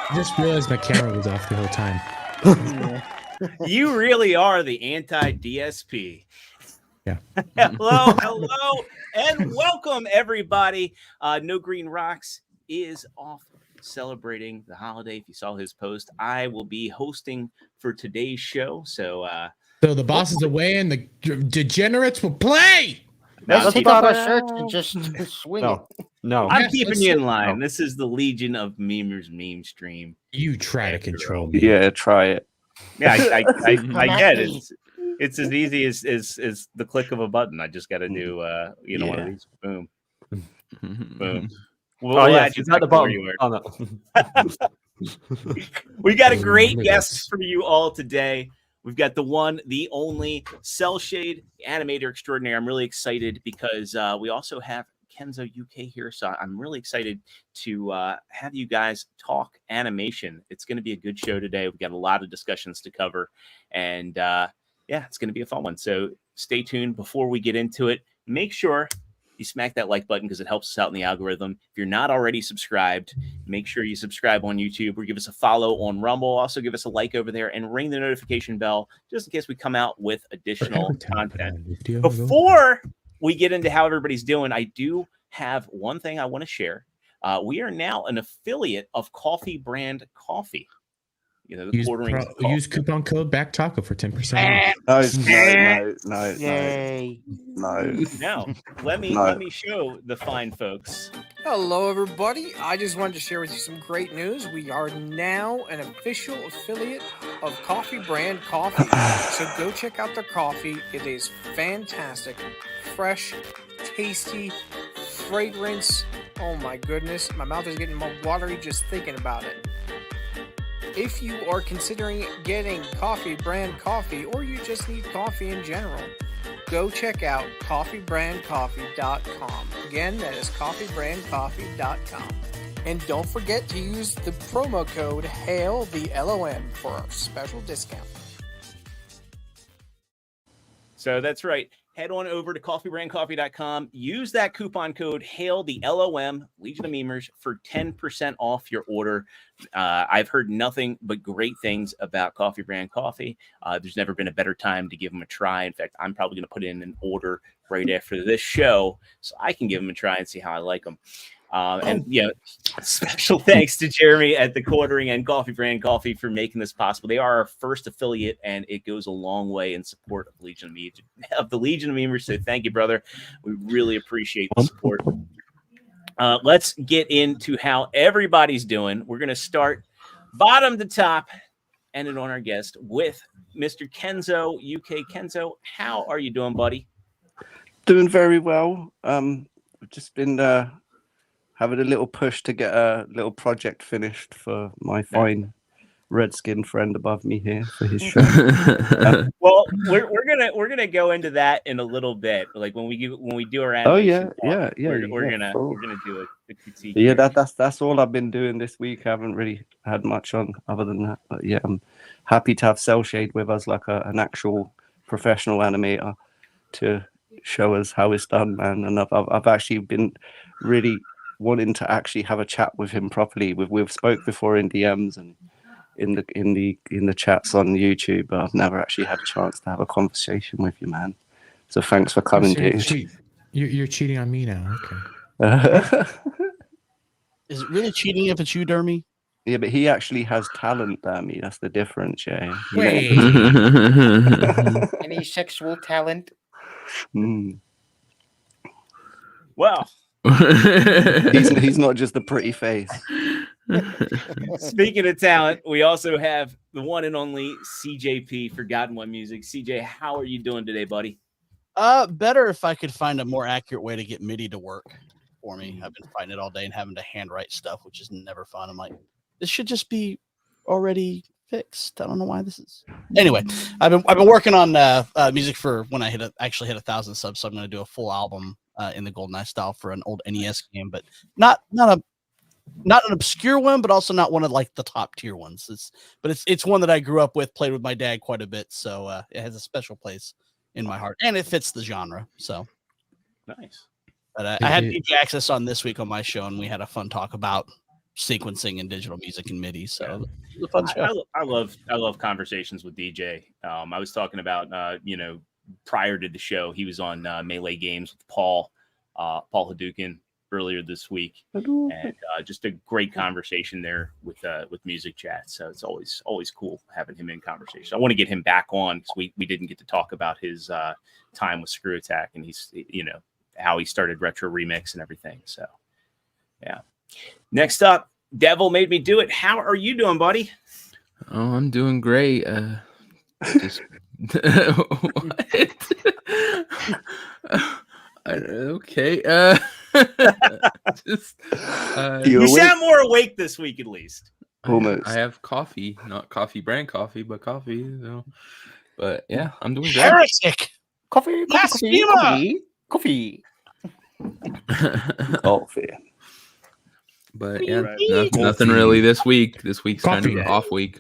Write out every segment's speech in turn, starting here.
I just realized my camera was off the whole time. You really are the anti-DSP. Yeah. Hello, and welcome everybody. No Green Rocks is off celebrating the holiday. If you saw his post, I will be hosting for today's show. So the boss is away and the degenerates will play. Let's take off our shirts and just swing it. No, I'm keeping you in line. This is the Legion of Memers meme stream. You try to control me. Yeah, try it. Yeah, I get it. It's as easy as the click of a button. I just got to do one of these. Boom, boom. We'll add you at the bottom. We got a great guest for you all today. We've got the one, the only Cellshade animator extraordinaire. I'm really excited because we also have Kenzo UK here. So I'm really excited to have you guys talk animation. It's going to be a good show today. We've got a lot of discussions to cover. And it's going to be a fun one. So stay tuned. Before we get into it, make sure you smack that like button because it helps us out in the algorithm. If you're not already subscribed, make sure you subscribe on YouTube or give us a follow on Rumble. Also give us a like over there and ring the notification bell just in case we come out with additional content. Before we get into how everybody's doing, I do have one thing I want to share. We are now an affiliate of Coffee Brand Coffee. Use coupon code BACKTACO for 10%. No. Let me show the fine folks. Hello, everybody. I just wanted to share with you some great news. We are now an official affiliate of Coffee Brand Coffee. So go check out their coffee. It is fantastic, fresh, tasty, fragrance. Oh my goodness, my mouth is getting more watery just thinking about it. If you are considering getting Coffee Brand Coffee or you just need coffee in general, go check out coffeebrandcoffee.com. Again, that is coffeebrandcoffee.com. And don't forget to use the promo code HAIL for our special discount. So that's right. Head on over to coffeebrandcoffee.com. Use that coupon code HAIL, Legion of Memers, for 10% off your order. I've heard nothing but great things about Coffee Brand Coffee. There's never been a better time to give them a try. In fact, I'm probably going to put in an order right after this show so I can give them a try and see how I like them. Special thanks to Jeremy at the Quartering and Coffee Brand Coffee for making this possible. They are our first affiliate, and it goes a long way in support of the Legion of Memers. So thank you, brother. We really appreciate the support. Let's get into how everybody's doing. We're going to start bottom to top, end it on our guest with Mr. Kenzo UK. Kenzo, how are you doing, buddy? Doing very well. I've just been having a little push to get a little project finished for my fine Redskin friend above me here for his show. Well, we're gonna go into that in a little bit. Like when we do our animation we're gonna do a critique. Yeah, that's all I've been doing this week. I haven't really had much on other than that. But yeah, I'm happy to have Cellshade with us, like an actual professional animator, to show us how it's done, man. And I've actually been really wanting to actually have a chat with him properly. We've spoke before in DMs and in the chats on YouTube, but I've never actually had a chance to have a conversation with you, man. So thanks for coming, dude. You're cheating on me now. Okay. Is it really cheating if it's you, Dermy? Yeah, but he actually has talent, Dermy. That's the difference, yeah. Wait. Any sexual talent? Well, he's not just a pretty face. Speaking of talent, we also have the one and only CJP, Forgotten One Music. CJ, how are you doing today, buddy? Better if I could find a more accurate way to get MIDI to work for me. I've been fighting it all day and having to handwrite stuff, which is never fun. I'm like, this should just be already fixed. I don't know why this is. Anyway, I've been working on music for when I actually hit 1,000 subs. So I'm going to do a full album in the GoldenEye style for an old NES game, but not an obscure one, but also not one of like the top tier ones. It's one that I grew up with, played with my dad quite a bit, so it has a special place in my heart, and it fits the genre. So nice. But I had DJ Access on this week on my show, and we had a fun talk about sequencing and digital music and MIDI. So it was a fun show. I love conversations with DJ. I was talking about prior to the show, he was on Melee Games with Paul Hadouken earlier this week, and just a great conversation there with music chat. So it's always cool having him in conversation. I want to get him back on because we didn't get to talk about his time with Screw Attack, and he's how he started Retro Remix and everything. So yeah. Next up, Devil Made Me Do It. How are you doing, buddy? Oh, I'm doing great. Just what? Okay. Just, you sound more awake this week, at least. Almost. I have coffee, not coffee brand coffee, but coffee. So. But yeah, I'm doing great. Heretic. Coffee. Coffee. But yeah, nothing really this week. This week's kind of Coffee. an off week.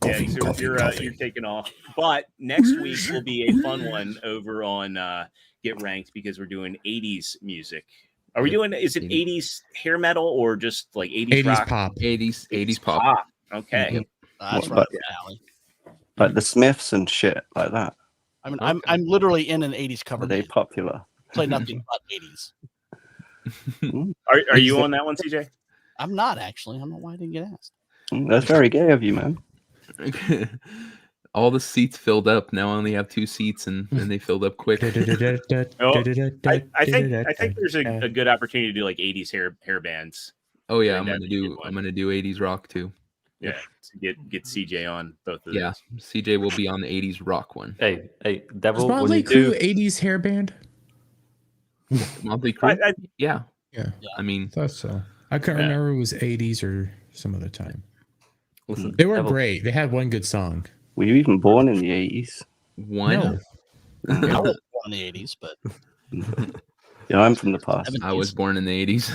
Yeah, you're taking off. But next week will be a fun one over on Get Ranked because we're doing 80s music. Are we doing? Is it 80s hair metal or just like 80s rock? Pop. 80s pop. Okay. Yep. That's What, right. like- Alley. Like the Smiths and shit like that. I mean, I'm literally in an 80s cover Are they band. popular? Play nothing but 80s. Are you on that one, CJ? I'm not actually. I don't know why I didn't get asked. That's very gay of you, man. All the seats filled up. Now I only have 2 seats, and they filled up quick. I think there's a good opportunity to do like 80s hair bands. Oh yeah, That'd be a good I'm one. gonna do 80s rock too. Yeah, to get CJ on both of those. Yeah, CJ will be on the 80s rock one. Hey, Was Devil, when Motley you Crue do, 80s hair band? Motley Crue. Yeah. Yeah. I mean, Thought so. I couldn't remember if it was 80s or some other time. listen, They were Devil, great. They had one good song. Were you even born in the 80s? one. I was born in the 80s, but Yeah, I'm from the past. I was born in the 80s.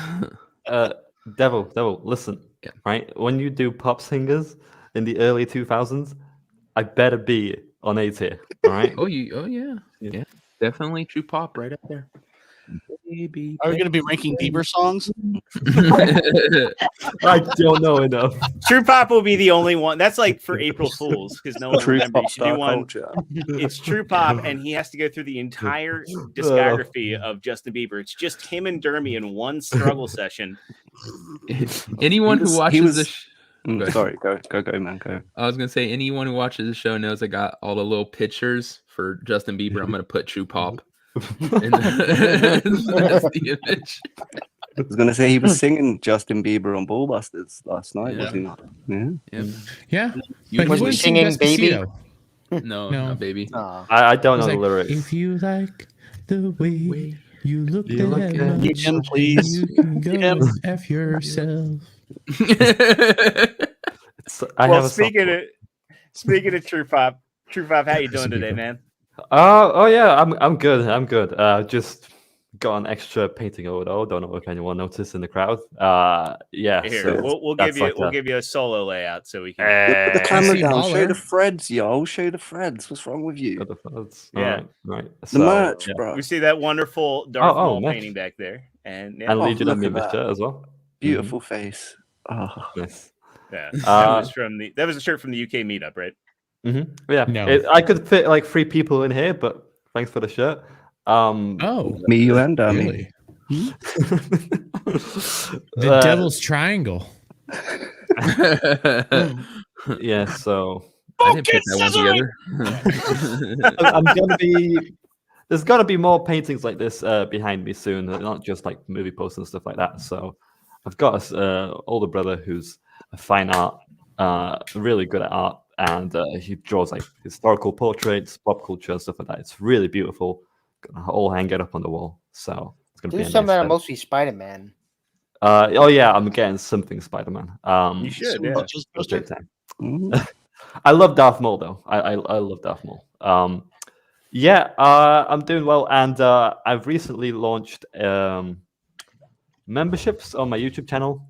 Devil, listen, Yeah. right? When you do pop singers in the early 2000s, I better be on A tier, all right? Oh yeah. Definitely true pop right up there. Baby, are we going to be ranking Bieber songs? I don't know enough. True Pop will be the only one. That's like for April Fools because no one True remembers. You pop should do star one. culture. It's True Pop, and he has to go through the entire discography of Justin Bieber. It's just him and Dermy in one struggle session. Anyone who watches this. Go ahead. Sorry, go, man, go. I was gonna say anyone who watches the show knows I got all the little pictures for Justin Bieber. I'm gonna put True Pop in that's the image. I was gonna say he was singing Justin Bieber on Ballbusters last night, Yeah. wasn't he? Yeah. Yep. Yeah. You But he Was he wouldn't sing singing Baby? Despacito. No, No. not baby. Aw. I don't It know was the like, lyrics. if you like the way you look You look that at much, Him, please. you can go Him. F yourself. I Well, have a soft spot. speaking of True Pop, how you doing today, man? Oh yeah, I'm good. Just got an extra painting over there. Don't know if anyone noticed in the crowd. Yeah. Here, so we'll that's give you a solo layout so we can. Put the camera see down. baller. Show the threads, yo. Show the threads. What's wrong with you? Yeah. Right. The So, merch, yeah. bro. We see that wonderful Darth Oh, Maul nice. painting back there, and yeah, And Legion of look at Memestream that. as well. Beautiful face. Oh. Nice. yeah. Uh, That was a shirt from the UK meetup, right? Yeah. No. I could fit like 3 people in here, but thanks for the shirt. Oh, Me, you, and Dermy. really? The Devil's Triangle. Yeah. So I didn't put that one together. I'm gonna be. There's gonna be more paintings like this behind me soon, not just like movie posters and stuff like that. So I've got a older brother who's a fine art, really good at art, and he draws like historical portraits, pop culture, stuff like that. It's really beautiful. Gonna all hang it up on the wall. So it's gonna Do be a some nice that are set. mostly Spider-Man. Oh yeah, I'm getting something Spider-Man. You should, yeah. Just It was a great time. Mm. I love Darth Maul though. I love Darth Maul. I'm doing well, and I've recently launched memberships on my YouTube channel,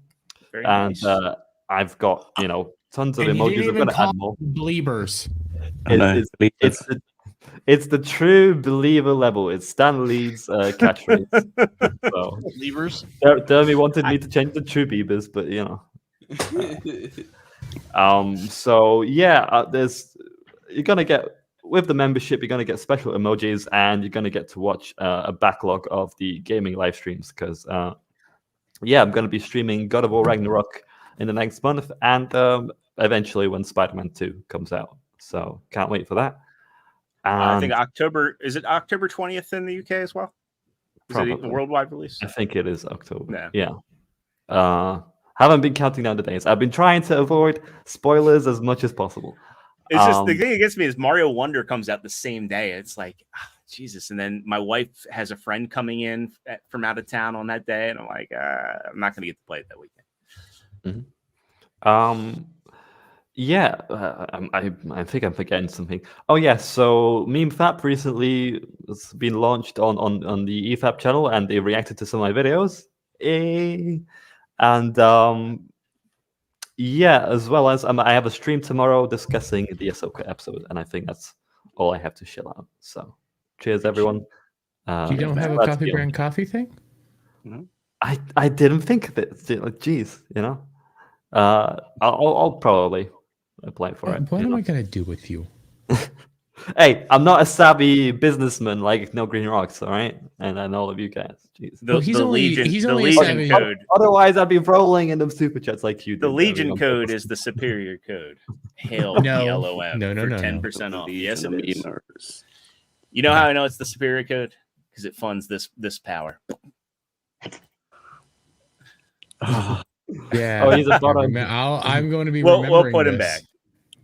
Very and nice. I've got tons of And you emojis. didn't I'm even gonna call add more. Bleebers. I know. It's the true believer level. It's Stan Lee's catchphrase. So Levers. Dermy wanted me to change the true Beavers, but So yeah, you're gonna get with the membership, you're gonna get special emojis, and you're gonna get to watch a backlog of the gaming live streams because yeah, I'm gonna be streaming God of War Ragnarok in the next month, and eventually when Spider-Man 2 comes out. So can't wait for that. I think October, is it October 20th in the UK as well? Is it a Probably. worldwide release? I think it is October. Yeah. Haven't been counting down the days. I've been trying to avoid spoilers as much as possible. It's just the thing that gets me is Mario Wonder comes out the same day. It's like, Jesus. And then my wife has a friend coming in from out of town on that day. And I'm like, I'm not going to get to play it that weekend. Mm-hmm. Yeah, I think I'm forgetting something. Oh yeah, so Meme Fap recently has been launched on the eFap channel, and they reacted to some of my videos. And yeah, as well as I have a stream tomorrow discussing the Asokah episode, and I think that's all I have to shell out. So, cheers, everyone. You don't have a coffee brand coffee thing? No, I didn't think of it. Jeez, you know. I'll probably apply for it. What am I gonna do with you? Hey, I'm not a savvy businessman like No Green Rocks, all right? And all of you guys. Jeez. The Legion savvy code. Otherwise, I'd be rolling in them super chats like you. The Legion code is the superior code. Hail the LOM for 10% off. Yes, it is. You know how I know it's the superior code? Because it funds this power. Yeah. Oh, he's a bottom. I'm going to be. We'll put him back.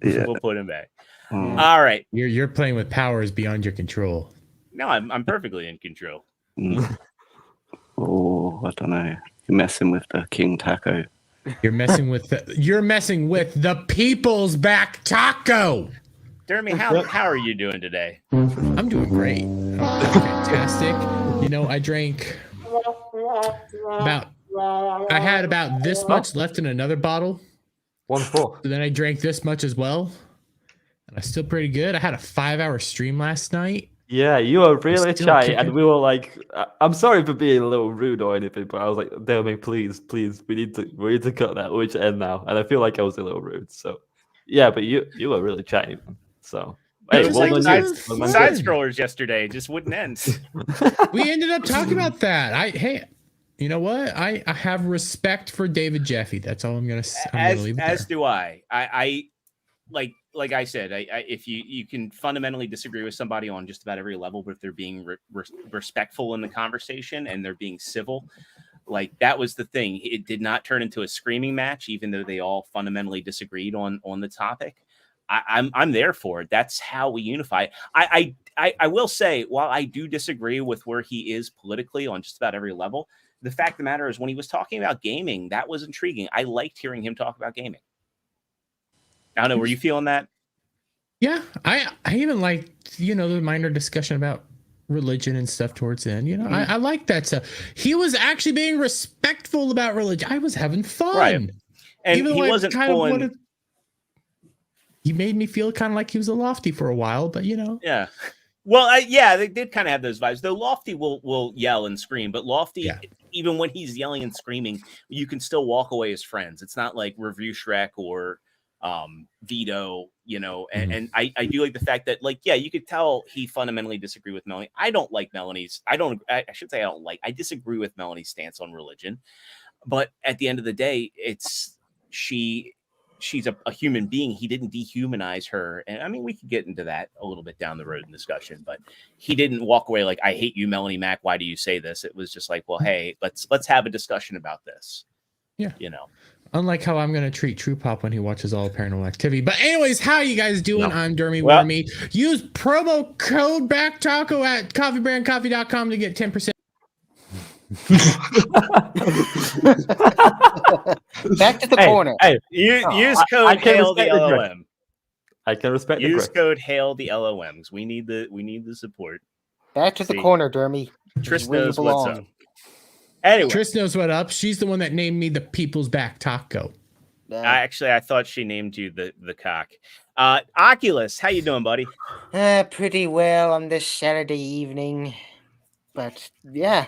Yeah. We'll put him back. All right. You're playing with powers beyond your control. No, I'm perfectly in control. Oh, I don't know. You're messing with the King Taco. You're messing with the people's back taco. Dermy, how are you doing today? I'm doing great. I'm fantastic. You know, I drank I had about this much left in another bottle. 1-4. So then I drank this much as well. And I'm still pretty good. I had a 5-hour stream last night. Yeah, you were really still shy, kicking. and we were like, "I'm sorry for being a little rude or anything," but I was like, "Dermy, please, we need to cut that. We should end now." And I feel like I was a little rude. So, yeah, but you were really chatty. So, hey, side scrollers yesterday just wouldn't end. We ended up talking about that. You know what? I have respect for David Jeffy. That's all I'm gonna say. As do I. I like I said, if you can fundamentally disagree with somebody on just about every level, but if they're being respectful in the conversation and they're being civil, like that was the thing. It did not turn into a screaming match, even though they all fundamentally disagreed on the topic. I'm there for it. That's how we unify. I will say, while I do disagree with where he is politically on just about every level, the fact of the matter is when he was talking about gaming, that was intriguing. I liked hearing him talk about gaming. I don't know. Were you feeling that? Yeah, I even liked, the minor discussion about religion and stuff towards the end. I like that stuff. He was actually being respectful about religion. I was having fun. Right. And even he wasn't pulling... He made me feel kind of like he was a Lofty for a while, but Yeah. Well, they did kind of have those vibes. Though Lofty will yell and scream, but Lofty, even when he's yelling and screaming, you can still walk away as friends. It's not like Review Shrek or Vito, and I do like the fact that, you could tell he fundamentally disagreed with Melanie. I don't like Melanie's. I should say I disagree with Melanie's stance on religion, but at the end of the day, she's a human being. He didn't dehumanize her. And I mean, we could get into that a little bit down the road in discussion, but he didn't walk away like, I hate you, Melanie Mac. Why do you say this? It was just like, well, hey, let's have a discussion about this. Yeah. Unlike how I'm going to treat True Pop when he watches all Paranormal Activity. But anyways, how are you guys doing? No. I'm Dermy Wormy. Use promo code BACKTACO at coffeebrandcoffee.com to get 10%. Back to the corner. Hey, use code Hail the LOM. I can respect. Use code Hail the LOMs. We need the support. Back to the corner, Dermy. Trish knows what's up. Anyway, Trish knows what up. She's the one that named me the People's Back Taco. I thought she named you the cock. Oculus, how you doing, buddy? Pretty well on this Saturday evening, but yeah.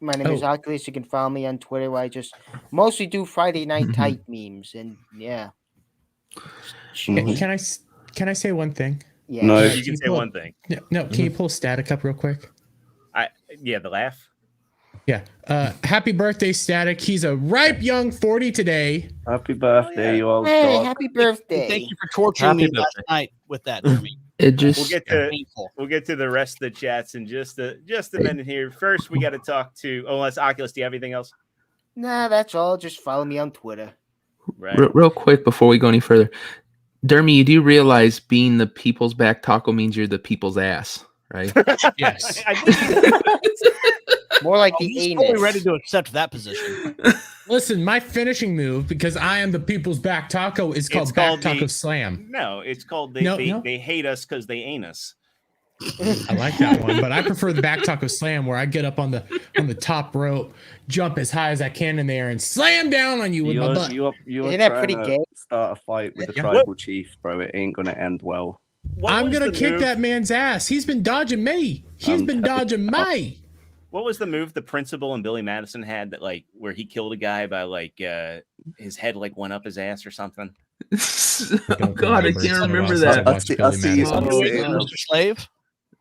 My name is Oculus. You can follow me on Twitter, where I just mostly do Friday Night Tight memes, and yeah. Can I say one thing? Yeah. No. You can say one thing. No, can you pull Static up real quick? The laugh. Yeah. Happy birthday, Static. He's a ripe young 40 today. Happy birthday, you old Hey, dog. happy birthday! Thank you for torturing me last night with that, Dermy. It just We'll get to the rest of the chats in just a minute here. First, we got to talk to unless Oculus. Do you have anything else? Nah, that's all. Just follow me on Twitter. Right. real quick before we go any further. Dermy, you do realize being the people's back taco means you're the people's ass, right? Yes. More like the He's anus. fully ready to accept that position. Listen, my finishing move, because I am the people's back taco, is called It's back called taco the- slam. No, it's called they hate us because they ain't us. I like that one, but I prefer the back taco slam, where I get up on the top rope, jump as high as I can in there, and slam down on you with my butt. You're Isn't that pretty trying gay? to start a fight with the Yeah. tribal chief, bro. It ain't gonna end well. I'm gonna kick that man's ass. He's been dodging me. He's been dodging me. What was the move the principal and Billy Madison had that where he killed a guy by his head went up his ass or something? Oh God, I can't remember that. I see you on the stage. Mr. Slave?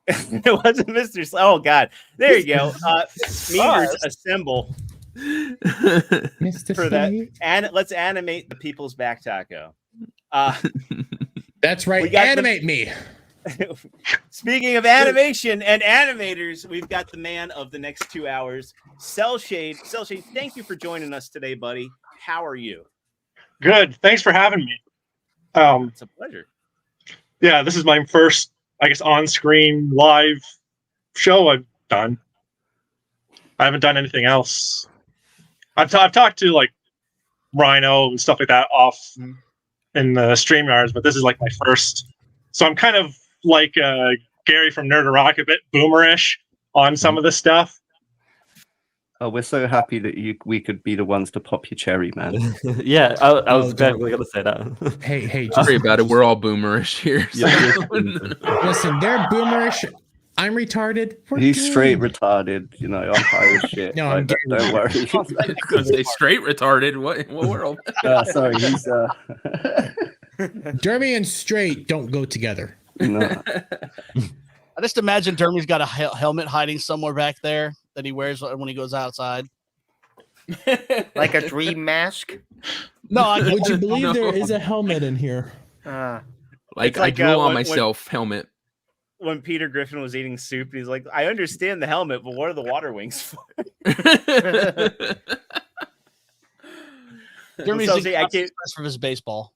It wasn't Mr. Oh God, there you go. Meters assemble Mr. for that, Slave. and let's animate the people's back taco. That's right. Animate me. Speaking of animation and animators, we've got the man of the next 2 hours, Cellshade. Cellshade, thank you for joining us today, buddy. How are you? Good. Thanks for having me. It's a pleasure. Yeah, this is my first, I guess, on-screen live show I've done. I haven't done anything else. I've talked to Rhino and stuff like that off in the StreamYards, but this is my first. So I'm kind of like Gary from Nerd Rock, a bit boomerish on some of the stuff. Oh, we're so happy that we could be the ones to pop your cherry, man. Yeah, I was definitely going to say that. Hey, Don't worry about it. We're all boomerish here. So. Listen, they're boomerish. I'm retarded. He's straight retarded. I'm high as shit. No, I'm don't worry. I was going to say straight retarded. What world? Sorry, he's Dermy and straight don't go together. No. I just imagine Dermy's got a helmet hiding somewhere back there that he wears when he goes outside. Like a dream mask? No, Would you believe there is a helmet in here? It's I drew on myself helmet. When Peter Griffin was eating soup, he's like, I understand the helmet, but what are the water wings for? Dermy's I for his baseball.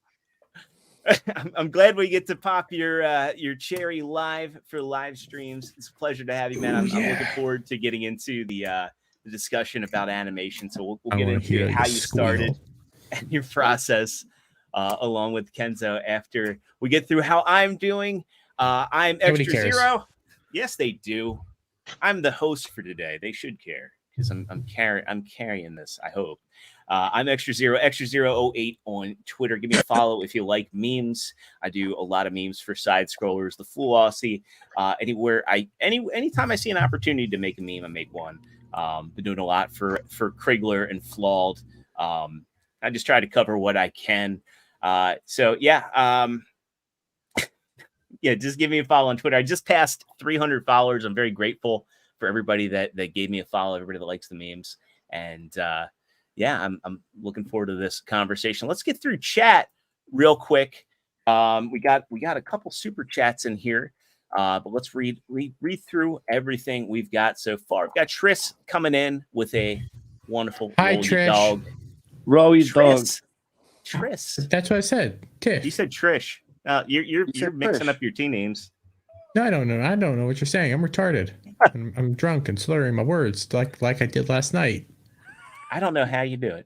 I'm glad we get to pop your cherry live for live streams. It's a pleasure to have you, man. I'm looking forward to getting into the discussion about animation. So we'll get into how you started and your process along with Kenzo after we get through how I'm doing. I'm Extra Zero. Yes, they do. I'm the host for today. They should care because I'm carrying this, I hope. I'm Extra 008 on Twitter. Give me a follow if you like memes. I do a lot of memes for Side Scrollers, the Fool Aussie. Anytime I see an opportunity to make a meme, I make one. Been doing a lot for Krigler and Flawed. I just try to cover what I can. Yeah, just give me a follow on Twitter. I just passed 300 followers. I'm very grateful for everybody that gave me a follow, everybody that likes the memes. And I'm looking forward to this conversation. Let's get through chat real quick. We got a couple super chats in here, but let's read through everything we've got so far. We've got Triss coming in with a wonderful Trish. dog. Roll your dog. Triss. That's what I said. Tish. You said Trish. You're mixing up your team names. No, I don't know. I don't know what you're saying. I'm retarded. I'm drunk and slurring my words like I did last night. I don't know how you do it.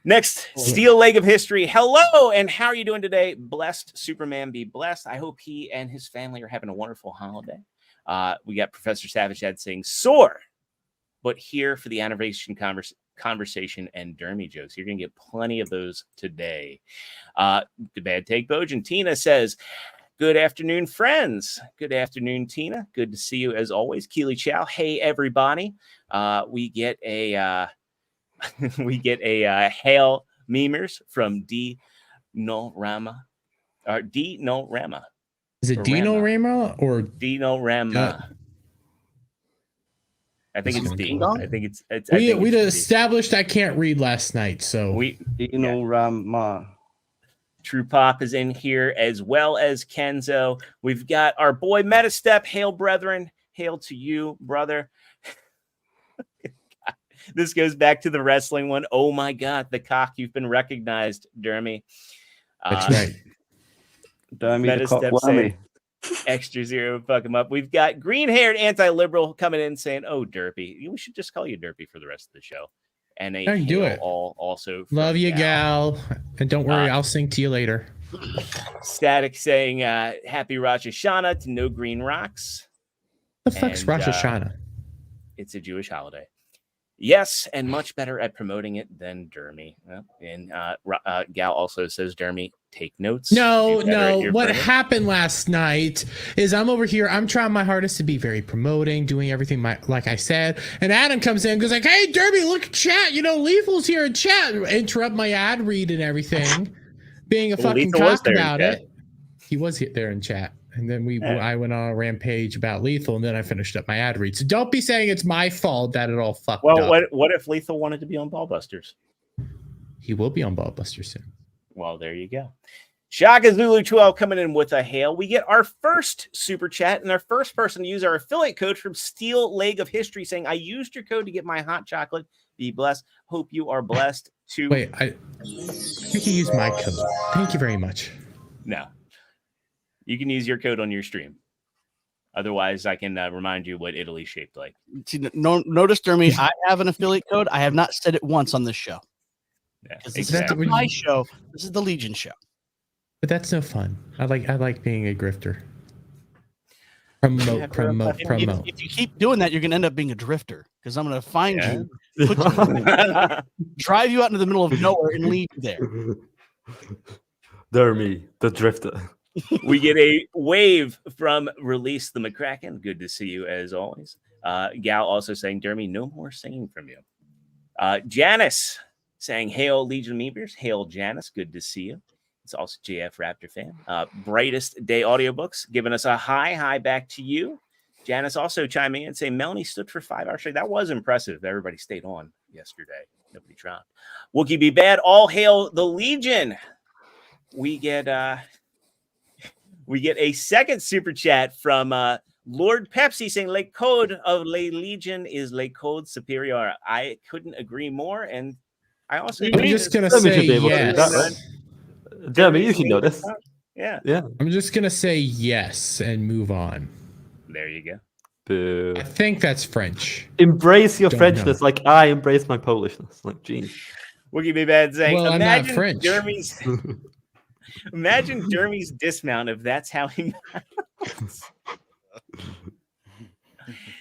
Next, Steel Leg of History. Hello, and how are you doing today? Blessed Superman be blessed. I hope he and his family are having a wonderful holiday. We got Professor Savage Dad saying sore, but here for the anniversary conversation and Dermy jokes. You're going to get plenty of those today. The Bad Take Bojan. Tina says, Good afternoon, friends. Good afternoon, Tina. Good to see you as always. Keely Chow. Hey, everybody. We get a hail memers from D No Rama. Or D No Rama. Is it Dino Rama or Dino Rama? I think it's D. I think it's we established I can't read last night, so Dino Rama. True Pop is in here as well as Kenzo. We've got our boy Metastep. Hail, brethren. Hail to you, brother. This goes back to the wrestling one. Oh my God, the cock, you've been recognized, Dermy. That's right. Dermy the cock whammy. Extra zero, fuck him up. We've got green-haired anti-liberal coming in saying, "Oh, Derpy, we should just call you Derpy for the rest of the show." And I can do it. Also, love you, gal, and don't worry, I'll sing to you later. Static saying, "Happy Rosh Hashanah to No Green Rocks." The fuck's Rosh Hashanah? It's a Jewish holiday. Yes, and much better at promoting it than Dermy. And Gal also says, Dermy, take notes. No. What happened last night is I'm over here. I'm trying my hardest to be very promoting, doing everything like I said. And Adam comes in and goes like, hey, Dermy, look at chat. Lethal's here in chat. Interrupt my ad read and everything. Being a fucking cock about it. He was there in chat. And then I went on a rampage about Lethal, and then I finished up my ad read. So don't be saying it's my fault that it all fucked up. Well, what if Lethal wanted to be on Ballbusters? He will be on Ballbusters soon. Well, there you go. Shaka Zulu 12 coming in with a hail. We get our first super chat and our first person to use our affiliate code from Steel Leg of History saying, I used your code to get my hot chocolate. Be blessed. Hope you are blessed too. Wait, you can use my code. Thank you very much. No. You can use your code on your stream. Otherwise, I can remind you what Italy's shaped like. See, notice, Dermy, I have an affiliate code. I have not said it once on this show. Yeah, this is not my show. This is the Legion show. But that's no fun. I like being a grifter. Promote. If you keep doing that, you're going to end up being a drifter because I'm going to find you, put you drive you out into the middle of nowhere, and leave you there. Dermy, the drifter. We get a wave from Release the McCracken. Good to see you as always. Gal also saying, Dermy, no more singing from you. Janice saying, hail Legion Meepers. Hail Janice. Good to see you. It's also JF Raptor fan. Brightest Day Audiobooks giving us a hi back to you. Janice also chiming in and saying, Melanie stood for 5 hours straight. That was impressive. Everybody stayed on yesterday. Nobody dropped. Wookie be bad. All hail the Legion. We get a second super chat from Lord Pepsi saying, Le Code of Le Legion is Le Code Superior. I couldn't agree more. And I also... I'm just going to say yes. Dermy, you can know this. Yeah. I'm just going to say yes and move on. There you go. Boo. I think that's French. Embrace your Frenchness like I embrace my Polishness. Like, geez. Wookie be bad saying, well, imagine I'm not French. Imagine Dermy's dismount if that's how he mounts.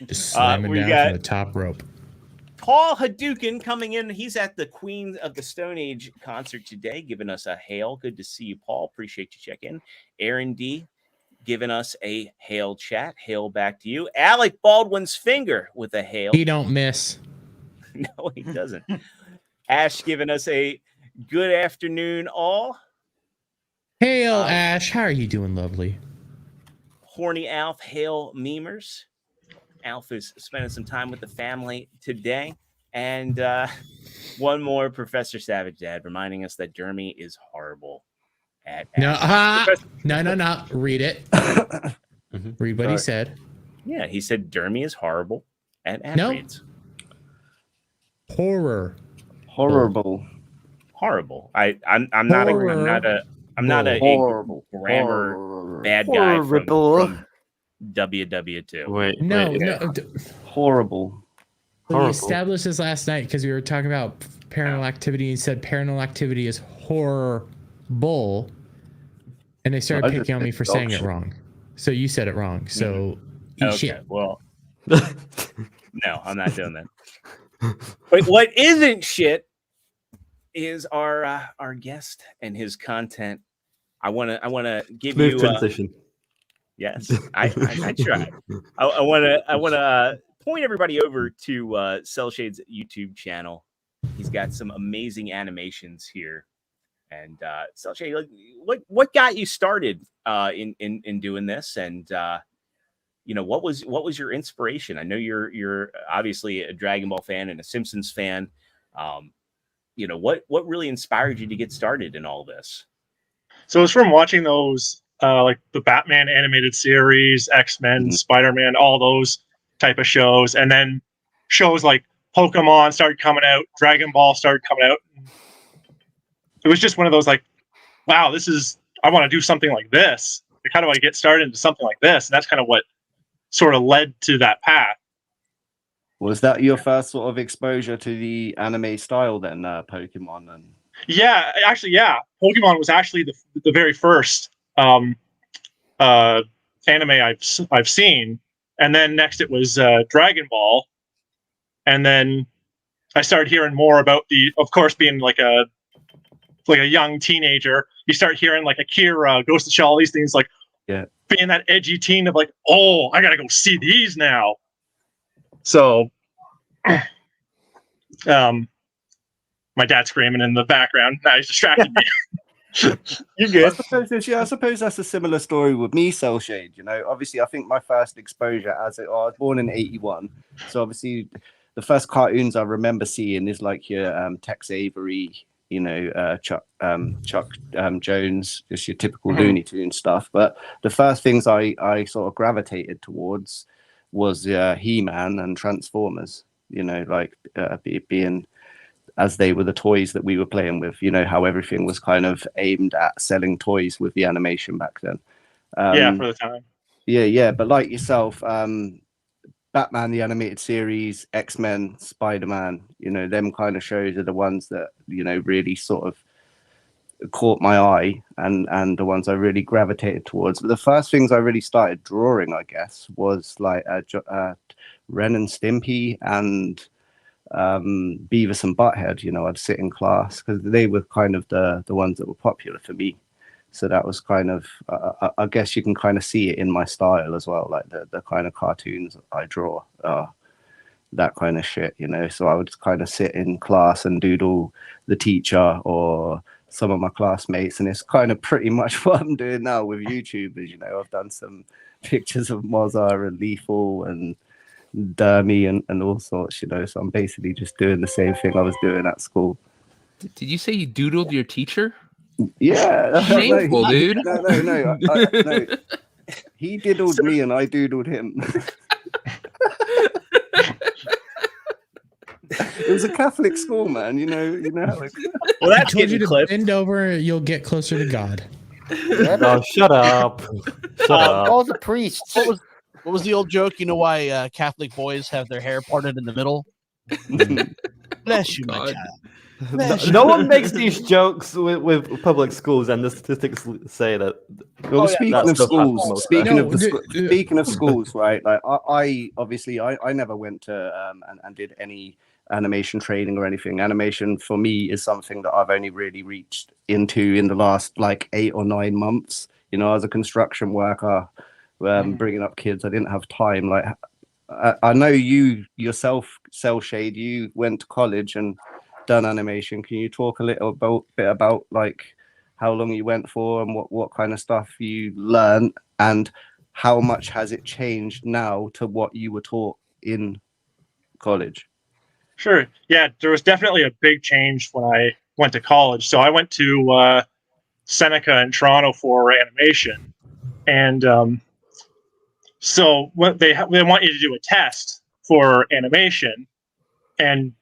Just slamming down from the top rope. Paul Hadouken coming in. He's at the Queen of the Stone Age concert today, giving us a hail. Good to see you, Paul. Appreciate you checking in. Aaron D giving us a hail chat. Hail back to you. Alec Baldwin's finger with a hail. He don't miss. No, he doesn't. Ash giving us a good afternoon, all. Hail, Ash. How are you doing, lovely? Horny Alf, hail memers. Alf is spending some time with the family today. And one more Professor Savage Dad reminding us that Dermy is horrible at no. Read it. Read what he said. Yeah, he said Dermy is horrible at ad reads. Horrible. I'm not a grammar bad guy from WW2. Wait. Horrible. We established this last night because we were talking about paranormal activity and said paranormal activity is horrible, and they started picking on me for saying it wrong. So you said it wrong. So okay, well, no, I'm not doing that. But what isn't shit is our guest and his content. I want to give you transition. Yes, I try. I want to point everybody over to Cellshade's YouTube channel. He's got some amazing animations here. And Cellshade, what got you started in doing this? And what was your inspiration? I know you're obviously a Dragon Ball fan and a Simpsons fan. What really inspired you to get started in all this? So it's from watching those like the Batman animated series, X-Men, Spider-Man, all those type of shows, and then shows like Pokemon started coming out, Dragon Ball started coming out. It was just one of those like, wow, I want to do something like this. Like, how do I get started into something like this? And that's kind of what sort of led to that path. Was that your first sort of exposure to the anime style then, Pokemon? And Yeah, actually, yeah. Pokemon was actually the very first anime I've seen, and then next it was Dragon Ball, and then I started hearing more about of course, being like a young teenager, you start hearing like Akira, Ghost of Shell, all these things, like being that edgy teen of like, oh, I gotta go see these now. So, my dad's screaming in the background. Now he's distracted me. You're good. I suppose that's a similar story with me, Cellshade. Obviously, I think my first exposure I was born in '81, so obviously the first cartoons I remember seeing is like your Tex Avery, Chuck Jones, just your typical Looney Tunes stuff. But the first things I sort of gravitated towards was He-Man and Transformers. Being as they were the toys that we were playing with, how everything was kind of aimed at selling toys with the animation back then. For the time. Yeah. But like yourself, Batman, the animated series, X-Men, Spider-Man, them kind of shows are the ones that, really sort of caught my eye and the ones I really gravitated towards. But the first things I really started drawing, I guess, was like Ren and Stimpy and Beavis and Butthead. I'd sit in class because they were kind of the ones that were popular for me. So that was kind of I guess you can kind of see it in my style as well, like the kind of cartoons I draw, that kind of shit. So I would kind of sit in class and doodle the teacher or some of my classmates, and it's kind of pretty much what I'm doing now with YouTubers. I've done some pictures of Mozart and Lethal and Dermy and all sorts, so I'm basically just doing the same thing I was doing at school. Did you say you doodled your teacher? Yeah. Shameful, dude. No. He doodled me and I doodled him. It was a Catholic school, man. You know how well, that's getting clipped. Bend over, you'll get closer to God. Oh, shut up. Shut up. All the priests. What was the old joke? You know why Catholic boys have their hair parted in the middle? Bless you, my child. No one makes these jokes with public schools, and the statistics say that. Well, speaking of schools, right? Like I obviously never went to and did any animation training or anything. Animation for me is something that I've only really reached into in the last like 8 or 9 months. As a construction worker, bringing up kids, I didn't have time. Like I know you yourself, Cellshade, you went to college and done animation. Can you talk a little bit about like how long you went for and what kind of stuff you learned and how much has it changed now to what you were taught in college? Sure. Yeah, there was definitely a big change when I went to college. So I went to Seneca in Toronto for animation, and so what they want you to do a test for animation, and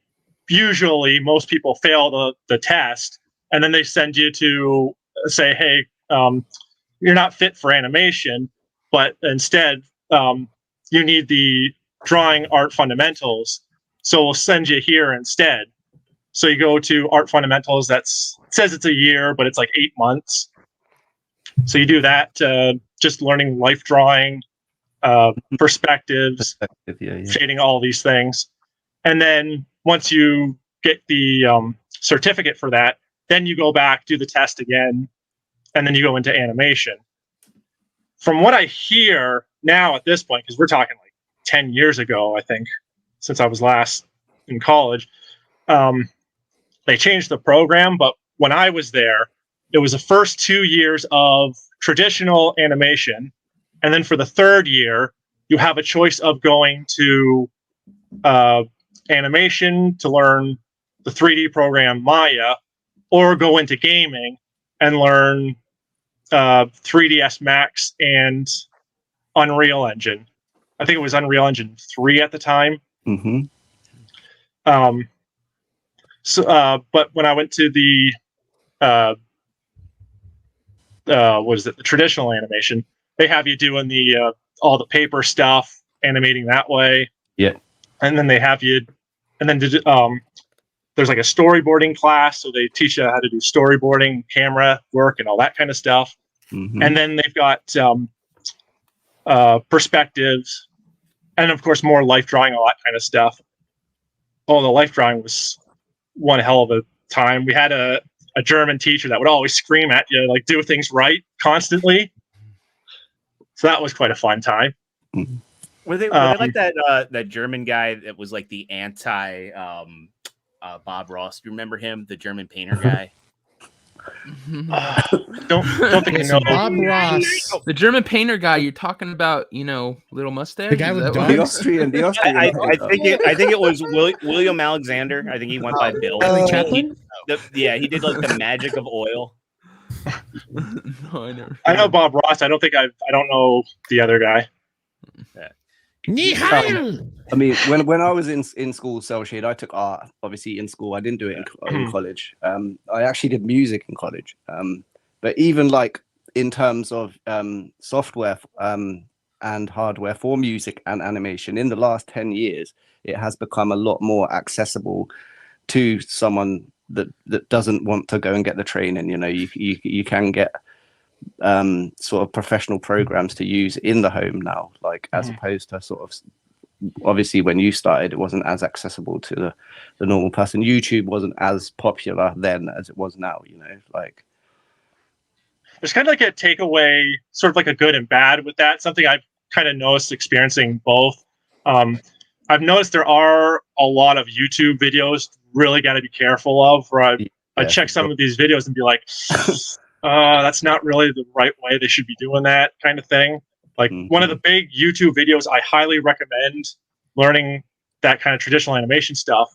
usually most people fail the test, and then they send you to say, hey, you're not fit for animation, but instead you need the drawing art fundamentals, so we'll send you here instead. So you go to art fundamentals. It says it's a year, but it's like 8 months. So you do that, just learning life drawing, perspectives, shading, all these things. And then once you get the certificate for that, then you go back, do the test again, and then you go into animation. from what I hear now at this point, because we're talking like 10 years ago, I think, since I was last in college, they changed the program. But when I was there, it was the first 2 years of traditional animation. And then for the third year, you have a choice of going to animation to learn the 3D program Maya, or go into gaming and learn 3ds Max and Unreal Engine. I think it was Unreal Engine 3 at the time. Mm-hmm. But when I went to the what is it, the traditional animation, they have you doing the all the paper stuff, animating that way. Yeah. And then they have you, and then there's like a storyboarding class, so they teach you how to do storyboarding, camera work, and all that kind of stuff. Mm-hmm. And then they've got perspectives, and of course more life drawing, all that kind of stuff. Oh, the life drawing was one hell of a time. We had a German teacher that would always scream at you, like, do things right constantly. So that was quite a fun time. Were they like that German guy that was like the anti Bob Ross? Do you remember him, the German painter guy? Don't think I know Bob Ross, The German painter guy you're talking about, little mustache. the guy with Is that dogs. what- The Austrian. I think it was William Alexander. I think he went by Bill. Charlie Chaplin? Yeah, he did like the magic of oil. No, I never. I know Bob Ross. I don't know the other guy. Nihil! I mean, when I was in school, Cellshade, I took art. Obviously, in school, I didn't do it in college. I actually did music in college. But even like in terms of software and hardware for music and animation, in the last 10 years, it has become a lot more accessible to someone that doesn't want to go and get the training. You can get sort of professional programs to use in the home now, like as opposed to sort of, obviously when you started, it wasn't as accessible to the normal person. YouTube wasn't as popular then as it was now, like There's kind of like a takeaway, sort of like a good and bad with that. Something I've kind of noticed experiencing both. I've noticed there are a lot of YouTube videos really got to be careful of, where I check some of these videos and be like, that's not really the right way they should be doing that kind of thing. Like one of the big YouTube videos I highly recommend learning that kind of traditional animation stuff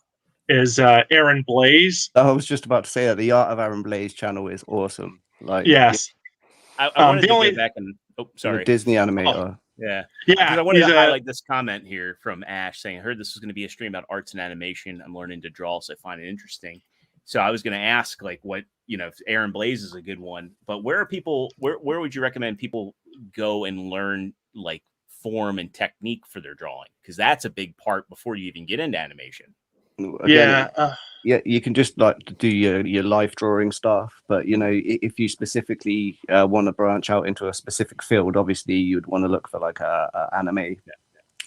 is Aaron Blaze. I was just about to say that the Art of Aaron Blaze channel is awesome. Like, yes, I wanted to get back and sorry, Disney animator. Yeah. Yeah. I wanted to highlight this comment here from Ash saying, I heard this was going to be a stream about arts and animation. I'm learning to draw, so I find it interesting. So I was going to ask, like, what, if Aaron Blaze is a good one, but where would you recommend people go and learn, like, form and technique for their drawing? Because that's a big part before you even get into animation. Again, you can just like do your life drawing stuff, but if you specifically want to branch out into a specific field, obviously you'd want to look for like a anime,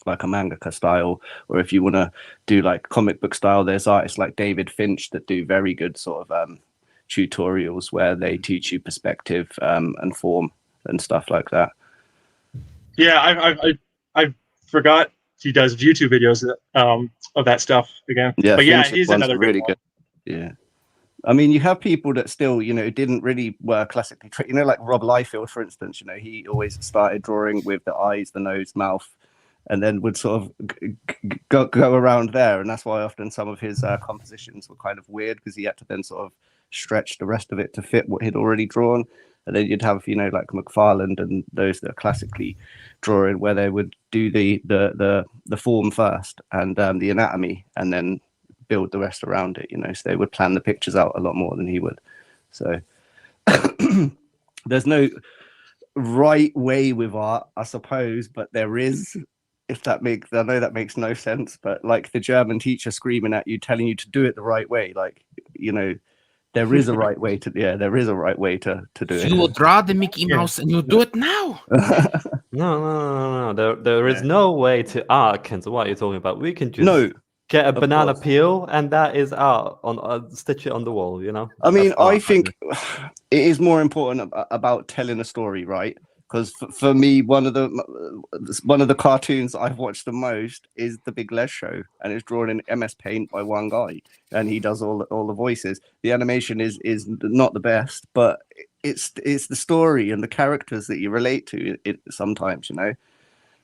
like a mangaka style, or if you want to do like comic book style, there's artists like David Finch that do very good sort of tutorials where they teach you perspective and form and stuff like that. Yeah, I forgot he does YouTube videos of that stuff again. Yeah, but yeah, Finch he's one's another really good. Yeah, I mean, you have people that still, didn't really were classically trained. Like Rob Liefeld, for instance. He always started drawing with the eyes, the nose, mouth, and then would sort of go around there. And that's why often some of his compositions were kind of weird, because he had to then sort of stretch the rest of it to fit what he'd already drawn. And then you'd have, like McFarland and those that are classically drawing, where they would do the form first and the anatomy, and then build the rest around it. So they would plan the pictures out a lot more than he would. So there's no right way with art, I suppose, but there is. I know that makes no sense, but like the German teacher screaming at you, telling you to do it the right way, like there is a right way to do it. You will draw the Mickey Mouse and you do it now. No. There is no way to art, Kenzo. What are you talking about? We can just get a banana peel, and that is art stitch it on the wall. I mean, I think it is more important about telling a story, right? Because for me, one of the cartoons I've watched the most is The Big Les Show, and it's drawn in MS Paint by one guy, and he does all the voices. The animation is not the best, but it's the story and the characters that you relate to it sometimes, you know.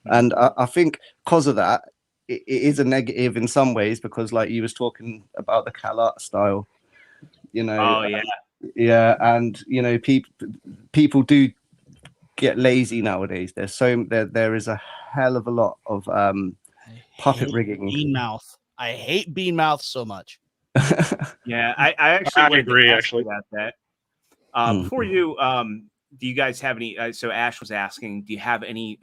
And I think because of that, it is a negative in some ways, because like you was talking about the CalArt style, you know. Oh yeah. Yeah, and you know, people do get lazy nowadays. There is a hell of a lot of puppet rigging. Bean mouth. I hate bean mouth so much. Yeah, I actually agree, ask actually. about that. Before you, do you guys have any? So Ash was asking, do you have any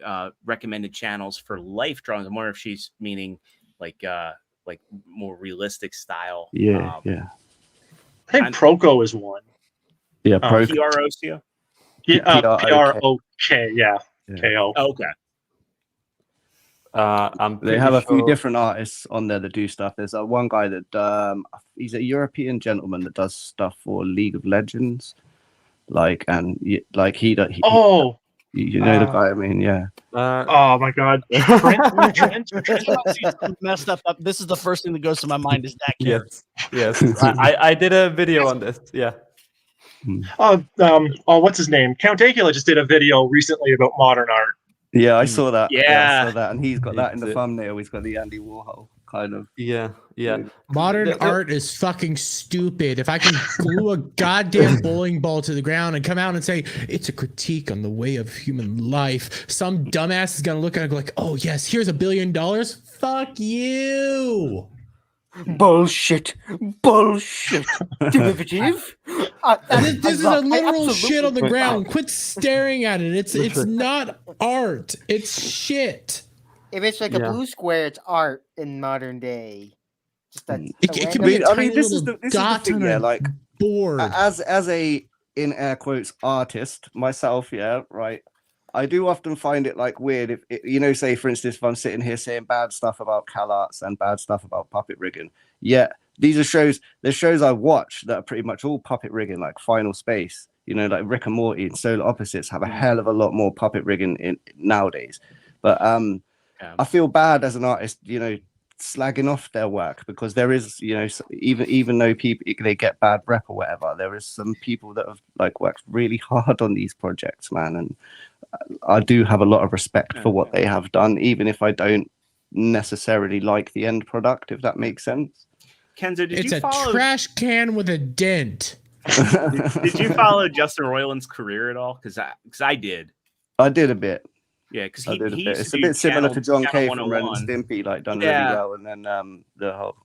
recommended channels for life drawings? I'm wondering if she's meaning like more realistic style. Yeah, yeah. I think Proco is one. Yeah, Proco. PROCO. Yeah, PROK. Yeah, KO. Oh, okay. They have a few different artists on there that do stuff. There's one guy that he's a European gentleman that does stuff for League of Legends, like you know the guy. I mean, yeah. Oh my God, Trent. Messed up. This is the first thing that goes to my mind is that character. Yes. I did a video on this. Yeah. What's his name? Count Acula just did a video recently about modern art. Yeah, I saw that. Yeah. I saw that, and he's got that in the thumbnail. He's got the Andy Warhol kind of. Yeah. Modern art is fucking stupid. If I can glue a goddamn bowling ball to the ground and come out and say it's a critique on the way of human life, some dumbass is gonna look at it and go like, "Oh yes, here's $1 billion." Fuck you. Bullshit. Derivative. This is a literal shit on the ground. Quit staring at it. It's not art. It's shit. If it's like a blue square, it's art in modern day. Just it can be a tiny this is little the dot thing, on yeah, a like board. as a in air quotes artist myself, yeah, right. I do often find it like weird if you know, say for instance, if I'm sitting here saying bad stuff about CalArts and bad stuff about puppet rigging, yet these are shows. There's shows I watch that are pretty much all puppet rigging, like Final Space. You know, like Rick and Morty and Solar Opposites have a hell of a lot more puppet rigging in nowadays. But I feel bad as an artist, you know, slagging off their work, because there is, you know, even though people they get bad rep or whatever, there is some people that have like worked really hard on these projects, man, and I do have a lot of respect for what they have done, even if I don't necessarily like the end product, if that makes sense. Kenzo, it's a trash can with a dent. Did you follow Justin Roiland's career at all? Because I did. I did a bit. Yeah, because it's a bit similar to John K from Ren and Stimpy, like done really well, and then the whole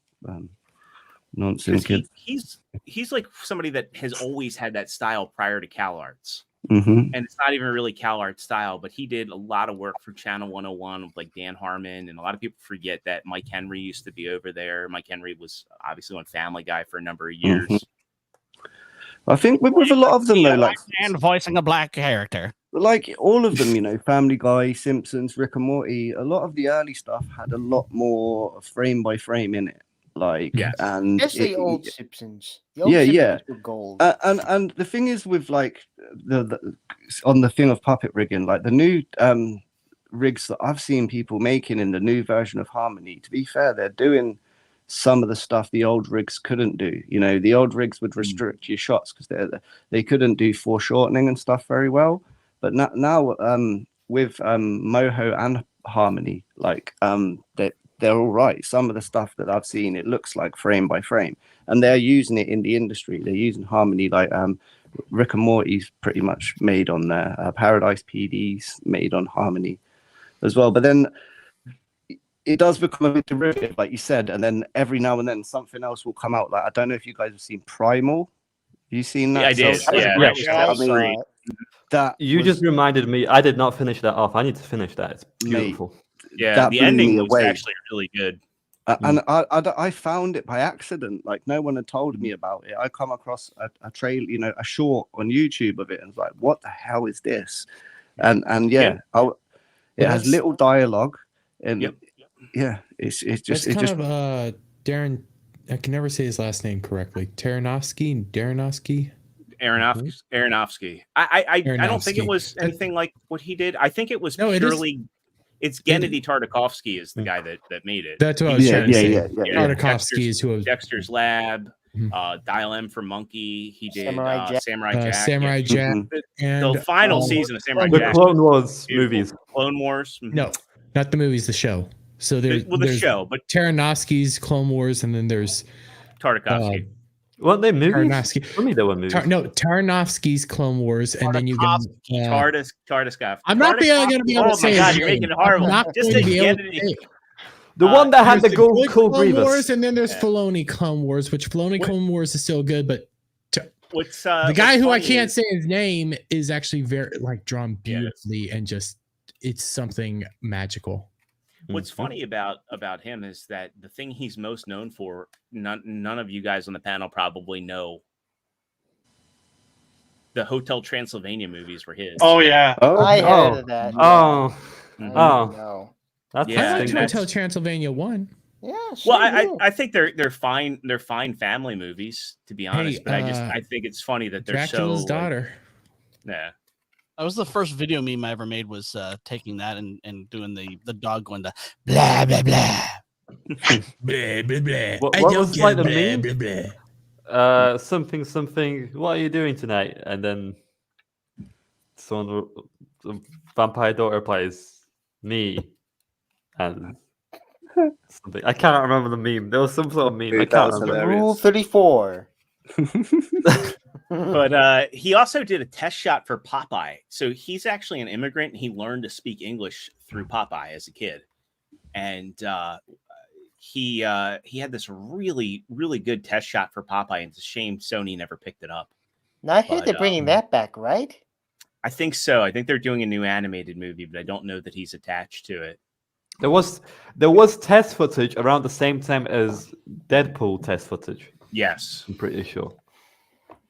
nonsense kid. He's like somebody that has always had that style prior to CalArts. Mm-hmm. And it's not even really CalArt style, but he did a lot of work for Channel 101 with like Dan Harmon, and a lot of people forget that Mike Henry used to be over there. Mike Henry was obviously on Family Guy for a number of years. I think with a lot of them though, like and voicing a black character, like all of them, you know, Family Guy, Simpsons, Rick and Morty, a lot of the early stuff had a lot more frame by frame in it. Like, and especially old Simpsons. Simpsons were gold. And the thing is with like the on the thing of puppet rigging, like the new rigs that I've seen people making in the new version of Harmony, to be fair, they're doing some of the stuff the old rigs couldn't do. You know, the old rigs would restrict your shots because they couldn't do foreshortening and stuff very well. But now with Moho and Harmony, like they're all right. Some of the stuff that I've seen, it looks like frame by frame, and they're using it in the industry. They're using Harmony, like Rick and Morty's pretty much made on there. Paradise PD's made on Harmony as well. But then it does become a bit derivative, like you said, and then every now and then something else will come out. Like, I don't know if you guys have seen Primal. Have you seen that? Yeah, I did. I mean, that you just reminded me. I did not finish that off. I need to finish that. It's beautiful. Yeah, the ending was actually really good. And I found it by accident. Like, no one had told me about it. I come across a trail, you know, a short on YouTube of it, and was like, what the hell is this? And it has little dialogue, and it's just Darren. I can never say his last name correctly. Darren Aronofsky. I don't think it was anything like what he did. I think it was purely. It's Gennady Tartakovsky is the guy that made it. That's what I was trying to say. Tartakovsky is who was Dexter's Lab, Dial M for Monkey. He did Samurai Jack. Samurai Jack. And the final season of Samurai Jack. The Clone Wars movies. Clone Wars. No, not the movies. The show. So there's the show, but Tartakovsky's Clone Wars, and then there's Tartakovsky. Weren't they movies? Tartakovsky. For me, they were movies. Tartakovsky's Clone Wars, and then you got Tartakovsky. I'm not going to be able to say. Oh my god, you're making it horrible. Just say Gennady. The one that had the cool Clone Grievous. Wars, and then there's Filoni Clone Wars, which Clone Wars is still good, but what's the guy who I can't say his name is actually very drawn beautifully and just it's something magical. What's funny about him is that the thing he's most known for, none of you guys on the panel probably know. The Hotel Transylvania movies were his. Oh yeah. I heard of that. Oh. That's I liked Hotel Transylvania 1. Yeah. Well, I think they're fine. They're fine family movies, to be honest. But I think it's funny that they're Dracula's daughter. Yeah. That was the first video meme I ever made. Was taking that and doing the dog going to blah blah blah. Blah blah blah. What was like the meme? Blah. Something. What are you doing tonight? And then the vampire daughter plays me. And something. I cannot remember the meme. There was some sort of meme. Dude, I can't remember. Rule 34. But he also did a test shot for Popeye. So he's actually an immigrant. And he learned to speak English through Popeye as a kid. And he had this really, really good test shot for Popeye. And it's a shame Sony never picked it up. Now I heard they're bringing that back, right? I think so. I think they're doing a new animated movie, but I don't know that he's attached to it. There was test footage around the same time as Deadpool test footage. Yes, I'm pretty sure.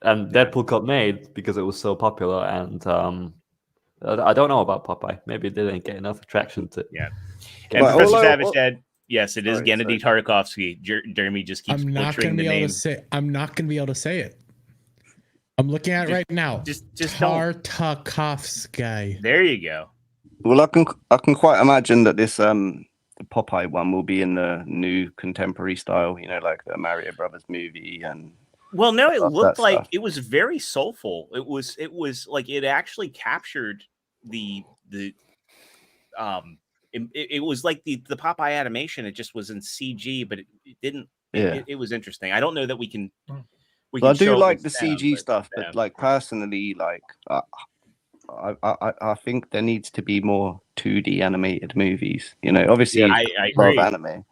And Deadpool got made because it was so popular. And I don't know about Popeye. Maybe they didn't get enough attraction to. Yeah. And Professor Savage said, "Yes, it is Gennady Tartakovsky." Dermy just keeps butchering the name. I'm not going to be able to say it. I'm looking at it right now. Just Tartakovsky. There you go. Well, I can quite imagine that this Popeye one will be in the new contemporary style, like the Mario Brothers movie and. Well, no, it looked like it was very soulful. It was like it actually captured the it was like the Popeye animation. It just was in CG, but it didn't. Yeah. It was interesting. I don't know that we can. I do like the CG stuff, but like personally, like. I think there needs to be more 2D animated movies. Obviously, I agree. Anime.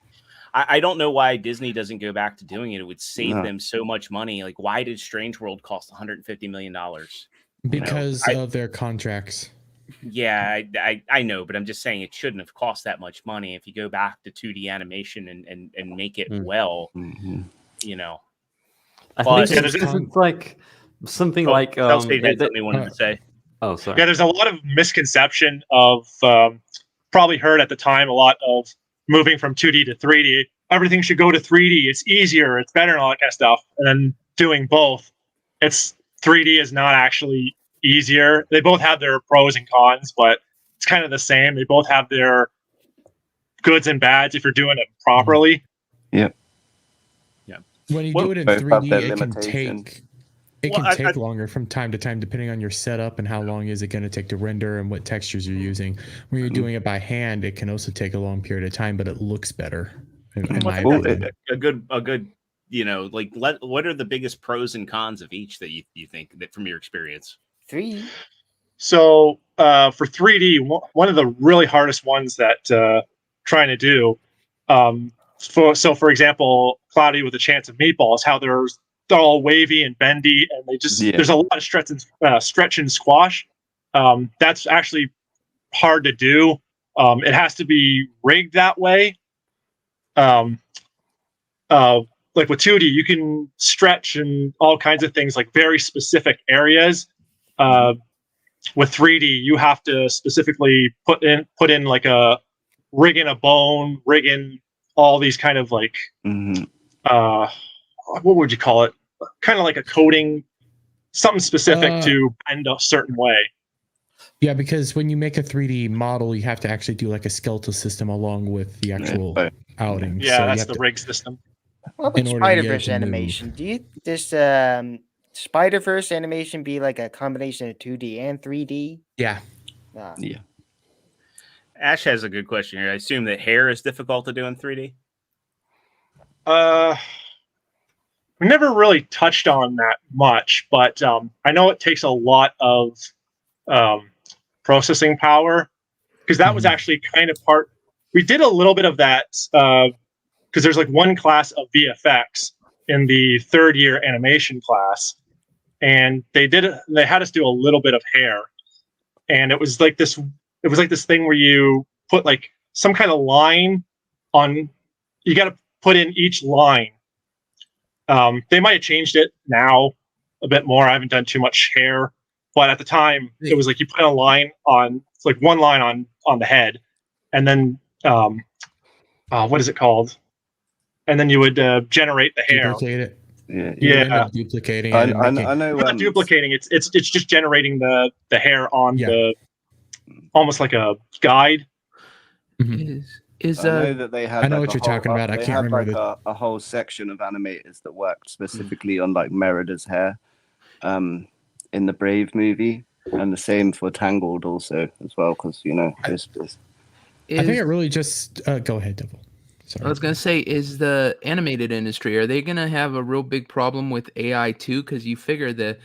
I don't know why Disney doesn't go back to doing it. It would save them so much money. Like, why did Strange World cost $150 million? Because of their contracts. Yeah, I know, but I'm just saying it shouldn't have cost that much money. If you go back to 2D animation and make it well, I think it's like something like Cellshade had something he wanted to say. Oh, sorry. Yeah, there's a lot of misconception of probably heard at the time a lot of moving from 2D to 3D. Everything should go to 3D. It's easier. It's better and all that kind of stuff. And then doing both, 3D is not actually easier. They both have their pros and cons, but it's kind of the same. They both have their goods and bads if you're doing it properly. Yeah. Yeah. When you do it in 3D, it can take longer from time to time, depending on your setup and how long is it going to take to render and what textures you're using. When you're doing it by hand, it can also take a long period of time, but it looks better. In my opinion. A good, what are the biggest pros and cons of each that you think that from your experience? 3. So for 3D, one of the really hardest ones that trying to do. For example, Cloudy with a Chance of Meatballs, how they're all wavy and bendy, and there's a lot of stretch and squash. That's actually hard to do. It has to be rigged that way. Like with 2D, you can stretch and all kinds of things, like very specific areas. With 3D, you have to specifically put in like a rig in a bone, rig in all these kind of like what would you call it? Kind of like a coating something specific to bend a certain way. Yeah, because when you make a 3D model, you have to actually do like a skeletal system along with the actual outing. Yeah, so that's the rig system. What about Spider-Verse animation? Do you this Spider-Verse animation be like a combination of 2D and 3D? Yeah. Yeah. Ash has a good question here. I assume that hair is difficult to do in 3D. We never really touched on that much, but I know it takes a lot of processing power, because that was actually kind of part. We did a little bit of that because there's like one class of VFX in the third year animation class, and they had us do a little bit of hair, and it was like this thing where you put like some kind of line on. You got to put in each line. They might have changed it now a bit more. I haven't done too much hair, but at the time it was like you put a line on, it's like one line on the head, and then what is it called? And then you would generate the hair. Duplicate it. Yeah. Duplicating. I know. Not duplicating. It's just generating the hair on the almost like a guide. Mm-hmm. I know that they had. I know like what you're talking about. I can't remember like a whole section of animators that worked specifically on like Merida's hair, in the Brave movie, and the same for Tangled also as well, because I think it really just go ahead, Devil. Sorry. I was gonna say, is the animated industry, are they gonna have a real big problem with AI too? Because you figure that,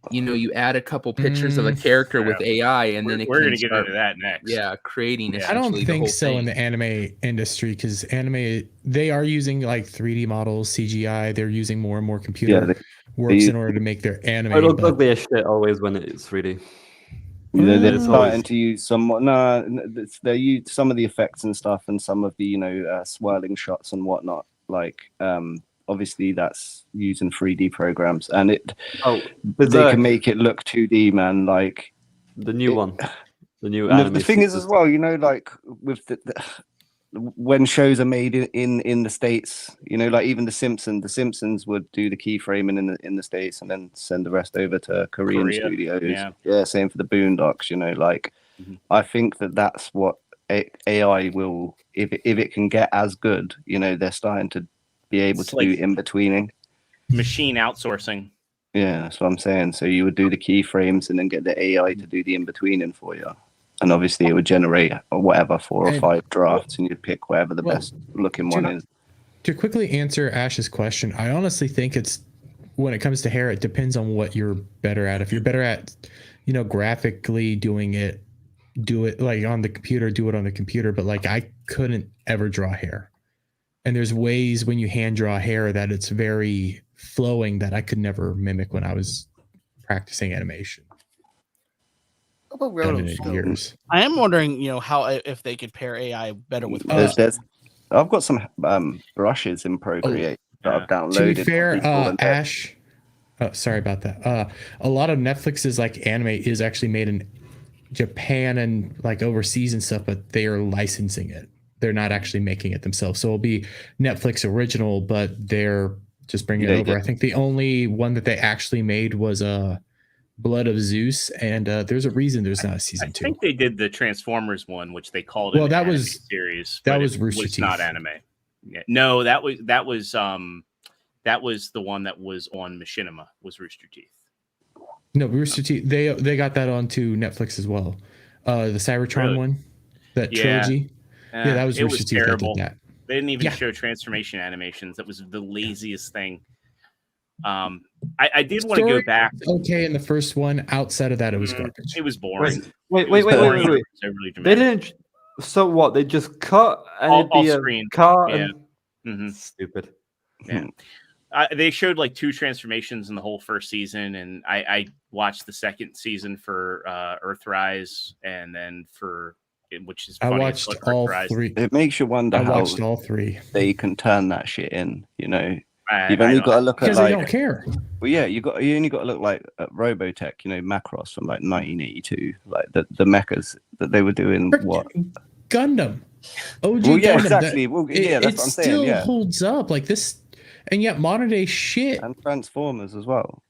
you add a couple pictures of a character with AI, and then we're gonna get into that next. Yeah, creating. I don't think so in the anime industry, because anime, they are using like 3D models, CGI. They're using more and more computer works in order to make their anime. It looks ugly as shit always when it's 3D. They're starting to use somewhat. They use some of the effects and stuff, and some of the swirling shots and whatnot. Like obviously that's using 3D programs, and they can make it look 2D, man. Like the new one, the new. The thing is as well, like with when shows are made in the States, like even The Simpsons would do the keyframing in the States and then send the rest over to Korean studios. Yeah, same for the Boondocks. Like I think that's what AI will, if it can get as good, they're starting to be able to do in-betweening. Machine outsourcing. Yeah, that's what I'm saying. So you would do the keyframes and then get the AI to do the in-betweening for you. And obviously it would generate whatever 4 or 5 drafts, and you'd pick whatever the best looking one is. To quickly answer Ash's question, I honestly think it's, when it comes to hair, it depends on what you're better at. If you're better at, graphically doing it, do it like on the computer, do it on the computer. But like I couldn't ever draw hair. And there's ways when you hand draw hair that it's very flowing that I could never mimic when I was practicing animation. Years. I am wondering, how if they could pair AI better with. I've got some brushes in Procreate that I've downloaded. To be fair, Ash. Oh, sorry about that. A lot of Netflix's like anime is actually made in Japan and like overseas and stuff, but they are licensing it. They're not actually making it themselves. So it'll be Netflix original, but they're just bringing it over. Yeah. I think the only one that they actually made was Blood of Zeus, and there's a reason there's not a season 2. I think they did the Transformers one, which they called it that was series. That was Rooster Teeth. Not anime. Yeah. No, that was the one that was on Machinima, was Rooster Teeth. No, Rooster Teeth. They got that onto Netflix as well. The Cybertron one, that trilogy. Yeah, that was Rooster Teeth. Terrible. That did that. They didn't even show transformation animations. That was the laziest thing. I did want to go back. Okay, in the first one. Outside of that, it was garbage. It was boring. Wait. They didn't. So what? They just cut and all screen. Cut. Yeah. And... Stupid. Yeah. They showed like 2 transformations in the whole first season, and I watched the second season for Earthrise, and then for which is funny, I watched all 3. It makes you wonder how all 3 they can turn that shit in. You've only got to look at because they don't care. Well, yeah, you only got to look like at Robotech, Macross from like 1982, like the mechas that they were doing. What Gundam? OG well, yeah, Gundam. exactly. That's what I'm saying. It still holds up like this, and yet modern day shit and Transformers as well.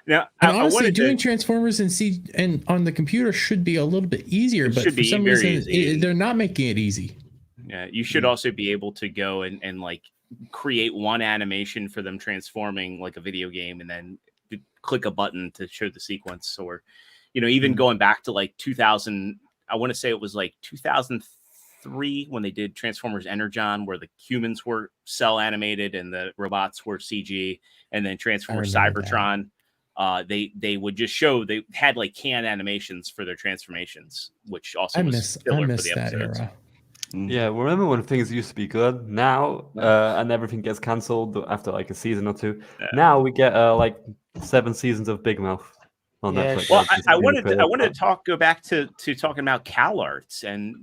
Now, And I honestly, wanted doing to, Transformers and on the computer should be a little bit easier, It but should for be some very reason easy. they're not making it easy. yeah, you should also be able to go and like create one animation for them transforming like a video game, and then click a button to show the sequence, or even going back to like 2000. I want to say it was like 2003 when they did Transformers Energon, where the humans were cell animated and the robots were CG, and then Transformers Cybertron. They would just show, they had like canned animations for their transformations, which also was filler for the that episodes. era. Yeah, remember when things used to be good? Now, and everything gets cancelled after like a season or two. Yeah. Now we get like 7 seasons of Big Mouth on Netflix. Well, Like, I wanted to go back to talking about Cal Arts and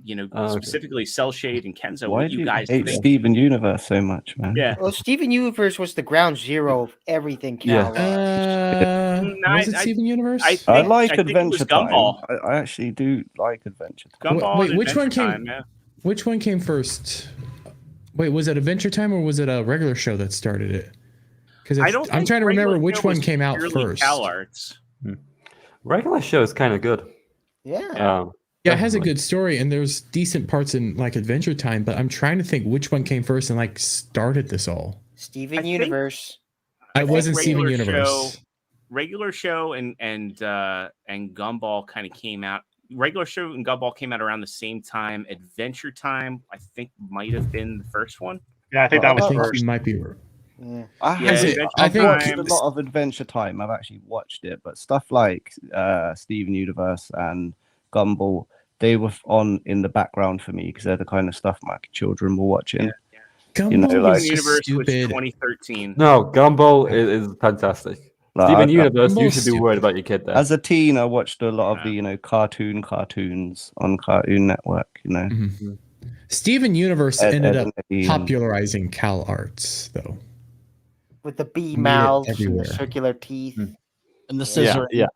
specifically Cellshade and Kenzo. Why what do you guys hate think? Steven Universe so much, man? Yeah. Well, Steven Universe was the ground zero of everything. Cal. Was it Steven Universe? I like I think it was Adventure Time. Gumball. I actually do like Adventure Time. Gumball Wait, and which one Adventure came? Time, yeah. Which one came first? Wait, was it Adventure Time or was it a regular show that started it? Because I'm trying to remember which one came out first. Cal Arts. Regular show is kind of good. Yeah. Yeah, it has a good story, and there's decent parts in like Adventure Time. But I'm trying to think which one came first and like started this all. Steven Universe. I wasn't Steven Regular Universe. Regular show and Gumball kind of came out. Regular show and Gumball came out around the same time. Adventure Time, I think, might have been the first one. Yeah, I think that was I first. think you might be. Yeah. I've watched a lot of Adventure Time. I've actually watched it, but stuff like Steven Universe and Gumball, they were on in the background for me because they're the kind of stuff my children were watching. Gumball Universe was 2013. No, Gumball is fantastic. Steven Universe, you should be worried about your kid there. As a teen, I watched a lot of the cartoons on Cartoon Network. Steven Universe ended up and- popularizing Cal Arts, though. With the bee Made it mouths and the everywhere. circular teeth. And the scissor. Yeah.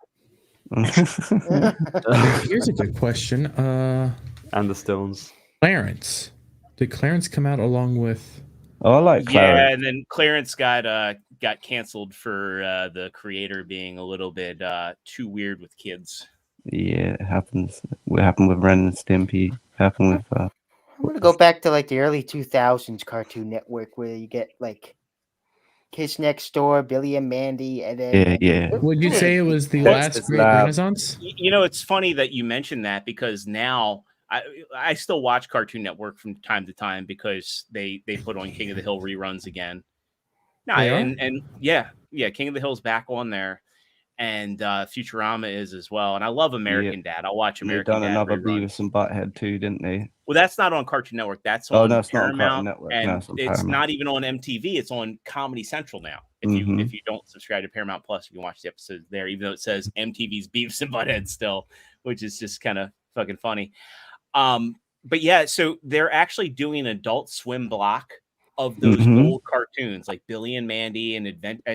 Here's a good question. And the Stones. Clarence. Did Clarence come out along with? Oh, I like Clarence. Yeah, and then Clarence got canceled for the creator being a little bit too weird with kids. Yeah, it happens. What happened with Ren and Stimpy? Happened with. I'm gonna go back to like the early 2000s Cartoon Network, where you get like Kids Next Door, Billy and Mandy, and then Would you say it was the That's last great renaissance? It's funny that you mentioned that, because now I still watch Cartoon Network from time to time because they put on King of the Hill reruns again. No, and King of the Hill's back on there, and Futurama is as well. And I love American Dad. I'll watch American Dad. They've done another reruns. Beavis and Butthead too, didn't they? Well, that's not on Cartoon Network. That's on no, it's not on Paramount, Cartoon Network. and No, it's on it's Paramount. not even on MTV. It's on Comedy Central now. If you don't subscribe to Paramount Plus, you can watch the episodes there, even though it says MTV's Beavis and Butthead still, which is just kind of fucking funny. But yeah, so they're actually doing an Adult Swim block of those old cartoons, like Billy and Mandy and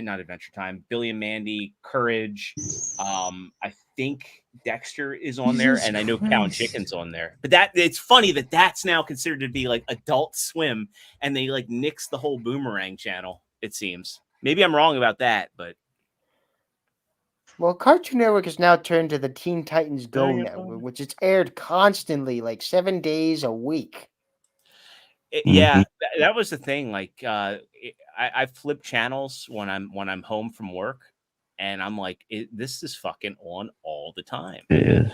not Adventure Time, Billy and Mandy, Courage. I think Dexter is on there, and I know Cow and Chicken's on there. But it's funny that that's now considered to be like Adult Swim, and they like nixed the whole Boomerang channel. It seems. Maybe I'm wrong about that, but. Well, Cartoon Network has now turned to the Teen Titans Go network, which is aired constantly, like 7 days a week. Yeah, that was the thing. Like, I flip channels when I'm home from work, and I'm like, this is fucking on all the time. It is.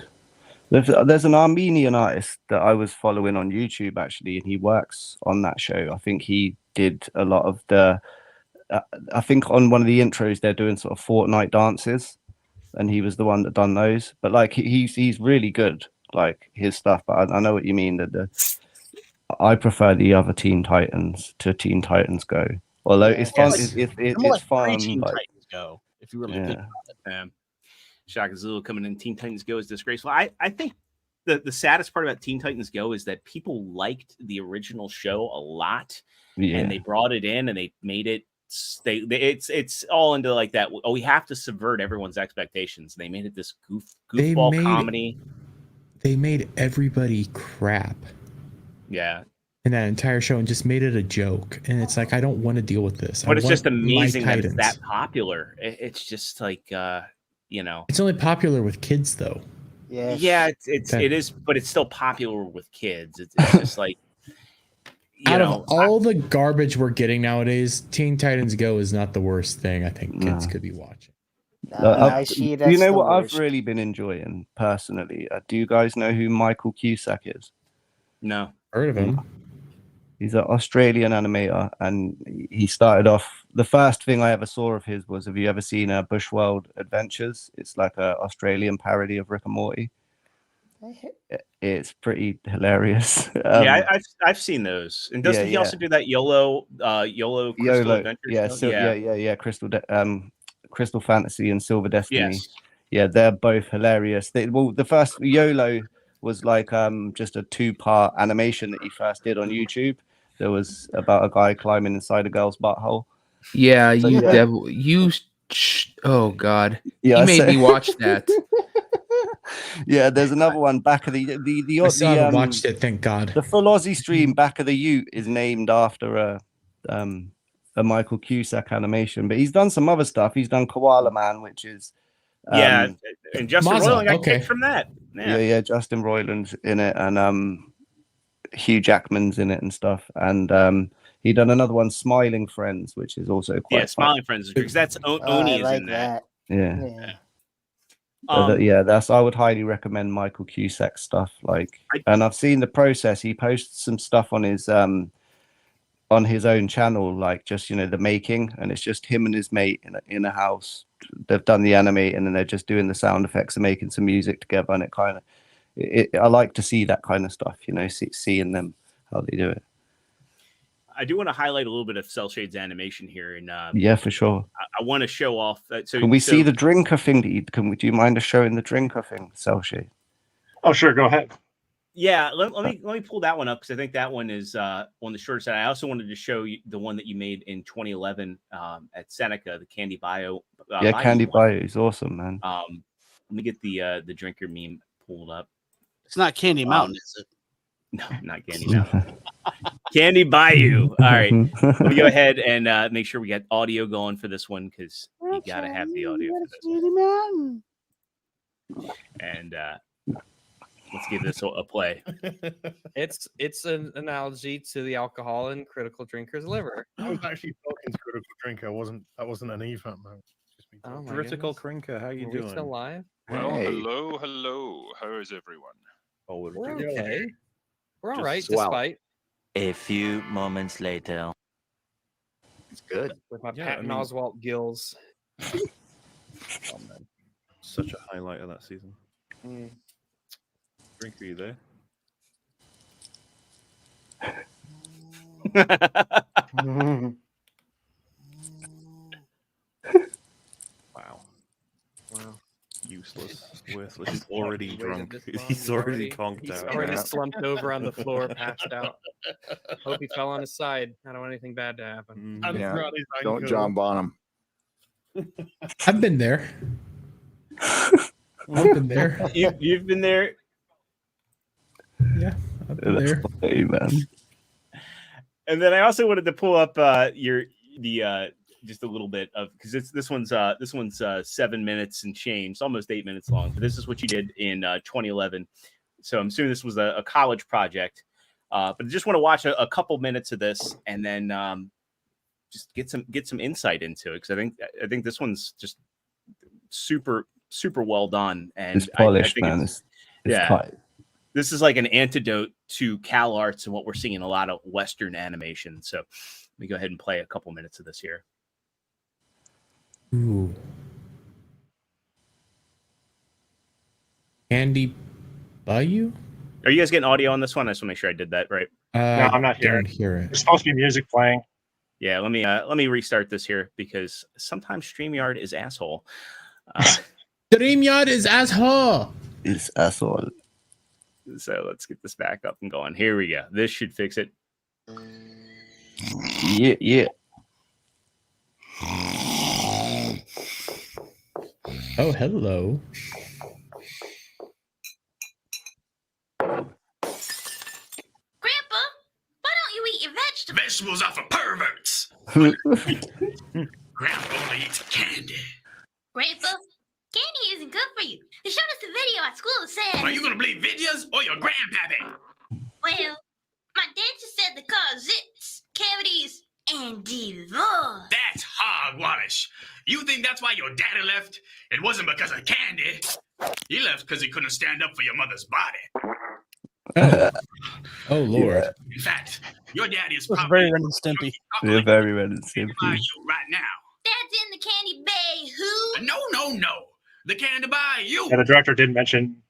There's an Armenian artist that I was following on YouTube actually, and he works on that show. I think he did a lot of the. I think on one of the intros they're doing sort of Fortnite dances, and he was the one that done those. But like he's really good, like his stuff. But I know what you mean. That I prefer the other Teen Titans to Teen Titans Go. Although it's fun, it's fun. Teen like, Titans Go, if you really think about it. Shaka Zulu coming in. Teen Titans Go is disgraceful. I think the saddest part about Teen Titans Go is that people liked the original show a lot, and they brought it in and they made it. It's all into like that. Oh, we have to subvert everyone's expectations. They made it this goofball comedy. They made everybody crap. Yeah. in that entire show and just made it a joke. And it's like, I don't want to deal with this. But I it's just want my amazing that it's Titans. that popular. It's just like, you know, It's only popular with kids, though. Yes. yeah, it is, but it's still popular with kids. It's just like, you Out know, of all the garbage we're getting nowadays, Teen Titans Go is not the worst thing I think kids could be watching. I see Do you that's know the what worst. I've really been enjoying personally? Do you guys know who Michael Cusack is? no. Heard of him? He's an Australian animator, and he started off. The first thing I ever saw of his was, have you ever seen Bushworld Adventures? It's like a Australian parody of Rick and Morty. It's pretty hilarious. Yeah, I've seen those. And doesn't he also do that YOLO Crystal Adventures? Yeah. Crystal Fantasy and Silver Destiny. Yes. Yeah, they're both hilarious. The first YOLO was like just a 2-part animation that he first did on YouTube. There was about a guy climbing inside a girl's butthole. Yeah, you devil. Oh God. Yeah, he made me watch that. Yeah, there's another one, Back of the I still haven't watched it, thank God. The full Aussie stream, Back of the Ute, is named after a Michael Cusack animation, but he's done some other stuff. He's done Koala Man, which is and Justin Roiland got okay. kicked from that. Yeah, Justin Roiland's in it, and Hugh Jackman's in it and stuff. And he done another one, Smiling Friends, which is also quite Smiling Friends, because that's Oni is like in that. Yeah. I would highly recommend Michael Cusack stuff. And I've seen the process. He posts some stuff on his own channel, like just the making, and it's just him and his mate in a house. They've done the animate, and then they're just doing the sound effects and making some music together. And I like to see that kind of stuff. Seeing them how they do it. I do want to highlight a little bit of Cellshade's animation here, and yeah, for sure. I want to show off. Can we see the drinker thing? Do you mind us showing the drinker thing, Cellshade? Oh, sure, go ahead. Yeah, let me pull that one up, because I think that one is on the shorter side. I also wanted to show you the one that you made in 2011 at Seneca, the Candy Bio. Candy Bio is awesome, man. Let me get the drinker meme pulled up. It's not Candy Mountain, is it? No, not Candy Mountain. Candy Bayou. All right. Let me go ahead and make sure we got audio going for this one, because you got to have the audio for this one. And let's give this a play. It's an analogy to the alcohol in Critical Drinker's liver. I was actually talking to Critical Drinker. That wasn't an event, man. Oh, Critical Drinker, how you Are doing? we still live? Well, hello. How is everyone? Oh, We're okay. We're all right, swell. despite A few moments later. It's good. with my Patton Oswalt gills. Oh, man. Such a highlight of that season. Drinker, you there? Wow. Useless. Worthless. He's already drunk. He's already conked out. He's already slumped over on the floor, passed out. Hope he fell on his side. I don't want anything bad to happen. Don't John Bonham. I've been there. I've been there. You've been there. Yeah, I've been there. Hey, man. And then I also wanted to pull up just a little bit of, because this one's 7 minutes and change, it's almost 8 minutes long. But this is what you did in 2011. So I'm assuming this was a college project. But I just want to watch a couple minutes of this, and then just get some insight into it, because I think this one's just super well done, and It's polished, I think man. it's tight. This is like an antidote to Cal Arts and what we're seeing in a lot of Western animation. So let me go ahead and play a couple minutes of this here. Ooh. Candy Bayou? Are you guys getting audio on this one? I just want to make sure I did that right. No, I'm not hearing. Don't hear it. There's supposed to be music playing. Yeah, let me restart this here, because sometimes StreamYard is asshole. StreamYard is asshole. It's asshole. So let's get this back up and going. Here we go. This should fix it. Yeah. Oh, hello. Grandpa, what Vegetables are for perverts. Grandpa only eats candy. Grandpa, candy isn't good for you. They showed us a video at school that said... Are you going to believe videos or your grandpappy? Well, my dentist said they cause zits, cavities, and divorce. That's hogwash. You think that's why your daddy left? It wasn't because of candy. He left because he couldn't stand up for your mother's body. Oh Lord! Yeah. In fact, your daddy is That's probably very Ren and Stimpy. We're very Ren and Stimpy. right now. Dad's in the candy bay. Who? No. The candy bayou. Yeah, the director did mention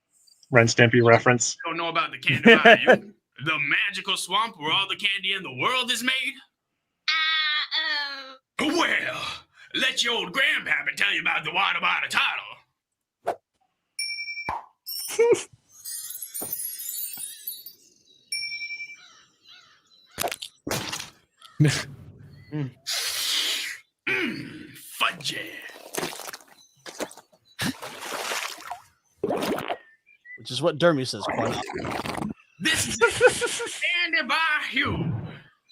Ren Stimpy reference. Don't know about the candy bayou? The magical swamp where all the candy in the world is made? Well, let your old grandpappy tell you about the water bottle title. Fudgy. Which is what Dermy says. Quite. This is Candy Bayou.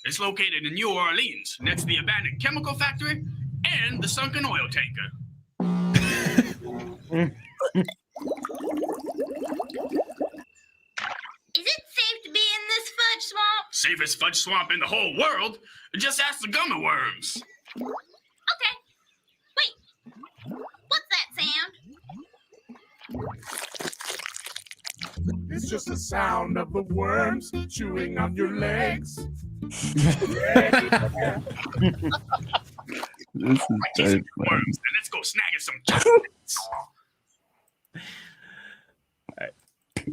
It's located in New Orleans, next to the abandoned chemical factory and the sunken oil tanker. Is it safe to be in this fudge swamp? Safest fudge swamp in the whole world. Just ask the gummy worms. Okay. Wait. What's that sound? It's just the sound of the worms chewing on your legs. This is dope, man. And let's go snagging some chocolates.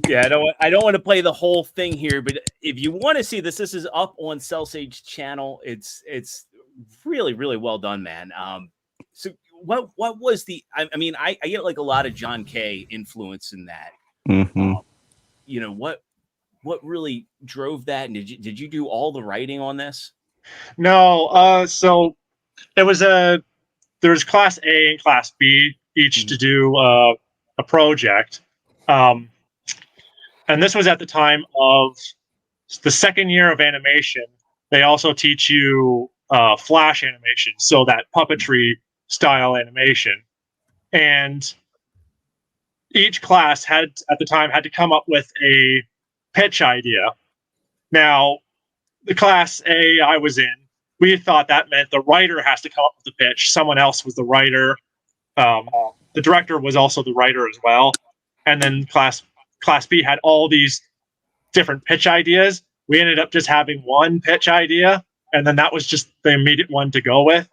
Yeah, I don't want to play the whole thing here, but if you want to see this is up on Cellshade's channel. It's really, really well done, man. So what was the? I mean, I get like a lot of John K influence in that. Mm-hmm. You know what really drove that, and did you do all the writing on this? No, so it was there's class A and class B each to do a project. And this was at the time of the second year of animation. They also teach you flash animation, so that puppetry style animation. And each class had to come up with a pitch idea. Now, the class A I was in, we thought that meant the writer has to come up with the pitch. Someone else was the writer. The director was also the writer as well. And then class B had all these different pitch ideas. We ended up just having one pitch idea, and then that was just the immediate one to go with.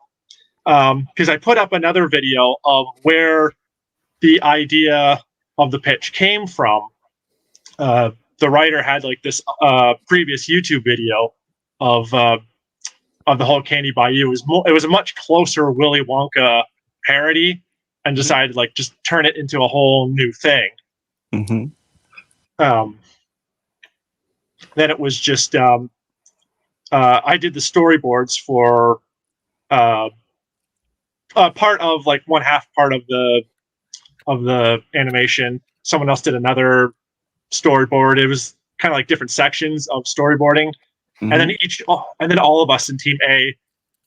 Because I put up another video of where the idea of the pitch came from. The writer had like this previous YouTube video of the whole Candy Bayou. It was a much closer Willy Wonka parody, and decided like just turn it into a whole new thing. Mm-hmm. Then it was just I did the storyboards for part of like one half part of the animation. Someone else did another storyboard. It was kind of like different sections of storyboarding, and then all of us in Team A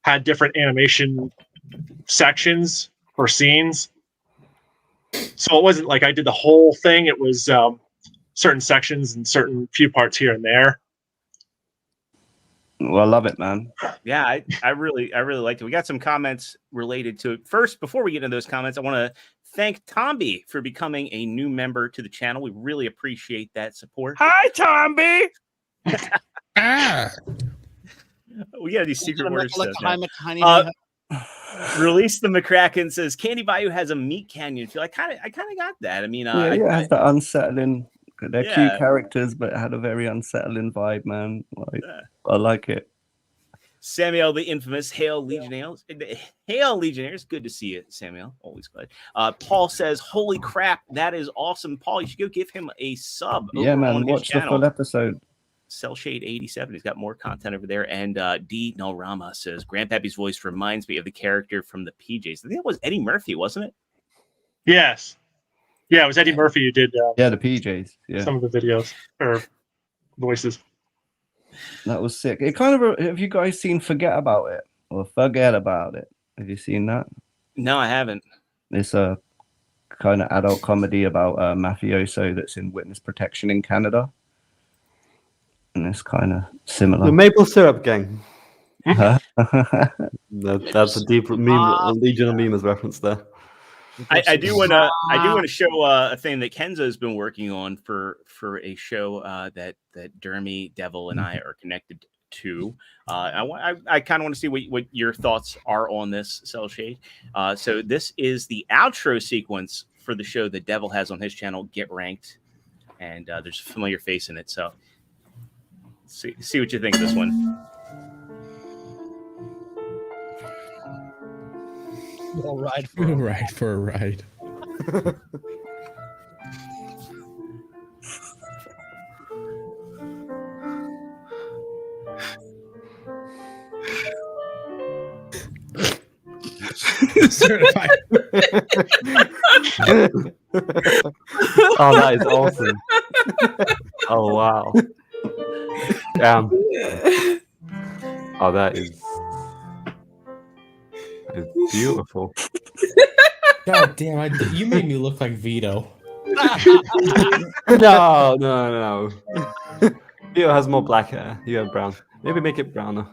had different animation sections or scenes. So it wasn't like I did the whole thing. It was certain sections and certain few parts here and there. Well, I love it, man. Yeah, I really liked it. We got some comments related to it. First, before we get into those comments, I want to thank Tomby for becoming a new member to the channel. We really appreciate that support. Hi, Tomby. We got these secret words. Hi, Release the McCracken says Candy Bayou has a meat canyon feel. I kind of got that. I mean, it has that unsettling. They're cute characters, but it had a very unsettling vibe, man. Like, I like it. Samuel, the infamous Hail Legionnaires. Hail Legionnaires. Good to see you, Samuel. Always glad. Paul says, "Holy crap, that is awesome, Paul. You should go give him a sub." Yeah, man. Watch the full episode. Cellshade 87. He's got more content over there. And D Nalrama says, "Grandpappy's voice reminds me of the character from the PJs." I think it was Eddie Murphy, wasn't it? Yes. Yeah, it was Eddie Murphy who did the PJs. Yeah, some of the videos or voices. That was sick. It kind of have you guys seen Forget About It or Forget About It? Have you seen that? No, I haven't. It's a kind of adult comedy about a mafioso that's in witness protection in Canada, and it's kind of similar. The maple syrup gang. Huh? That's a deep meme, a Legion of Memes reference there. I do want to show a thing that Kenzo's been working on for a show that Dermy, Devil, and I are connected to. I kind of want to see what your thoughts are on this, Cellshade. So this is the outro sequence for the show that Devil has on his channel, Get Ranked, and there's a familiar face in it. So see what you think of this one. We'll ride for a ride. Certified. Oh, that is awesome. Oh, wow. Damn. Oh, that is beautiful. God damn! You made me look like Vito. No. Vito has more black hair. You have brown. Maybe make it browner.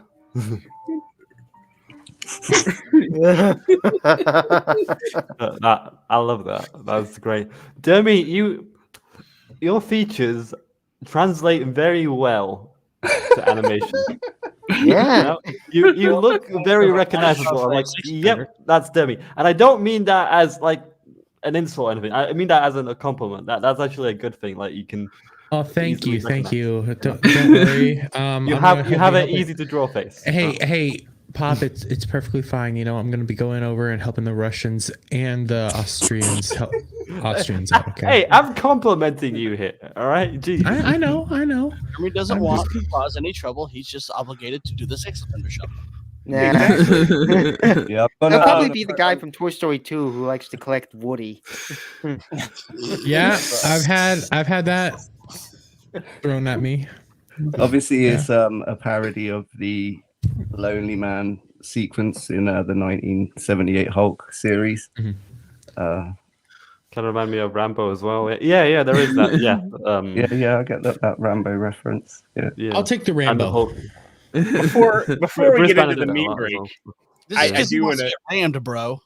I love that. That's great. Dermy, your features translate very well to animation. Yeah. You look very recognizable. I'm like, yep, that's Dermy. And I don't mean that as like an insult or anything. I mean that as a compliment. That's actually a good thing. Like you can. Oh, thank you. Don't worry. You have an easy to draw face. Hey, Pop, it's perfectly fine. You know, I'm gonna be going over and helping the Russians and the Austrians out. Okay. Hey, I'm complimenting you here. All right. Jeez. I know. He doesn't want to cause any trouble. He's just obligated to do the sex offender show. Yeah. Yeah. He'll probably be the guy from Toy Story 2 who likes to collect Woody. Yeah, I've had that thrown at me. Obviously, it's a parody of the Lonely Man sequence in the 1978 Hulk series. Kind of remind me of Rambo as well. Yeah, there is that. Yeah, yeah, I get that Rambo reference. Yeah. I'll take the Rambo. Before we get into the meme break, I do want to rammed, bro.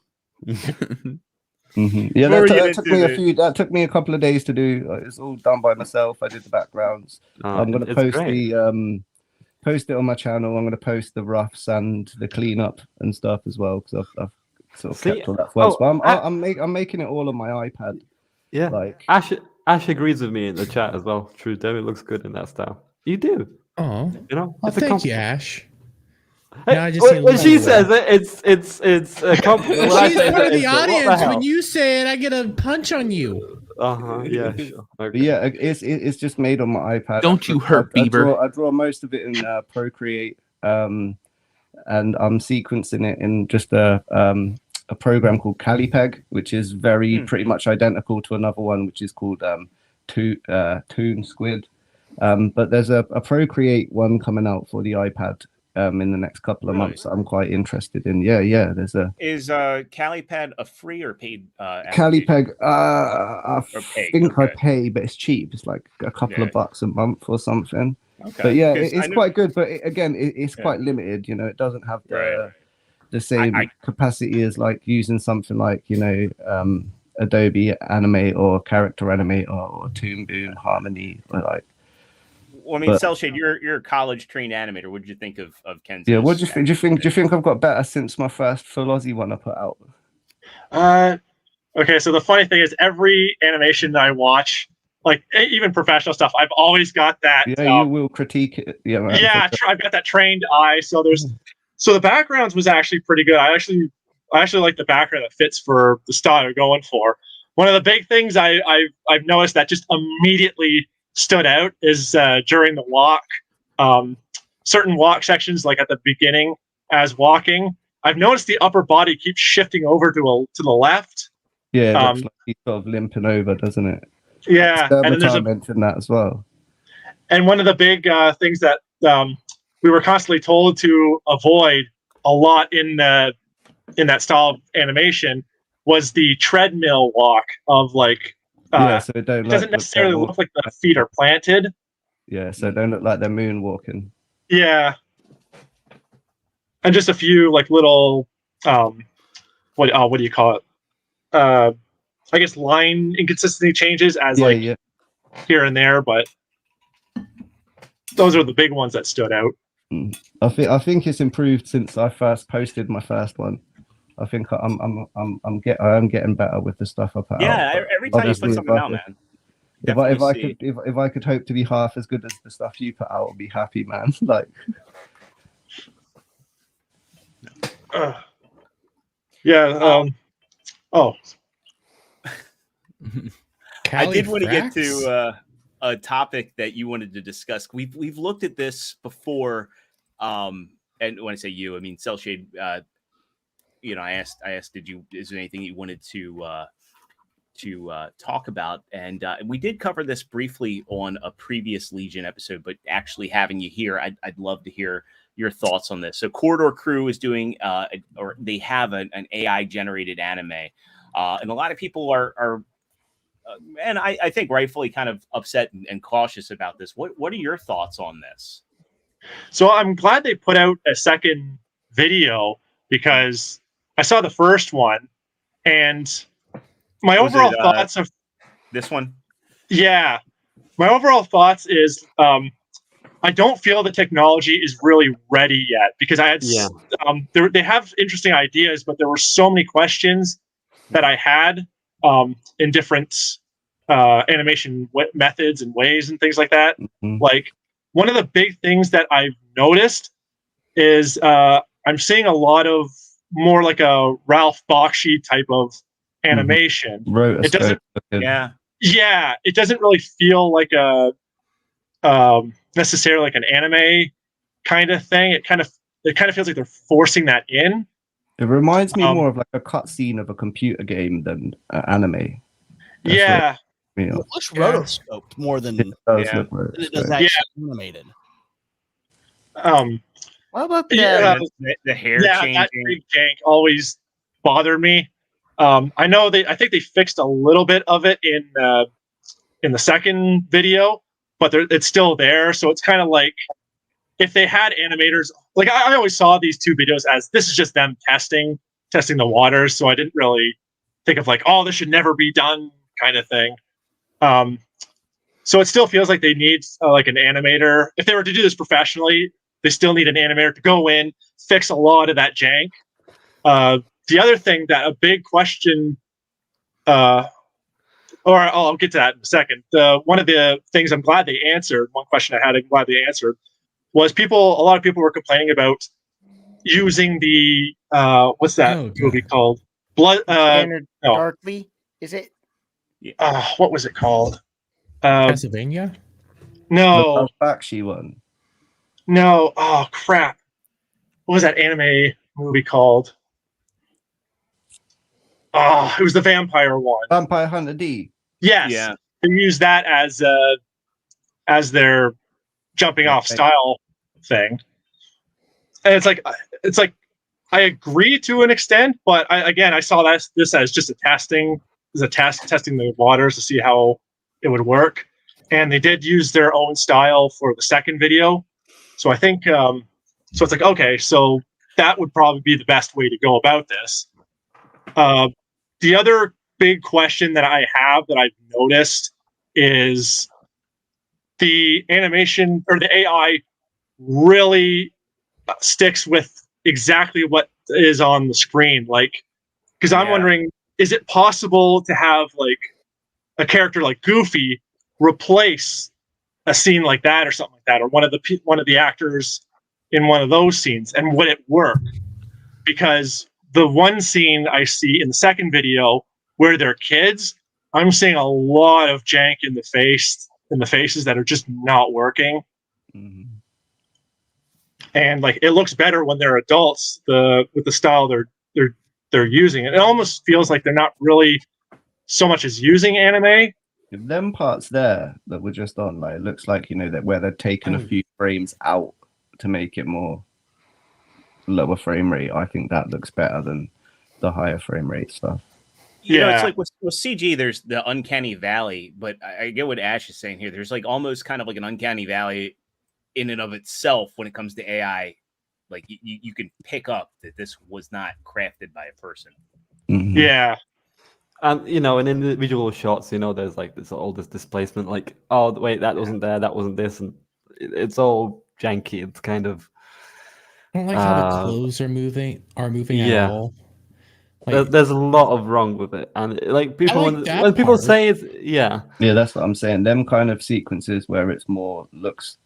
Yeah, that took me a couple of days to do. It's all done by myself. I did the backgrounds. I'm going to post it on my channel. I'm going to post the roughs and the cleanup and stuff as well because I've sort of kept all that for once. But I'm making it all on my iPad. Yeah, like Ash agrees with me in the chat as well. True, Dermy looks good in that style. You do. Oh, you know. Oh, thank you, Ash. Hey, when she says it, it's a compliment. She's part of the audience. When you say it, I get a punch on you. Yeah, sure. Okay. Yeah, it's just made on my iPad. Don't you hurt Bieber. I draw most of it in Procreate, and I'm sequencing it in just a program called Calipeg, which is pretty much identical to another one, which is called Toon Squid. But there's a Procreate one coming out for the iPad in the next couple of months that I'm quite interested in. Yeah. There's Is Calipad a free or paid? Calipeg. I think I pay, but it's cheap. It's like a couple of bucks a month or something. Okay. But yeah, it's quite good. But it's quite limited. You know, it doesn't have the same capacity as like using something like Adobe Animate or Character Animate or Toon Boom Harmony or like. Well, I mean, Cellshade, you're a college trained animator. What did you think of Kenzo? Yeah, what do you think? Do you think I've got better since my first full Aussie one I put out? Okay, so the funny thing is, every animation that I watch, like even professional stuff, I've always got that. Yeah, you will critique it. Yeah, man. Yeah, I've got that trained eye. So the backgrounds was actually pretty good. I actually like the background that fits for the style you're going for. One of the big things I've noticed that just immediately stood out is during the walk, certain walk sections, like at the beginning as walking, I've noticed the upper body keeps shifting over to the left. Yeah, it looks like he's sort of limping over, doesn't it? Yeah, and then mentioned that as well. And one of the big things that we were constantly told to avoid a lot in that style of animation was the treadmill walk of like. So it doesn't necessarily look like the feet are planted. Yeah, so it don't look like they're moonwalking. Yeah, and just a few like little what do you call it? I guess line inconsistency changes as here and there, but those are the big ones that stood out. I think it's improved since I first posted my first one. I think I am getting better with the stuff I put out. Yeah, every time you put something out, man. If I could hope to be half as good as the stuff you put out, I'd be happy, man. Like, I did want to get to a topic that you wanted to discuss. We've looked at this before, and when I say you, I mean Cellshade. I asked, is there anything you wanted to talk about? And we did cover this briefly on a previous Legion episode, but actually having you here, I'd love to hear your thoughts on this. So Corridor Crew is doing, or they have an AI generated anime, and a lot of people are and I think rightfully kind of upset and cautious about this. What are your thoughts on this? So I'm glad they put out a second video because I saw the first one and my overall thoughts of this one. Yeah, my overall thoughts is I don't feel the technology is really ready yet because I had they have interesting ideas, but there were so many questions that I had in different animation methods and ways and things like that. Like one of the big things that I've noticed is I'm seeing a lot of more like a Ralph Bakshi type of animation. It doesn't, it doesn't really feel like a necessarily like an anime kind of thing. It kind of feels like they're forcing that in. It reminds me more of like a cutscene of a computer game than anime. It looks rotoscoped more than it does actually animated. What about the hair changing? That big jank always bothered me. I think they fixed a little bit of it in the second video, but it's still there. So it's kind of like if they had animators, like I always saw these two videos as this is just them testing the waters. So I didn't really think of like, oh, this should never be done kind of thing. So it still feels like they need like an animator. If they were to do this professionally, they still need an animator to go in, fix a lot of that jank. The other thing that a big question, or I'll get to that in a second. One of the things I'm glad they answered, one question I had, I'm glad they answered, was a lot of people were complaining about using the, what's that movie called? Darkly? Is it? What was it called? Castlevania? No. The Bakshi one. No. Oh, crap. What was that anime movie called? Oh, it was the vampire one. Vampire Hunter D. Yes. Yeah. They use that as their jumping off style thing. And it's like I agree to an extent, but I saw this as just testing the waters to see how it would work. And they did use their own style for the second video. So I think so it's like, okay, so that would probably be the best way to go about this. The other big question that I have that I've noticed is the animation or the AI really sticks with exactly what is on the screen. Like, because I'm wondering, is it possible to have like a character like Goofy replace a scene like that or something like that, or one of the actors in one of those scenes, and would it work? Because the one scene I see in the second video where they're kids, I'm seeing a lot of jank in the faces that are just not working. And like it looks better when they're adults, with the style they're using. It almost feels like they're not really so much as using anime, If them parts there that were just on, like, it looks like, that where they're taking a few frames out to make it more lower frame rate. I think that looks better than the higher frame rate stuff. You know, it's like with CG, there's the uncanny valley, but I get what Ash is saying here. There's like almost kind of like an uncanny valley in and of itself when it comes to AI. Like you can pick up that this was not crafted by a person. Mm-hmm. Yeah. And in individual shots, there's like all this displacement, like, oh wait, that wasn't there, that wasn't this, and it's all janky. It's kind of I don't like how the clothes are moving at all. Like, there's a lot of wrong with it, and like people when people say it's that's what I'm saying. Them kind of sequences where it's more looks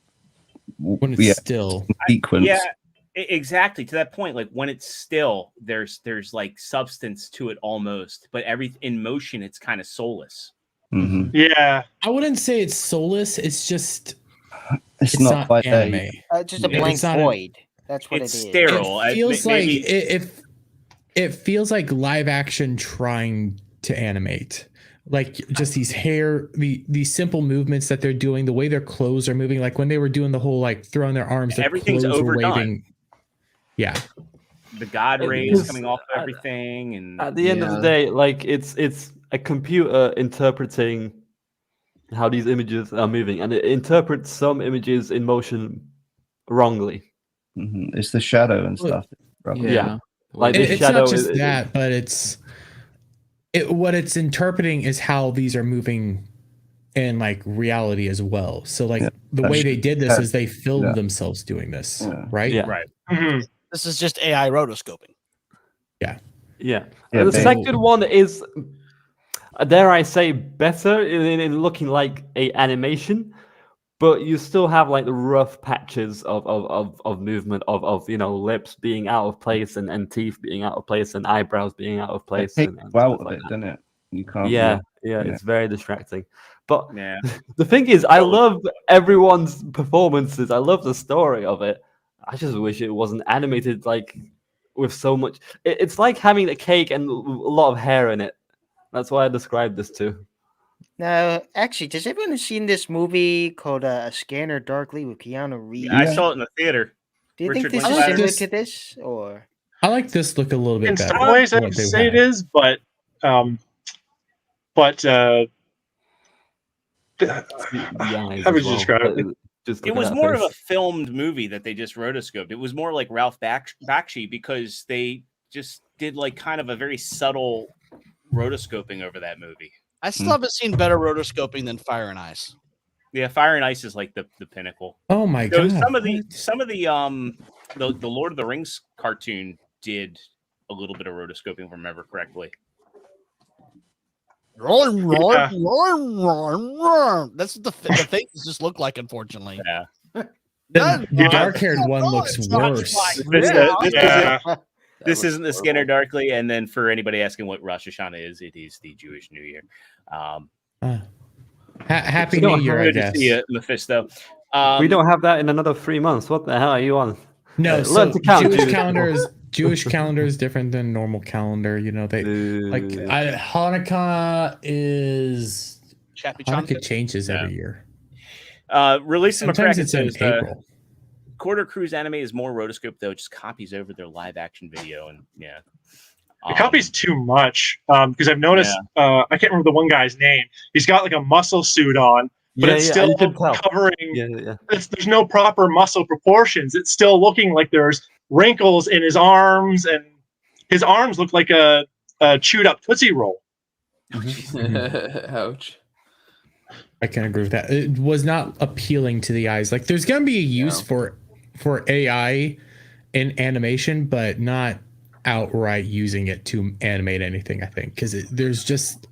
when it's still sequence. Yeah, exactly. To that point, like when it's still, there's like substance to it almost, but in motion, it's kind of soulless. Mm-hmm. Yeah, I wouldn't say it's soulless. It's just it's not by anime. Just a blank void. That's what it's it is. Sterile. It feels like it feels like live action trying to animate. Like just these these simple movements that they're doing, the way their clothes are moving, like when they were doing the whole like throwing their arms, their everything's clothes were overdone. waving. Yeah. The God rays coming off everything, and at the end of the day, like it's a computer interpreting how these images are moving, and it interprets some images in motion wrongly. Mm-hmm. It's the shadow and stuff. Yeah. Like it's not just that, but what it's interpreting is how these are moving in like reality as well. So like the way they did this is they filmed themselves doing this, right? Yeah. Right. Mm-hmm. This is just AI rotoscoping. Yeah. The second one is, dare I say, better in looking like a animation, but you still have like the rough patches of movement of lips being out of place and teeth being out of place and eyebrows being out of place. It takes out of it, doesn't it? You can't. Yeah, it's very distracting. But the thing is, I love everyone's performances. I love the story of it. I just wish it wasn't animated like with so much. It's like having a cake and a lot of hair in it. That's why I described this too. Now, actually, does everyone have seen this movie called A Scanner Darkly with Keanu Reeves? I saw it in the theater. Do you Richard think this is similar to this, or? I like this look a little bit in better. some ways, I would say it is, but how would you describe it? It was more of a filmed movie that they just rotoscoped. It was more like Ralph Bakshi because they just did like kind of a very subtle rotoscoping over that movie. I still haven't seen better rotoscoping than Fire and Ice. Yeah, Fire and Ice is like the pinnacle. Oh my god! Some of the Lord of the Rings cartoon did a little bit of rotoscoping, if I remember correctly. That's what the faces just look like, unfortunately. Yeah. The dark-haired one looks worse. This isn't the Scanner Darkly, and then for anybody asking what Rosh Hashanah is, it is the Jewish New Year. Happy New Year, I guess. To see Mephisto. We don't have that in another 3 months. What the hell are you on? No, learn to count. Jewish calendar is different than normal calendar. They like Hanukkah is Hanukkah changes every year. Releasing sometimes it's in April. Quarter Cruise Anime is more rotoscope though. It just copies over their live action video and it copies too much because I've noticed. I can't remember the one guy's name. He's got like a muscle suit on, but it's still covering. There's no proper muscle proportions. It's still looking like there's wrinkles in his arms, and his arms look like a chewed up Tootsie Roll. Ouch. I can agree with that. It was not appealing to the eyes. Like there's going to be a use for AI in animation, but not outright using it to animate anything, I think, because there's just,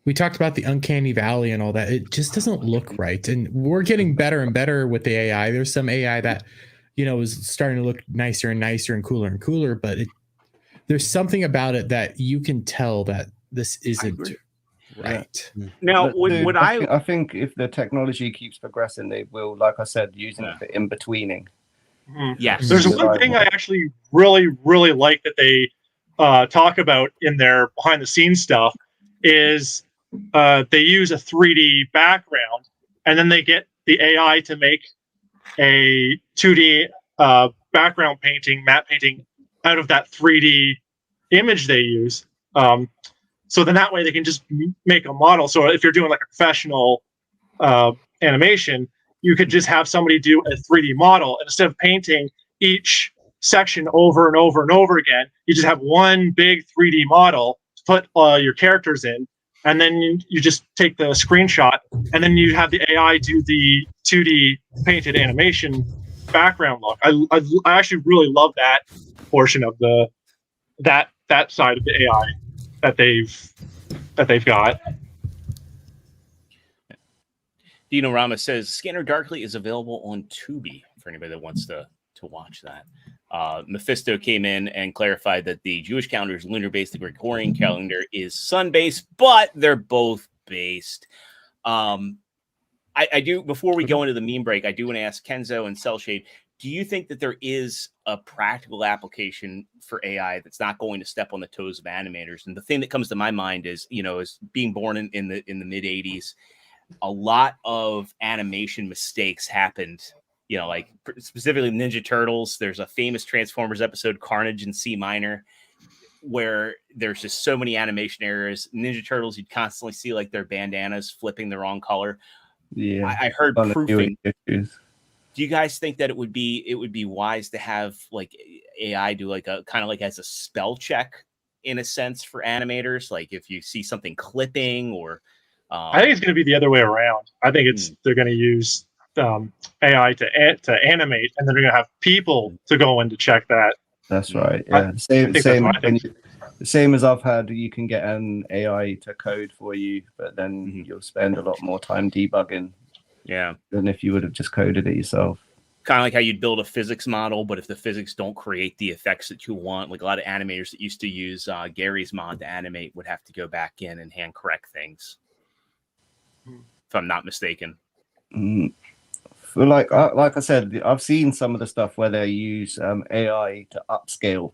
we talked about the uncanny valley and all that. It just doesn't look right. And we're getting better and better with the AI. There's some AI that, is starting to look nicer and nicer and cooler, but there's something about it that you can tell that this isn't right. Now, I think if the technology keeps progressing, they will, like I said, using it for in-betweening. Yes. There's one thing I actually really, really like that they talk about in their behind-the-scenes stuff is they use a 3D background, and then they get the AI to make a 2D background painting, matte painting out of that 3D image they use. So then that way they can just make a model. So if you're doing like a professional animation, you could just have somebody do a 3D model, and instead of painting each section over and over and over again, you just have one big 3D model to put your characters in, and then you just take the screenshot, and then you have the AI do the 2D painted animation background look. I actually really love that portion of that side of the AI that they've got. Dino Rama says Scanner Darkly is available on Tubi for anybody that wants to watch that. Mephisto came in and clarified that the Jewish calendar is lunar-based, the Gregorian calendar is sun-based, but they're both based. I do, before we go into the meme break, I do want to ask Kenzo and Cellshade, do you think that there is a practical application for AI that's not going to step on the toes of animators? And the thing that comes to my mind is, is being born in the mid 80s, a lot of animation mistakes happened, like specifically Ninja Turtles. There's a famous Transformers episode, Carnage in C minor, where there's just so many animation errors. Ninja Turtles, you'd constantly see like their bandanas flipping the wrong color. Yeah, I heard proofing. Do you guys think that it would be wise to have like AI do like a kind of like as a spell check in a sense for animators? Like if you see something clipping or I think it's going to be the other way around. I think they're going to use AI to animate, and then they're going to have people to go in to check that. That's right. Yeah, same as I've had. You can get an AI to code for you, but then you'll spend a lot more time debugging. Yeah. Than if you would have just coded it yourself. Kind of like how you'd build a physics model, but if the physics don't create the effects that you want, like a lot of animators that used to use Gary's mod to animate would have to go back in and hand correct things. If I'm not mistaken. Like I said, I've seen some of the stuff where they use AI to upscale,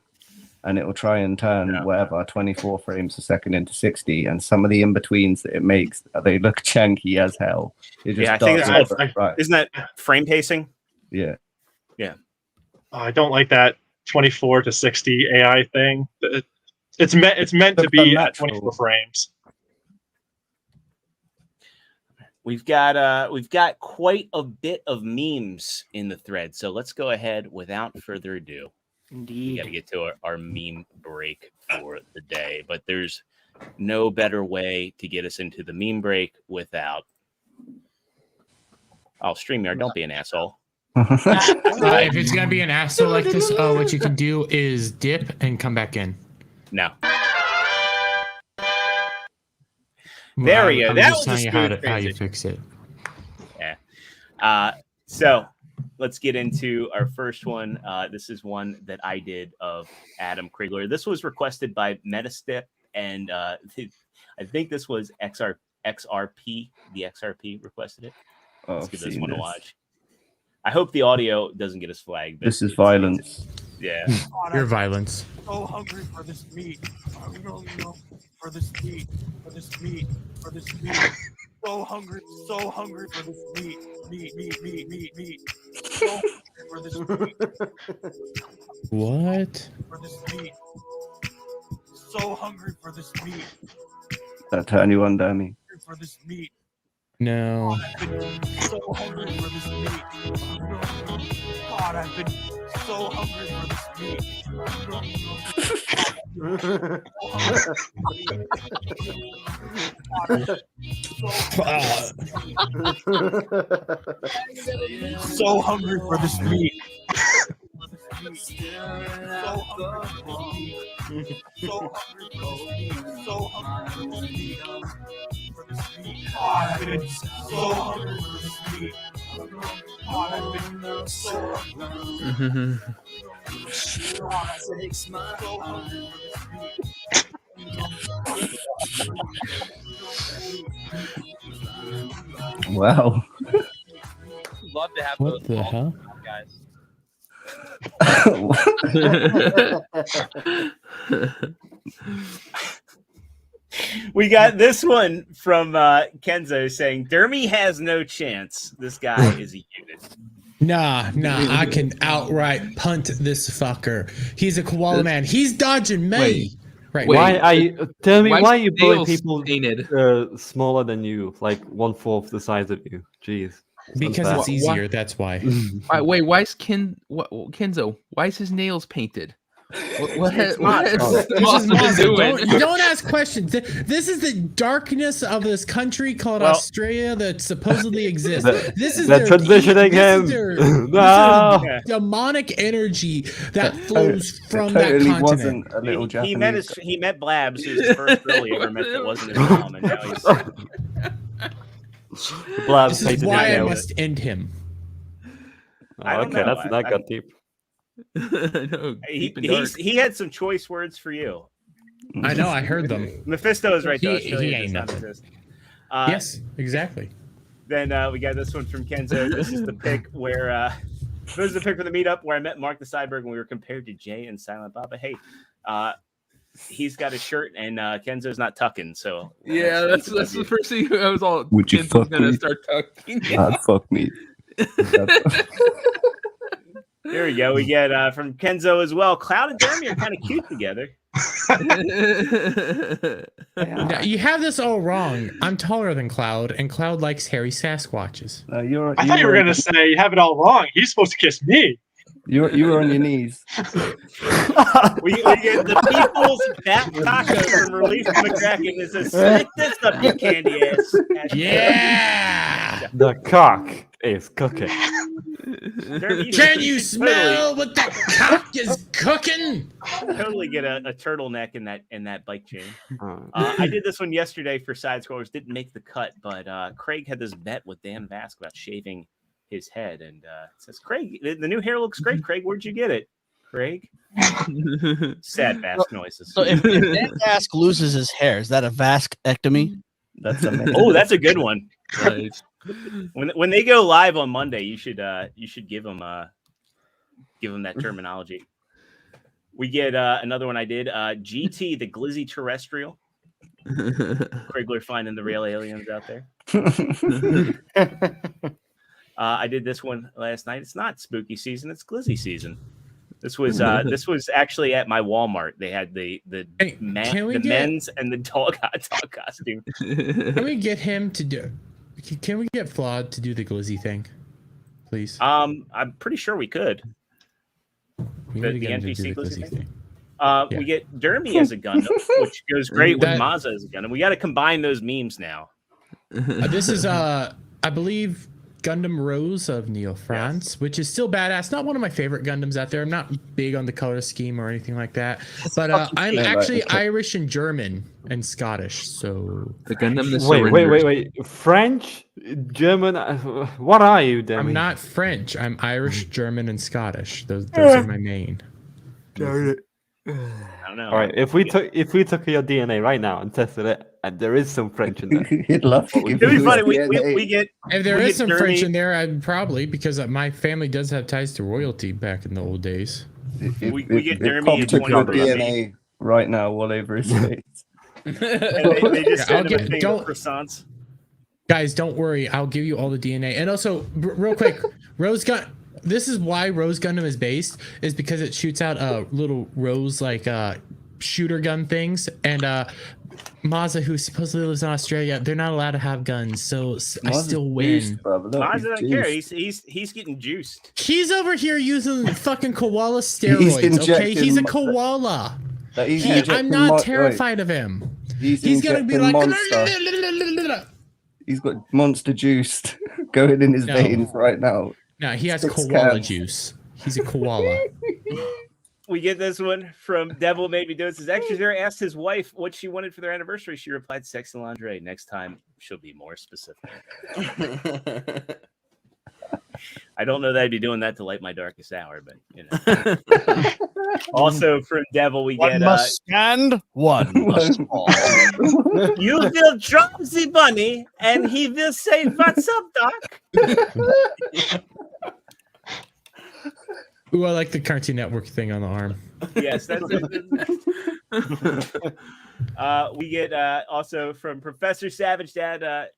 and it will try and turn whatever 24 frames a second into 60, and some of the in-betweens that it makes, they look janky as hell. I think that's right. Isn't that frame pacing? Yeah. I don't like that 24 to 60 AI thing. It's meant to be at 24 frames. We've got quite a bit of memes in the thread, so let's go ahead without further ado. Indeed. We got to get to our meme break for the day, but there's no better way to get us into the meme break without. Oh, StreamYard, don't be an asshole. If it's gonna be an asshole like this, what you can do is dip and come back in. No. There we go. That was telling you how you fix it. Yeah. So let's get into our first one. This is one that I did of Adam Krigler. This was requested by Meetup, and I think this was XRP. The XRP requested it. Let's give this one a watch. I hope the audio doesn't get us flagged. This is violence. Yeah. Your violence. So hungry for this meat. For this meat. For this meat. For this meat. So hungry for this meat. Meat. So hungry for this meat. What? For this meat. So hungry for this meat. That turn you on, Dermy? For this meat. No. So hungry for this meat. God, I've been so hungry for this meat. So hungry for this meat. So hungry for this meat. God, I've been so hungry for this meat. God, I've been so hungry. Wow. Love to have What those the hell? guys. We got this one from Kenzo saying, Dermy has no chance. This guy is a unit. Nah, I can outright punt this fucker. He's a koala man. He's dodging me. Right. Why are you, Dermy? Why are you bullying nails people painted? Smaller than you, like 1/4 the size of you? Jeez. Because it's easier. That's why. Wait, why is Kenzo? Why is his nails painted? What has Don't ask questions. This is the darkness of this country called Australia that supposedly exists. This is they're transitioning him. No. Demonic energy that flows from that continent. He met Blabs, who's the first girl he ever met that wasn't his mom, and now he's. Blabs this is why I must end him. Okay, that got deep. No, he had some choice words for you. I know, I heard them. Mephisto is right there. He ain't nothing. Yes, exactly. Then we got this one from Kenzo. This is the pick where this is the pick for the meetup where I met Mark the Cyborg when we were compared to Jay and Silent Bob. But hey, he's got a shirt and Kenzo's not tucking. So yeah, that's the first thing I was all. Would you fuck gonna me? start tucking? Fuck me. There we go. We get from Kenzo as well. Cloud and Dermy are kind of cute together. Now, you have this all wrong. I'm taller than Cloud, and Cloud likes hairy Sasquatches. I thought you were going to say you have it all wrong. He's supposed to kiss me. You were on your knees. we get the people's bat taco from Relief McCracken. It says, "Stick this up, you candy ass." Yeah. The cock is cooking. Can you smell what that cock is cooking? Totally get a turtleneck in that bike chain. I did this one yesterday for Side Scrollers. Didn't make the cut, but Craig had this bet with Dan Vask about shaving his head, and it says, Craig, the new hair looks great. Craig, where'd you get it? Craig? Sad Vask noises. So if Dan Vask loses his hair, is that a Vaskectomy? That's that's a good one. Right. When they go live on Monday, you should give them that terminology. We get another one I did. GT, the Glizzy Terrestrial. Craigler finding the real aliens out there. I did this one last night. It's not spooky season; it's Glizzy season. This was actually at my Walmart. They had the men's and the dog costume. Can we get him to do? Can we get Flawed to do the Glizzy thing, please? I'm pretty sure we could. We The need to get him to do NPC the Glizzy thing. We get Dermy as a Gundam, which goes great with Mazza as a Gundam. We got to combine those memes now. This is I believe Gundam Rose of Neo France, which is still badass. Not one of my favorite Gundams out there. I'm not big on the color scheme or anything like that. But I'm actually Irish and German and Scottish. So the Gundam. Wait. French, German. What are you, Dermy? I'm not French. I'm Irish, German, and Scottish. Those are my main. Darn it. I don't know. All right, if we took your DNA right now and tested it, and there is some French in there, he'd love to. It'd be funny. We get if there is some French in there, I'd probably because my family does have ties to royalty back in the old days. We get Dermy and 20 DNA right now all over his face. they just send him a thing of croissants. Guys, don't worry. I'll give you all the DNA. And also, real quick, Rose Gun. This is why Rose Gundam is based, is because it shoots out little rose like shooter gun things. And Mazza, who supposedly lives in Australia, they're not allowed to have guns, so I still win. Mazza doesn't care. He's getting juiced. He's over here using fucking koala steroids. Okay, he's a koala. I'm not terrified of him. He's gonna be like. He's got monster juice going in his veins right now. No, he has koala juice. He's a koala. We get this one from Devil Made Me Do It. Says Extra Zero asked his wife what she wanted for their anniversary. She replied, sex and lingerie. Next time, she'll be more specific. I don't know that I'd be doing that to light my darkest hour, but you know. Also from Devil, we one get must stand, one must fall. You will drop the bunny, and he will say, "What's up, Doc?" Ooh, I like the Cartoon Network thing on the arm. Yes, that's it. We get also from Professor Savage Dad.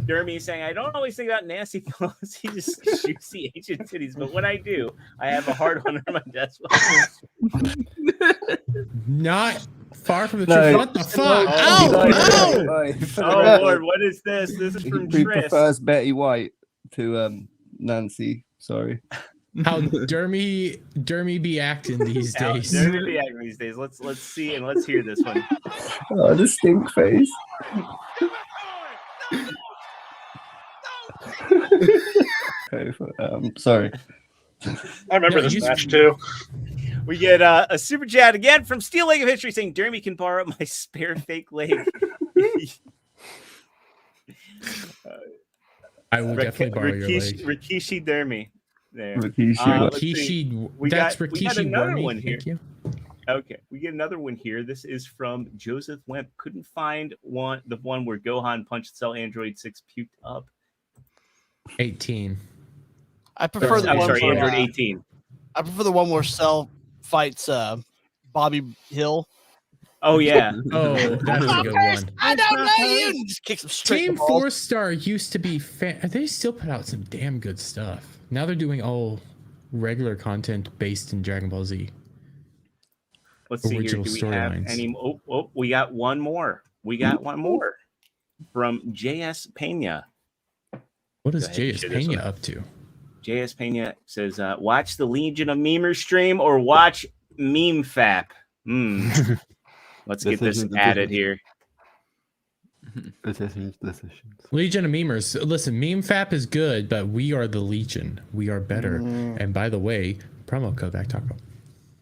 Dermy saying, I don't always think about nasty pillows. He just shoots the ancient titties, but when I do, I have a hard one on my desk. Not far from the No. truth. What the fuck? Oh Lord, what is this? This is from He Tris. prefers Betty White to Nancy. Sorry. How Dermy be acting these How days. Dermy be acting these days. Let's see and let's hear this one. Oh, the stink face. Okay, sorry. I remember this match too. We get a super chat again from Steel Leg of History saying, Dermy can borrow my spare fake leg. I will definitely borrow your leg. Rikishi Dermy. There. Rikishi. We That's got Rikishi another Wormy. one here. Thank you. Okay, we get another one here. This is from Joseph Wemp. Couldn't find the one where Gohan punched Cell Android 6 puked up. 18. I prefer the I'm one sorry, where, Android 18. I prefer the one where Cell fights Bobby Hill. Oh yeah. Oh, that's a good one. I don't know you. Just kicks him straight. Team in the balls. 4-Star used to be they still put out some damn good stuff. Now they're doing all regular content based in Dragon Ball Z. Let's see here. Do we have any? Oh, we got one more. We got one more from JS Pena. What is JS Pena up to? JS Pena says, watch the Legion of Memers stream or watch Meme Fap. Let's get this added here. Legion of Memers. Listen, Meme Fap is good, but we are the Legion. We are better. And by the way, promo code back taco.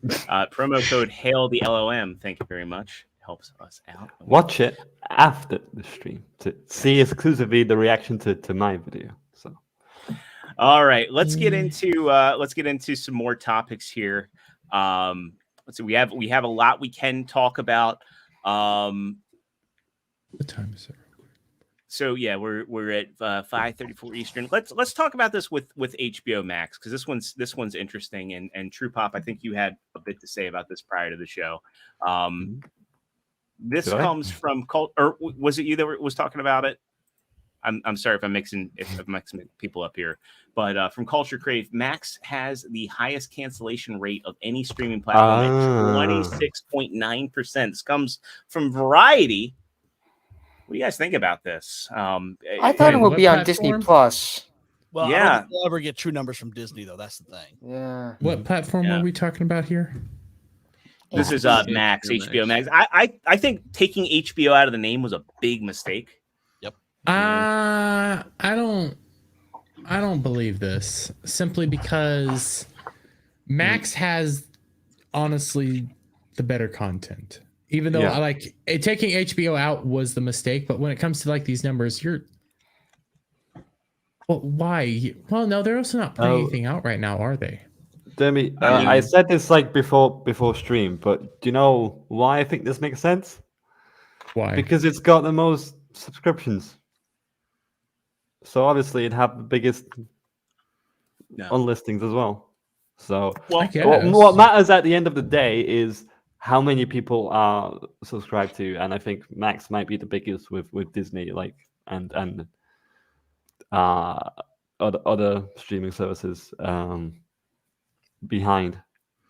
Promo code Hail the LOM. Thank you very much. Helps us out. Watch it after the stream to see exclusively the reaction to my video. So, all right, let's get into some more topics here. Let's see. We have a lot we can talk about. What time is it? So yeah, we're at 5:34 Eastern. Let's talk about this with HBO Max, because this one's interesting. And True Pop, I think you had a bit to say about this prior to the show. This comes from or was it you that was talking about it? I'm sorry if I'm mixing people up here, but from Culture Crave, Max has the highest cancellation rate of any streaming platform at 26.9%. This comes from Variety. What do you guys think about this? I thought it would be on Disney Plus. Well, yeah. I don't think we'll ever get true numbers from Disney, though. That's the thing. Yeah. What platform are we talking about here? This is Max, HBO Max. I think taking HBO out of the name was a big mistake. Yep. I don't believe this, simply because Max has honestly the better content. Even though taking HBO out was the mistake, but when it comes to like these numbers, why? Well, no, they're also not putting anything out right now, are they? Demi, I said this like before stream, but do you know why I think this makes sense? Why? Because it's got the most subscriptions. So obviously it'd have the biggest unlistings as well. So what matters at the end of the day is how many people are subscribed to, and I think Max might be the biggest with Disney, like and other streaming services behind,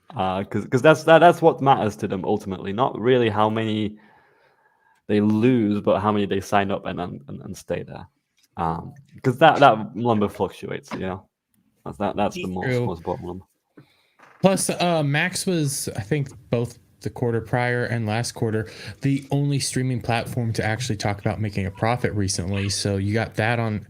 because that's what matters to them ultimately, not really how many they lose, but how many they sign up and stay there, because that number fluctuates. You know, that's the most important number. Plus, Max was, I think, both the quarter prior and last quarter, the only streaming platform to actually talk about making a profit recently. So you got that on.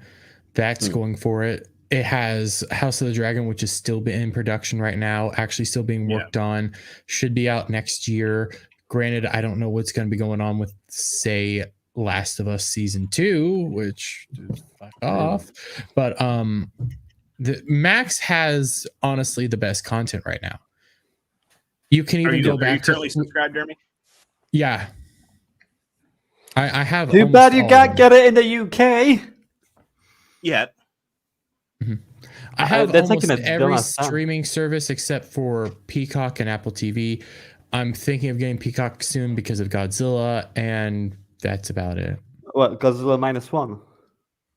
That's going for it. It has House of the Dragon, which is still in production right now, actually still being worked on. Should be out next year. Granted, I don't know what's going to be going on with, say, Last of Us Season 2, which fuck off. But the Max has honestly the best content right now. You can even go back to. Are you currently subscribed, Dermy? Yeah. I have. Too bad you can't get it in the UK. Yeah. I have almost every streaming service except for Peacock and Apple TV. I'm thinking of getting Peacock soon because of Godzilla, and that's about it. What, Godzilla -1?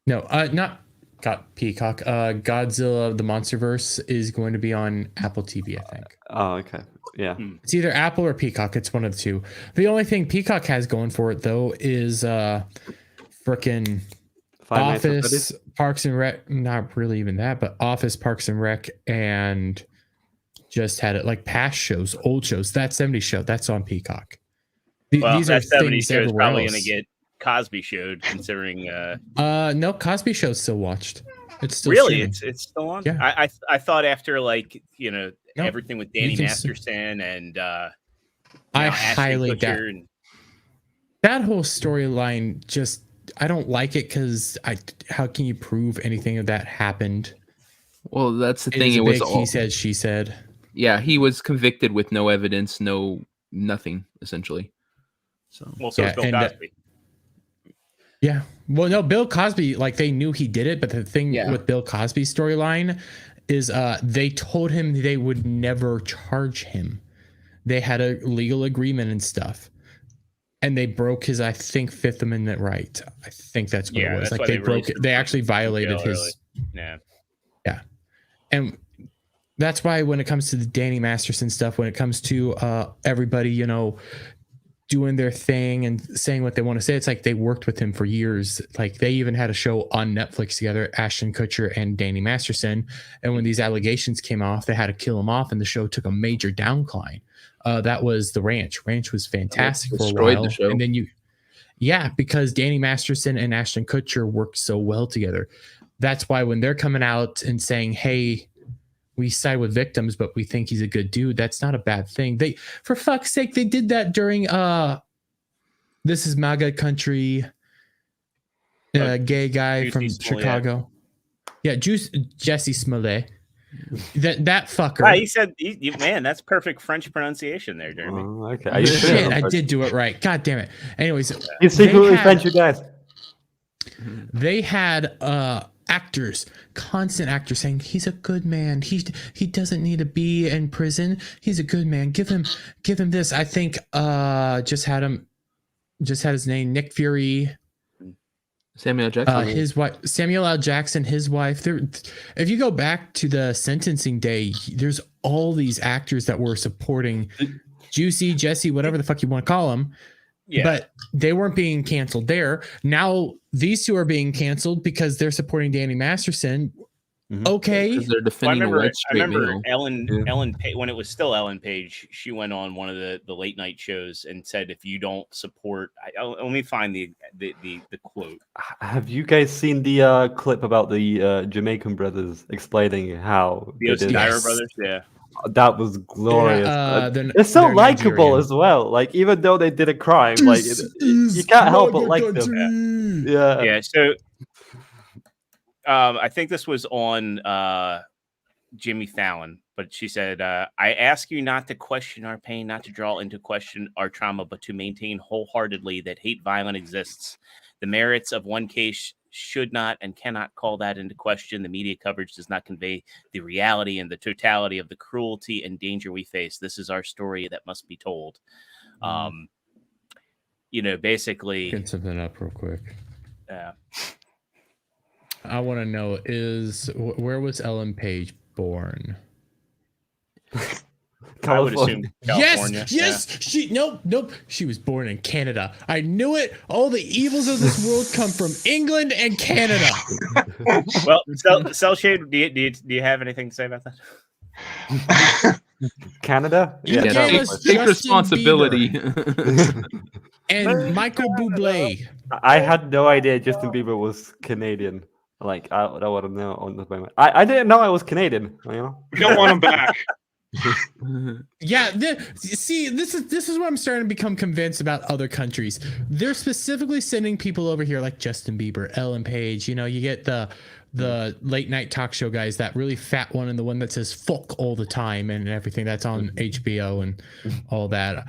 No, not got Peacock. Godzilla: The Monsterverse is going to be on Apple TV, I think. Oh, okay. Yeah. It's either Apple or Peacock. It's one of the two. The only thing Peacock has going for it though is frickin' Office, Parks and Rec. Not really even that, but Office, Parks and Rec, and just had it like past shows, old shows. That 70s show that's on Peacock. Well, These that are 70s things show is everywhere probably else. going to get Cosby showed, considering. No, Cosby Show's still watched. It's still Really, streaming. it's still on. Yeah. I thought after like No, everything with Danny you can Masterson and I Ashton highly Kutcher doubt and that whole storyline. Just I don't like it because how can you prove anything of that happened? Well, that's the It thing. is a It was big all he said, she said. Yeah, he was convicted with no evidence, nothing essentially. So well, so is Bill Cosby. Yeah. Well, no, Bill Cosby, like they knew he did it, but the thing with Bill Cosby's storyline is they told him they would never charge him. They had a legal agreement and stuff. And they broke his, I think, Fifth Amendment right. I think that's what it was. Like they broke it. They actually violated his. Yeah. Yeah. And that's why when it comes to the Danny Masterson stuff, when it comes to everybody, doing their thing and saying what they want to say, it's like they worked with him for years. Like they even had a show on Netflix together, Ashton Kutcher and Danny Masterson. And when these allegations came off, they had to kill him off, and the show took a major downcline. That was The Ranch. Ranch was fantastic for a while. The show. And then because Danny Masterson and Ashton Kutcher worked so well together. That's why when they're coming out and saying, hey, we side with victims, but we think he's a good dude, that's not a bad thing. They, for fuck's sake, they did that during This Is MAGA Country, gay guy from Chicago. Yeah, Jesse Smollett. That fucker. Right, he said, man, that's perfect French pronunciation there, Jeremy. Oh, okay. Shit, I did do it right. God damn it. Anyways, You secretly French, you guys. They had constant actors saying he's a good man. He doesn't need to be in prison. He's a good man. Give him this. I think just had his name, Nick Fury. Samuel Jackson. His wife, Samuel L. Jackson, his wife. If you go back to the sentencing day, there's all these actors that were supporting Juicy, Jesse, whatever the fuck you want to call them. Yeah. But they weren't being canceled there. Now these two are being canceled because they're supporting Danny Masterson. Mm-hmm. Okay. They're defending I remember Ellen Page, when it was still Ellen Page, she went on one of the late night shows and said, if you don't support, let me find the quote. Have you guys seen the clip about the Jamaican brothers explaining how the O'Dyer brothers? Yeah. That was glorious. They're so likable as well. Like, even though they did a crime, like you can't help but like them. Yeah. Yeah. So I think this was on Jimmy Fallon, but she said, I ask you not to question our pain, not to draw into question our trauma, but to maintain wholeheartedly that hate violence exists. The merits of one case should not and cannot call that into question. The media coverage does not convey the reality and the totality of the cruelty and danger we face. This is our story that must be told. Basically. Get something up real quick. Yeah. I want to know where was Ellen Page born? I would assume California. Yes. Nope. She was born in Canada. I knew it. All the evils of this world come from England and Canada. Well, Cellshade, do you have anything to say about that? Canada? Take responsibility. And Michael Bublé. I had no idea Justin Bieber was Canadian. Like, I want to know on the moment. I didn't know I was Canadian. We don't want him back. Yeah, this is what I'm starting to become convinced about other countries. They're specifically sending people over here like Justin Bieber, Ellen Page. You get the late night talk show guys, that really fat one and the one that says fuck all the time and everything that's on HBO and all that.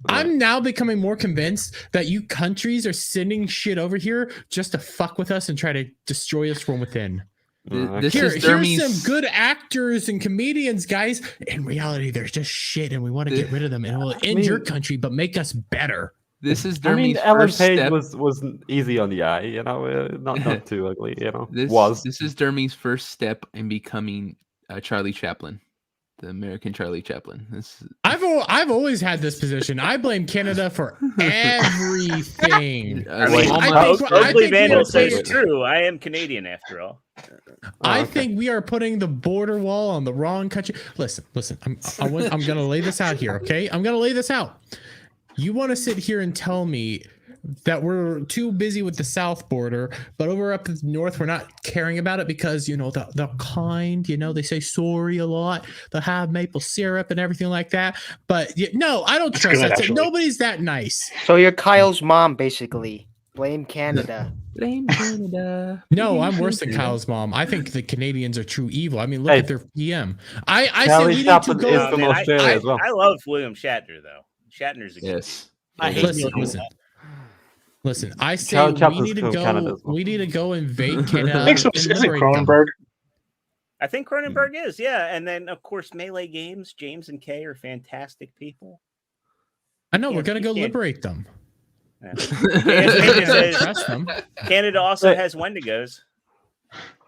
I'm now becoming more convinced that you countries are sending shit over here just to fuck with us and try to destroy us from within. Here's some good actors and comedians, guys. In reality, they're just shit, and we want to get rid of them. And it will end your country, but make us better. This is I mean, Dermy's Ellen first Page step. was easy on the eye, you know, not too ugly, you know. This is Dermy's first step in becoming Charlie Chaplin, the American Charlie Chaplin. I've always had this position. I blame Canada for everything. Oakley Vandal says true. I am Canadian after all. I think we are putting the border wall on the wrong country. Listen. I'm going to lay this out here, okay? I'm going to lay this out. You want to sit here and tell me that we're too busy with the south border, but over up in the north, we're not caring about it because, you know, they're kind, you know, they say sorry a lot. They'll have maple syrup and everything like that. But no, I don't trust that. Nobody's that nice. So you're Kyle's mom, basically. Blame Canada. Blame Canada. No, I'm worse than Kyle's mom. I think the Canadians are true evil. I mean, look at their PM. I say we need to go. I love William Shatner, though. Shatner's a good I hate Listen. I say we need to go. We need to go invade Canada. I think so. Isn't Cronenberg? I think Cronenberg is, yeah. And then of course Melee Games, James and Kay are fantastic people. I know we're gonna go liberate them. Canada also has Wendigos.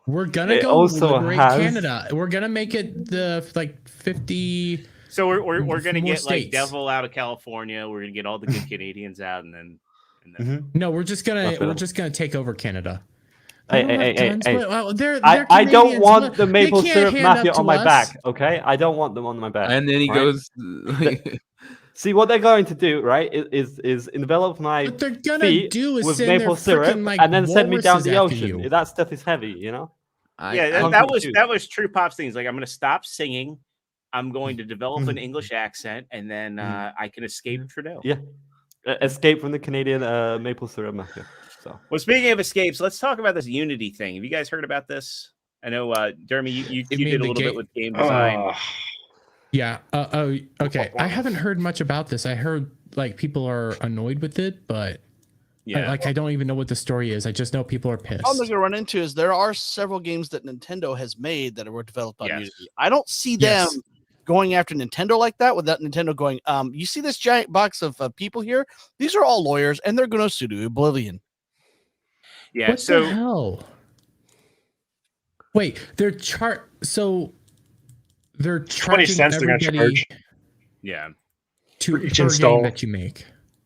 We're gonna go liberate Canada. We're gonna make it the 50. So we're gonna get states. like Devil out of California. We're gonna get all the good Canadians out, and then no, we're just gonna take over Canada. Hey. Well, they're I don't want the maple They can't syrup hand mafia up on to my us. back, okay? I don't want them on my back. And then he goes. See what they're going to do, right? Is envelop my What they're gonna feet do is with send maple their syrup frickin', like, and then send me down the walruses after ocean. you. That stuff is heavy, you know. That was True Pop's things. Like, I'm gonna stop singing. I'm going to develop an English accent, and then I can escape Trudeau. Yeah, escape from the Canadian maple syrup mafia. So, well, speaking of escapes, let's talk about this Unity thing. Have you guys heard about this? I know, Dermy, you did a little bit with game design. Yeah. Okay. I haven't heard much about this. I heard like people are annoyed with it, but I don't even know what the story is. I just know people are pissed. All they're going to run into is there are several games that Nintendo has made that were developed on Unity. I don't see them going after Nintendo like that without Nintendo going, you see this giant box of people here? These are all lawyers, and they're going to sue to oblivion. Yeah. What the hell? Wait, they're charging 20 cents they're gonna charge. Yeah. To each game that you make.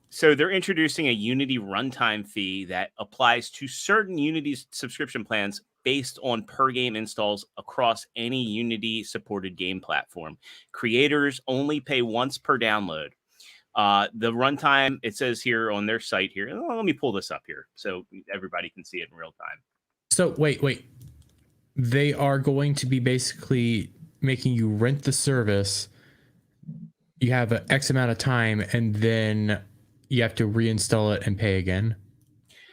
So they're introducing a Unity runtime fee that applies to certain Unity subscription plans based on per game installs across any Unity supported game platform. Creators only pay once per download. The runtime, it says here on their site here. Let me pull this up here so everybody can see it in real time. So wait. They are going to be basically making you rent the service. You have an X amount of time, and then you have to reinstall it and pay again.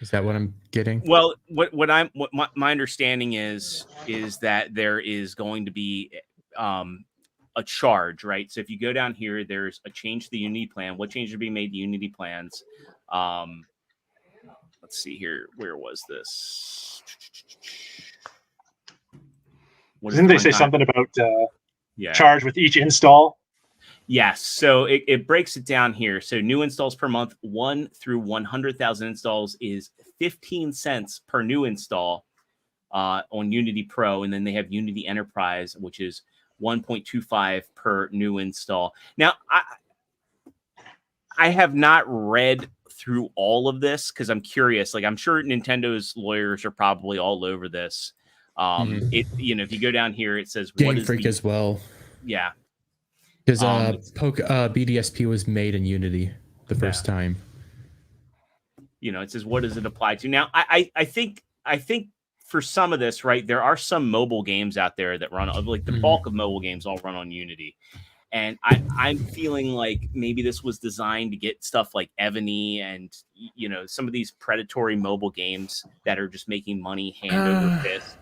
Is that what I'm getting? Well, what my understanding is that there is going to be a charge, right? So if you go down here, there's a change to the Unity plan. What changes are being made to Unity plans? Let's see here. Where was this? Didn't they say something about charge with each install? Yes. So it breaks it down here. So new installs per month, 1 through 100,000 installs is 15 cents per new install on Unity Pro. And then they have Unity Enterprise, which is 1.25 per new install. Now, I have not read through all of this because I'm curious. Like, I'm sure Nintendo's lawyers are probably all over this. If you go down here, it says Game Freak as well. Yeah. Because BDSP was made in Unity the first time. It says, what does it apply to? Now, I think for some of this, right, there are some mobile games out there that run, like the bulk of mobile games all run on Unity. And I'm feeling like maybe this was designed to get stuff like Ebony and, some of these predatory mobile games that are just making money hand over fist.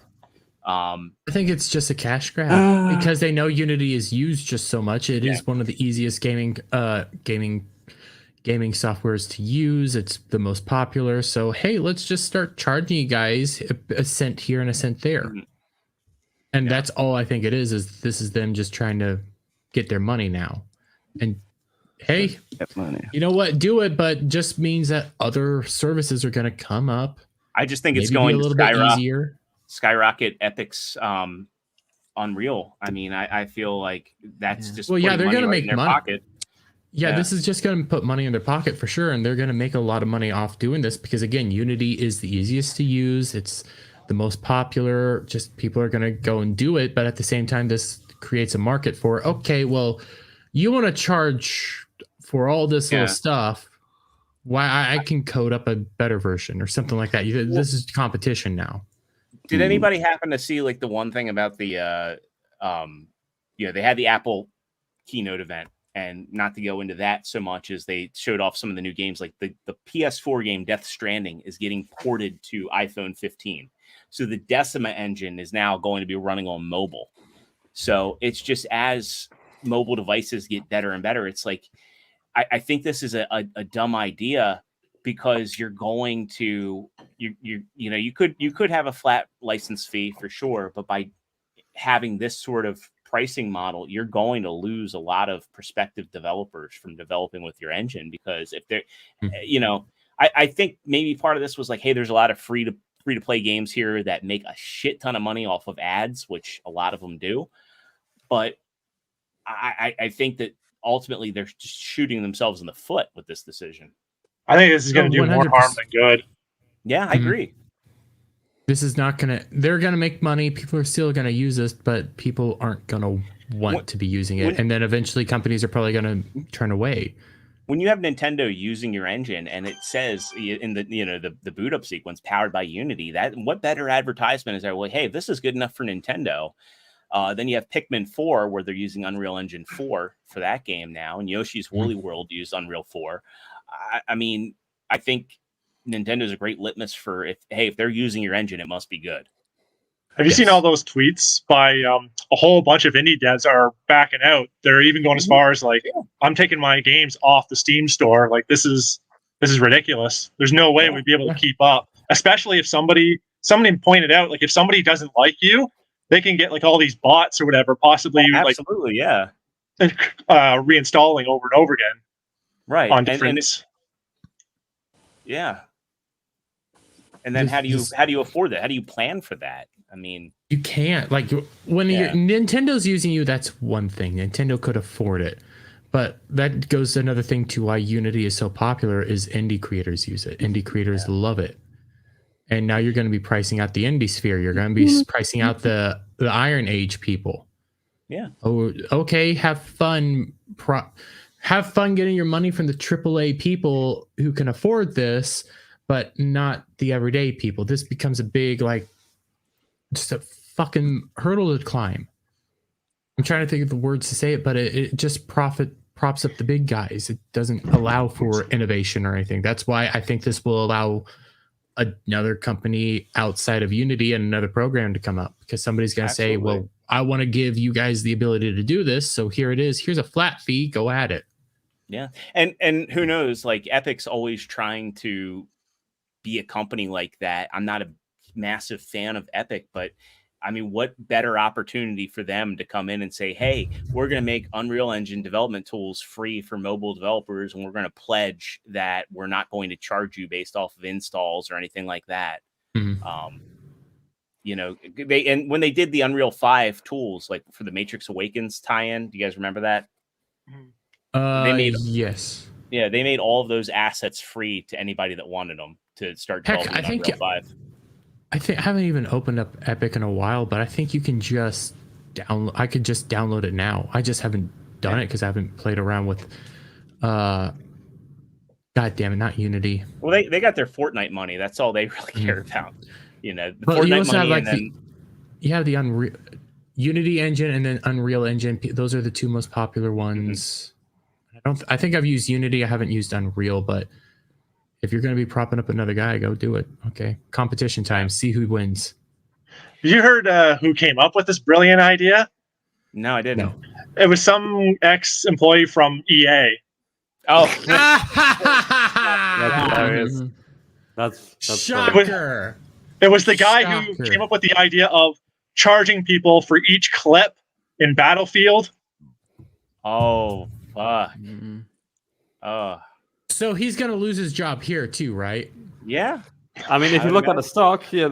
I think it's just a cash grab because they know Unity is used just so much. It is one of the easiest gaming softwares to use. It's the most popular. So hey, let's just start charging you guys a cent here and a cent there. And that's all I think it is this is them just trying to get their money now. And hey, you know what? Do it, but just means that other services are going to come up. I just think it's maybe going be a little to bit easier. Skyrocket Epic's Unreal. I mean, I feel like that's just they're going to make in their money. pocket. Yeah, this is just going to put money in their pocket for sure, and they're going to make a lot of money off doing this because again, Unity is the easiest to use. It's the most popular. Just people are going to go and do it, but at the same time, this creates a market for. Okay, well, you want to charge for all this little stuff. Why I can code up a better version or something like that. This is competition now. Did anybody happen to see like the one thing about the they had the Apple keynote event, and not to go into that so much as they showed off some of the new games, like the PS4 game Death Stranding is getting ported to iPhone 15. So the Decima engine is now going to be running on mobile. So it's just as mobile devices get better and better, it's like I think this is a dumb idea because you're going to you could have a flat license fee for sure, but by having this sort of pricing model, you're going to lose a lot of prospective developers from developing with your engine because if they're I think maybe part of this was like, hey, there's a lot of free to play games here that make a shit ton of money off of ads, which a lot of them do, but I think that ultimately they're just shooting themselves in the foot with this decision. I think this is going to do more harm than good. Yeah, I agree. This is not going to, they're going to make money. People are still going to use this, but people aren't going to want to be using it. And then eventually companies are probably going to turn away. When you have Nintendo using your engine and it says in the boot up sequence powered by Unity, that what better advertisement is there? Well, hey, if this is good enough for Nintendo. Then you have Pikmin 4 where they're using Unreal Engine 4 for that game now, and Yoshi's Woolly World used Unreal 4. I mean, I think Nintendo's a great litmus for if they're using your engine, it must be good. Have you seen all those tweets by a whole bunch of indie devs are backing out? They're even going as far as like, I'm taking my games off the Steam store. Like this is ridiculous. There's no way we'd be able to keep up, especially if somebody pointed out, like if somebody doesn't like you, they can get like all these bots or whatever, possibly absolutely, reinstalling over and over again, right? On different, And then how do you afford that? How do you plan for that? I mean, you can't. Like when Nintendo's using you, that's one thing. Nintendo could afford it, but that goes to another thing too. Why Unity is so popular is indie creators use it. Indie creators love it. And now you're going to be pricing out the indie sphere. You're going to be pricing out the Iron Age people. Yeah. Oh, okay. Have fun. Have fun getting your money from the AAA people who can afford this, but not the everyday people. This becomes a big, just a fucking hurdle to climb. I'm trying to think of the words to say it, but it just props up the big guys. It doesn't allow for innovation or anything. That's why I think this will allow another company outside of Unity and another program to come up, because somebody's going to say, well, I want to give you guys the ability to do this. So here it is. Here's a flat fee. Go at it. Yeah. And who knows, like Epic's always trying to be a company like that. I'm not a massive fan of Epic, but I mean, what better opportunity for them to come in and say, hey, we're going to make Unreal Engine development tools free for mobile developers, and we're going to pledge that we're not going to charge you based off of installs or anything like that. Mm-hmm. When they did the Unreal 5 tools, like for the Matrix Awakens tie-in, do you guys remember that? They made yes. Yeah, they made all of those assets free to anybody that wanted them to start developing Unreal 5. I haven't even opened up Epic in a while, but I think you can just download. I could just download it now. I just haven't done it because I haven't played around with. God damn it, not Unity. Well, they got their Fortnite money. That's all they really care about. The but Fortnite you also money, have you have the Unreal Unity engine and then Unreal Engine. Those are the two most popular ones. Mm-hmm. I think I've used Unity. I haven't used Unreal, but. If you're going to be propping up another guy, go do it. Okay. Competition time. See who wins. You heard who came up with this brilliant idea? No, I didn't. No. It was some ex-employee from EA. Oh. That's hilarious. That's shocker. It was the guy who came up with the idea of charging people for each clip in Battlefield. Oh, fuck. So he's gonna lose his job here too, right? Yeah. I mean, if I you would look at the imagine. stock, yeah,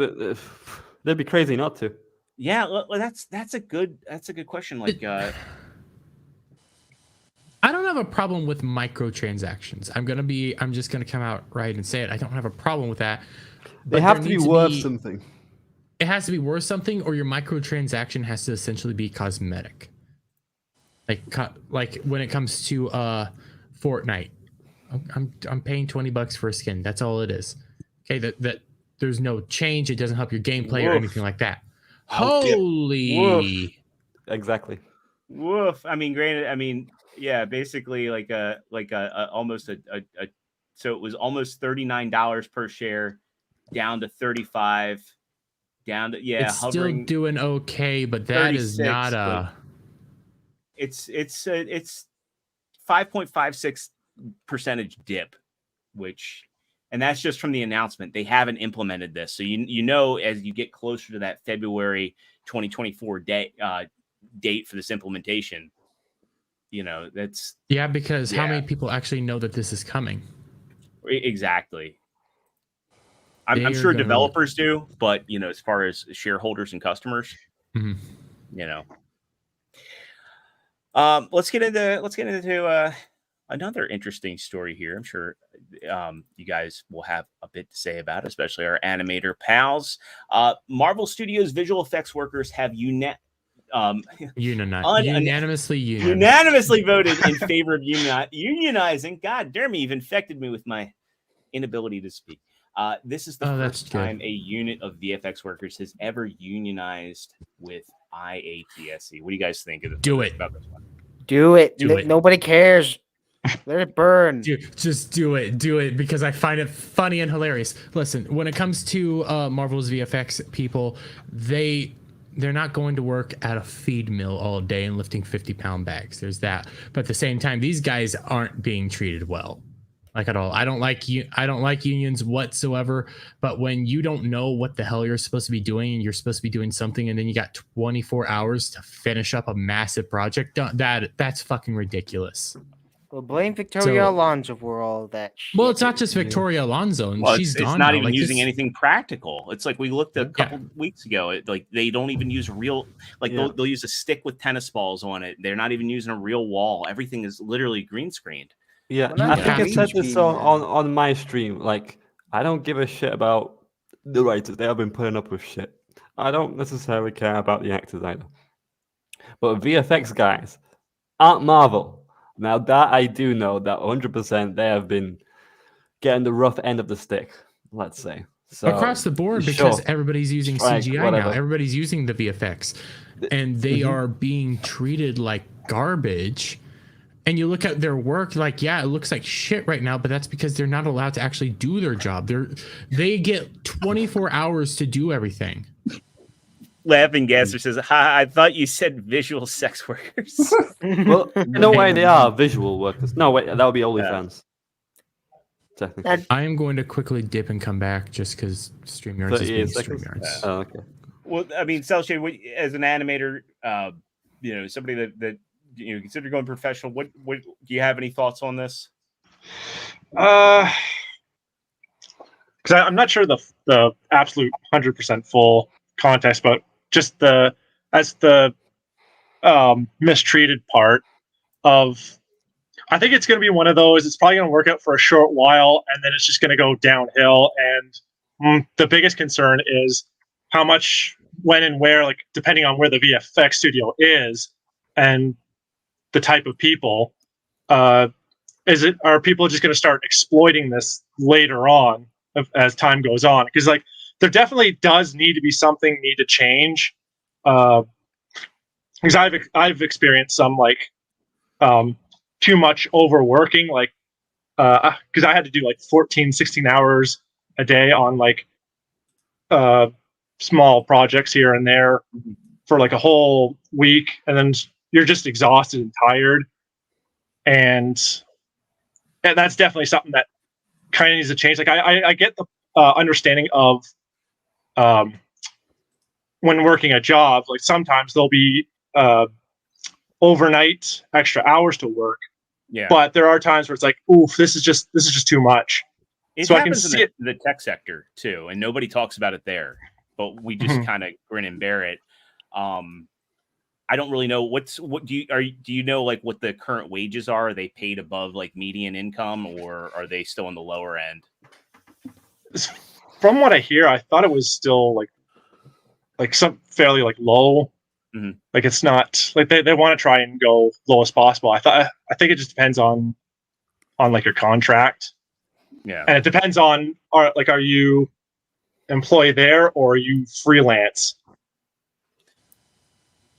they'd be crazy not to. Yeah, well, that's a good question. Like, I don't have a problem with microtransactions. I'm just gonna come out right and say it. I don't have a problem with that. They have to be worth something. It has to be worth something, or your microtransaction has to essentially be cosmetic. Like when it comes to Fortnite, I'm paying $20 for a skin. That's all it is. Okay, that there's no change. It doesn't help your gameplay or anything like that. Holy. Woof. Exactly. Woof. I mean, granted, yeah, basically like almost a so it was almost $39 per share, down to 35, down to It's hovering still doing okay, but that is not a. It's 5.56% dip, and that's just from the announcement. They haven't implemented this, so you know as you get closer to that February 2024 date for this implementation, you know that's because how many people actually know that this is coming? Exactly. I'm sure developers do, but as far as shareholders and customers, let's get into another interesting story here. I'm sure you guys will have a bit to say about it, especially our animator pals. Marvel Studios visual effects workers have unanimously voted in favor of unionizing. God, Dermy, you've infected me with my inability to speak. This is the first time a unit of VFX workers has ever unionized with IATSE. What do you guys think of about this one? Do it. Nobody cares. Let it burn. Just do it because I find it funny and hilarious. Listen, when it comes to Marvel's VFX people, they're not going to work at a feed mill all day and lifting 50-pound bags. There's that. But at the same time, these guys aren't being treated well. Like at all. I don't like unions whatsoever, but when you don't know what the hell you're supposed to be doing and you're supposed to be doing something and then you got 24 hours to finish up a massive project, that's fucking ridiculous. Well, blame Victoria Alonso for all that shit. Well, it's not just Victoria Alonso, and she's gone. It's not even using anything practical. It's like we looked a couple weeks ago. They don't even use real. They'll use a stick with tennis balls on it. They're not even using a real wall. Everything is literally green screened. Yeah, I think I said this on my stream. Like, I don't give a shit about the writers. They have been putting up with shit. I don't necessarily care about the actors either. But VFX guys aren't Marvel. Now that I do know that 100% they have been getting the rough end of the stick, let's say. So across the board, because everybody's using CGI now. Everybody's using the VFX. And they are being treated like garbage. And you look at their work, like, it looks like shit right now, but that's because they're not allowed to actually do their job. They get 24 hours to do everything. Laughing Gasser says, I thought you said visual sex workers. Well, no way they are visual workers. No, wait, that would be OnlyFans. Technically. I am going to quickly dip and come back just because StreamYards is being StreamYards. Oh, okay. Well, I mean, Cellshade, as an animator, somebody that consider going professional, what do you have any thoughts on this? Because I'm not sure the absolute 100% full context, but just the mistreated part of, I think it's going to be one of those. It's probably going to work out for a short while, and then it's just going to go downhill. And the biggest concern is how much, when, and where, like depending on where the VFX studio is, and the type of people, are people just going to start exploiting this later on as time goes on? Because like there definitely does need to be something need to change. Because I've experienced some like too much overworking, like because I had to do like 14, 16 hours a day on like small projects here and there for like a whole week, and then you're just exhausted and tired, and that's definitely something that kind of needs to change. Like I get the understanding of when working a job, like sometimes there'll be overnight extra hours to work. Yeah. But there are times where it's like, oof, this is just too much. It so I can happens see in the tech sector too, and nobody talks about it there. But we just kind of grin and bear it. I don't really know do you know like what the current wages are? Are they paid above like median income, or are they still on the lower end? From what I hear, I thought it was still like some fairly like low. Like it's not like they want to try and go lowest possible. I think it just depends on like your contract. Yeah. And it depends on are you employee there or are you freelance?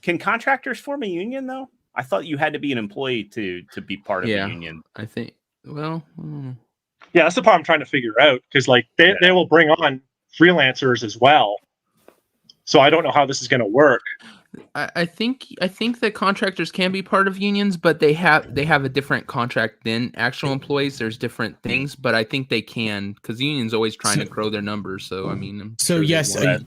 Can contractors form a union though? I thought you had to be an employee to be part of a union. I think. Well, yeah, that's the part I'm trying to figure out, because like they will bring on freelancers as well. So I don't know how this is going to work. I think that contractors can be part of unions, but they have a different contract than actual employees. There's different things, but I think they can, because the union's always trying to grow their numbers. So I mean, I'm sure yes, a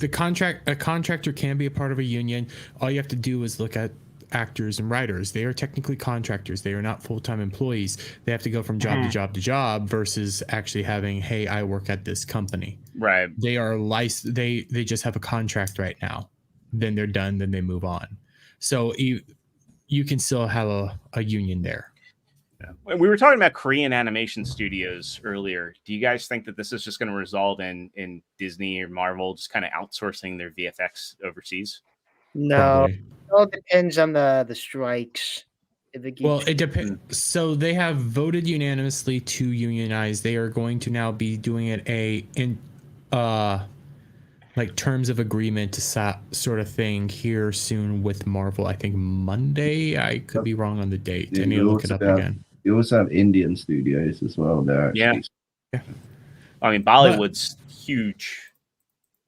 contractor can be a part of a union. All you have to do is look at actors and writers. They are technically contractors. They are not full-time employees. They have to go from job to job to job versus actually having, hey, I work at this company. Right. They are licensed. They just have a contract right now. Then they're done. Then they move on. So you can still have a union there. Yeah. We were talking about Korean animation studios earlier. Do you guys think that this is just going to result in Disney or Marvel just kind of outsourcing their VFX overseas? No, Probably. it all depends on the strikes. Well, it depends. So they have voted unanimously to unionize. They are going to now be doing it in like terms of agreement to sort of thing here soon with Marvel. I think Monday. I could be wrong on the date. I need to look it up again. You also have Indian studios as well. There, yeah. I mean, Bollywood's huge.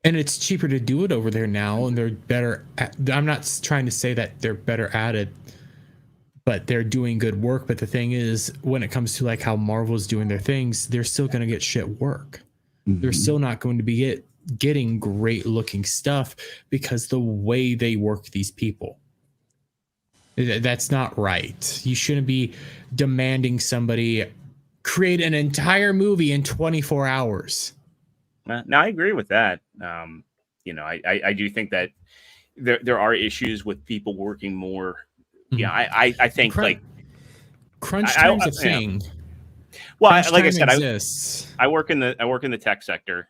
And it's cheaper to do it over there now, and they're better I'm not trying to say that they're better at it, but they're doing good work. But the thing is, when it comes to like how Marvel's doing their things, they're still going to get shit work. They're still not going to be getting great looking stuff because the way they work these people. That's not right. You shouldn't be demanding somebody create an entire movie in 24 hours. Now I agree with that. You know, I do think that there are issues with people working more. Yeah, I think like crunch time's a thing. Well, Crunch like I time said, exists. I work in the tech sector,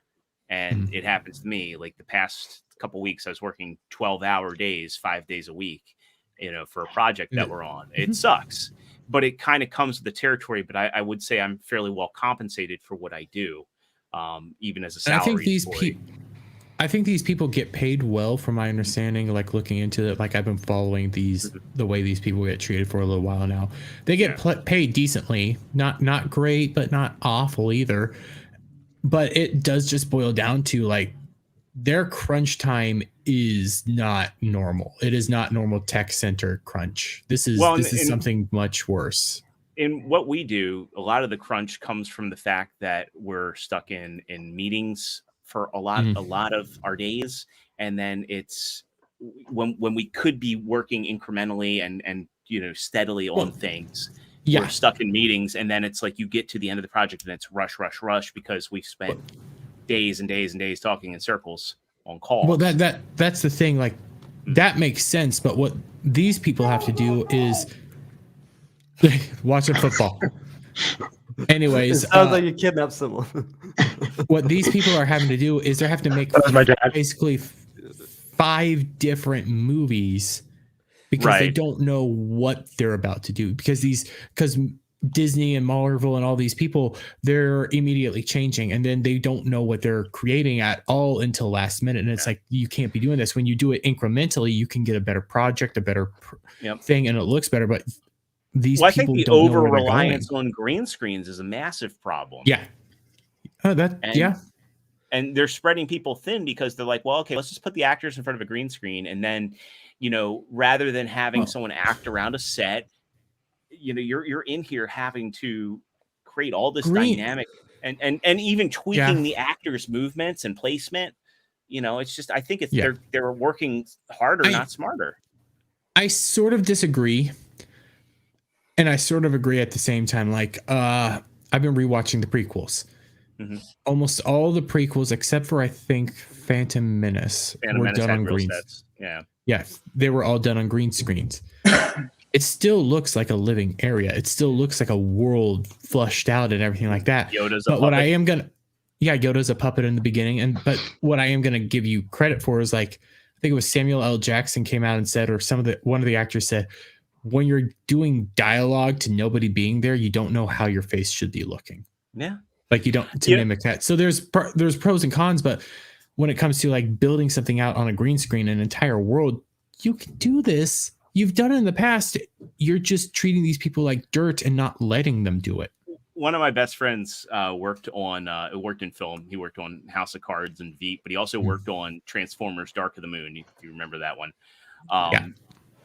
and it happens to me. Like the past couple weeks, I was working 12-hour days, 5 days a week, you know, for a project that we're on. It sucks, but it kind of comes with the territory. But I would say I'm fairly well compensated for what I do, even as a salary. I think these people get paid well, from my understanding. Like looking into it, like I've been following the way these people get treated for a little while now. They get paid decently, not great, but not awful either. But it does just boil down to like their crunch time is not normal. It is not normal tech center crunch. This is something much worse. In what we do, a lot of the crunch comes from the fact that we're stuck in meetings for a lot of our days, and then it's when we could be working incrementally and you know steadily on things. We're stuck in meetings, and then it's like you get to the end of the project and it's rush because we've spent days and days and days talking in circles on calls. Well, that's the thing. Like that makes sense, but what these people have to do is watching football. Anyways, it sounds like you kidnapped someone. What these people are having to do is they have to make basically 5 different movies because they don't know what they're about to do, because Disney and Marvel and all these people, they're immediately changing, and then they don't know what they're creating at all until last minute. And it's like, you can't be doing this. When you do it incrementally, you can get a better project, a better thing, and it looks better. But these I people think the over reliance on green screens is a massive problem. Yeah. And they're spreading people thin because they're like, well, okay, let's just put the actors in front of a green screen. And then, you know, rather than having someone act around a set, you know, you're in here having to create all this dynamic and even tweaking the actors' movements and placement. You know, it's just I think it's Yeah. they're working harder, not smarter. I sort of disagree, and I sort of agree at the same time. Like, I've been rewatching the prequels. Mm-hmm. Almost all the prequels, except for I think Phantom Menace, were done on green. Yeah, they were all done on green screens. It still looks like a living area. It still looks like a world flushed out and everything like that. Yoda's but what I am gonna, Yoda's a puppet in the beginning, but what I am gonna give you credit for is like I think it was Samuel L. Jackson came out and said, or one of the actors said, when you're doing dialogue to nobody being there, you don't know how your face should be looking. Yeah. Like you don't mimic that. So there's pros and cons, but when it comes to like building something out on a green screen, an entire world, you can do this. You've done it in the past. You're just treating these people like dirt and not letting them do it. One of my best friends worked in film. He worked on House of Cards and Veep, but he also worked on Transformers: Dark of the Moon. If you remember that one.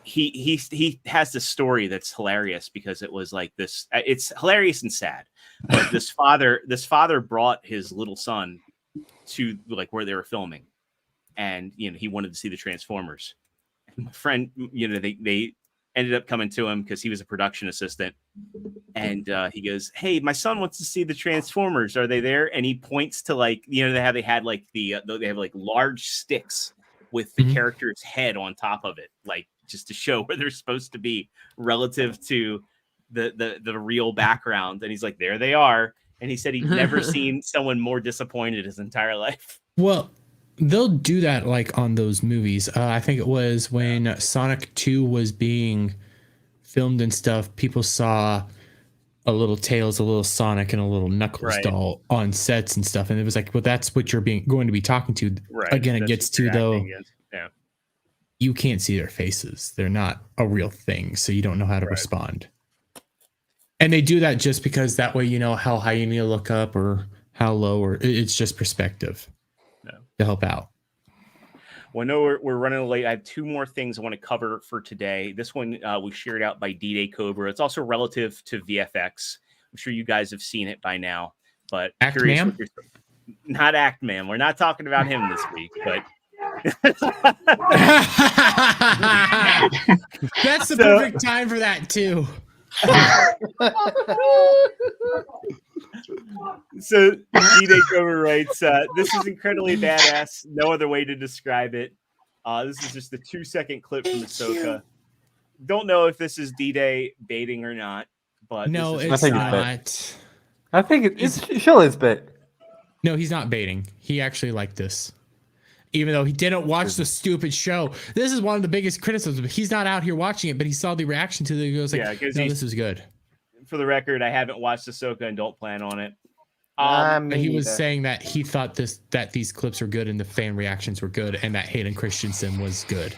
He has this story that's hilarious because it was like this. It's hilarious and sad. But this father brought his little son to like where they were filming, and he wanted to see the Transformers. And my friend, they ended up coming to him because he was a production assistant, and he goes, "Hey, my son wants to see the Transformers. Are they there?" And he points to like they had like they have like large sticks with the character's head on top of it, like just to show where they're supposed to be relative to the real background. And he's like, there they are. And he said he'd never seen someone more disappointed his entire life. Well, they'll do that like on those movies. I think it was when Sonic 2 was being filmed and stuff, people saw a little Tails, a little Sonic, and a little Knuckles doll on sets and stuff. And it was like, well, that's what you're going to be talking to. Right. Again, it gets to though, yeah, you can't see their faces. They're not a real thing. So you don't know how to respond. And they do that just because that way you know how high you need to look up or how low, or it's just perspective to help out. Well, I know we're running late. I have two more things I want to cover for today. This one was shared out by DDay Cobra. It's also relative to VFX. I'm sure you guys have seen it by now. But Act Man? Not Act Man. We're not talking about him this week, but that's the perfect time for that too. So DDay Cobra writes, this is incredibly badass. No other way to describe it. This is just a 2-second clip from Asokah. Don't know if this is DDay baiting or not, but no, it's not. I think it's surely it's bait. No, he's not baiting. He actually liked this. Even though he didn't watch the stupid show. This is one of the biggest criticisms. He's not out here watching it, but he saw the reaction to it. He goes like, no, this is good. For the record, I haven't watched Asokah and don't plan on it. He was saying that he thought that these clips were good and the fan reactions were good and that Hayden Christensen was good.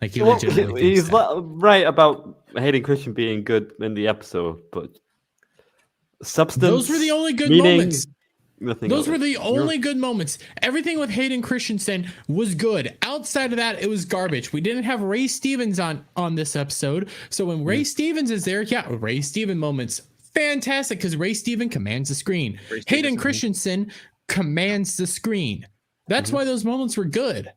Like he's right about Hayden Christensen being good in the episode, but substance. Those were the only good moments. Those were the only good moments. Everything with Hayden Christensen was good. Outside of that, it was garbage. We didn't have Ray Stevens on this episode. So when Ray Stevens is there, Ray Steven moments. Fantastic, because Ray Steven commands the screen. Hayden Christensen commands the screen. That's why those moments were good.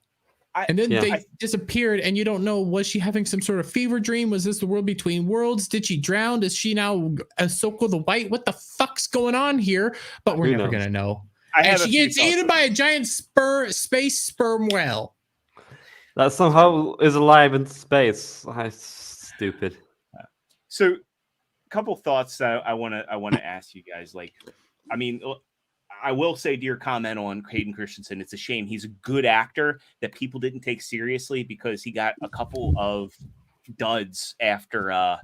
And then they disappeared, and you don't know, was she having some sort of fever dream? Was this the world between worlds? Did she drown? Is she now Asokah the White? What the fuck's going on here? But we're never going to know. And she gets eaten by a giant space sperm whale. That somehow is alive in space. Stupid. So, a couple thoughts that I want to ask you guys. Like, I mean, I will say to your comment on Hayden Christensen, it's a shame. He's a good actor that people didn't take seriously because he got a couple of duds after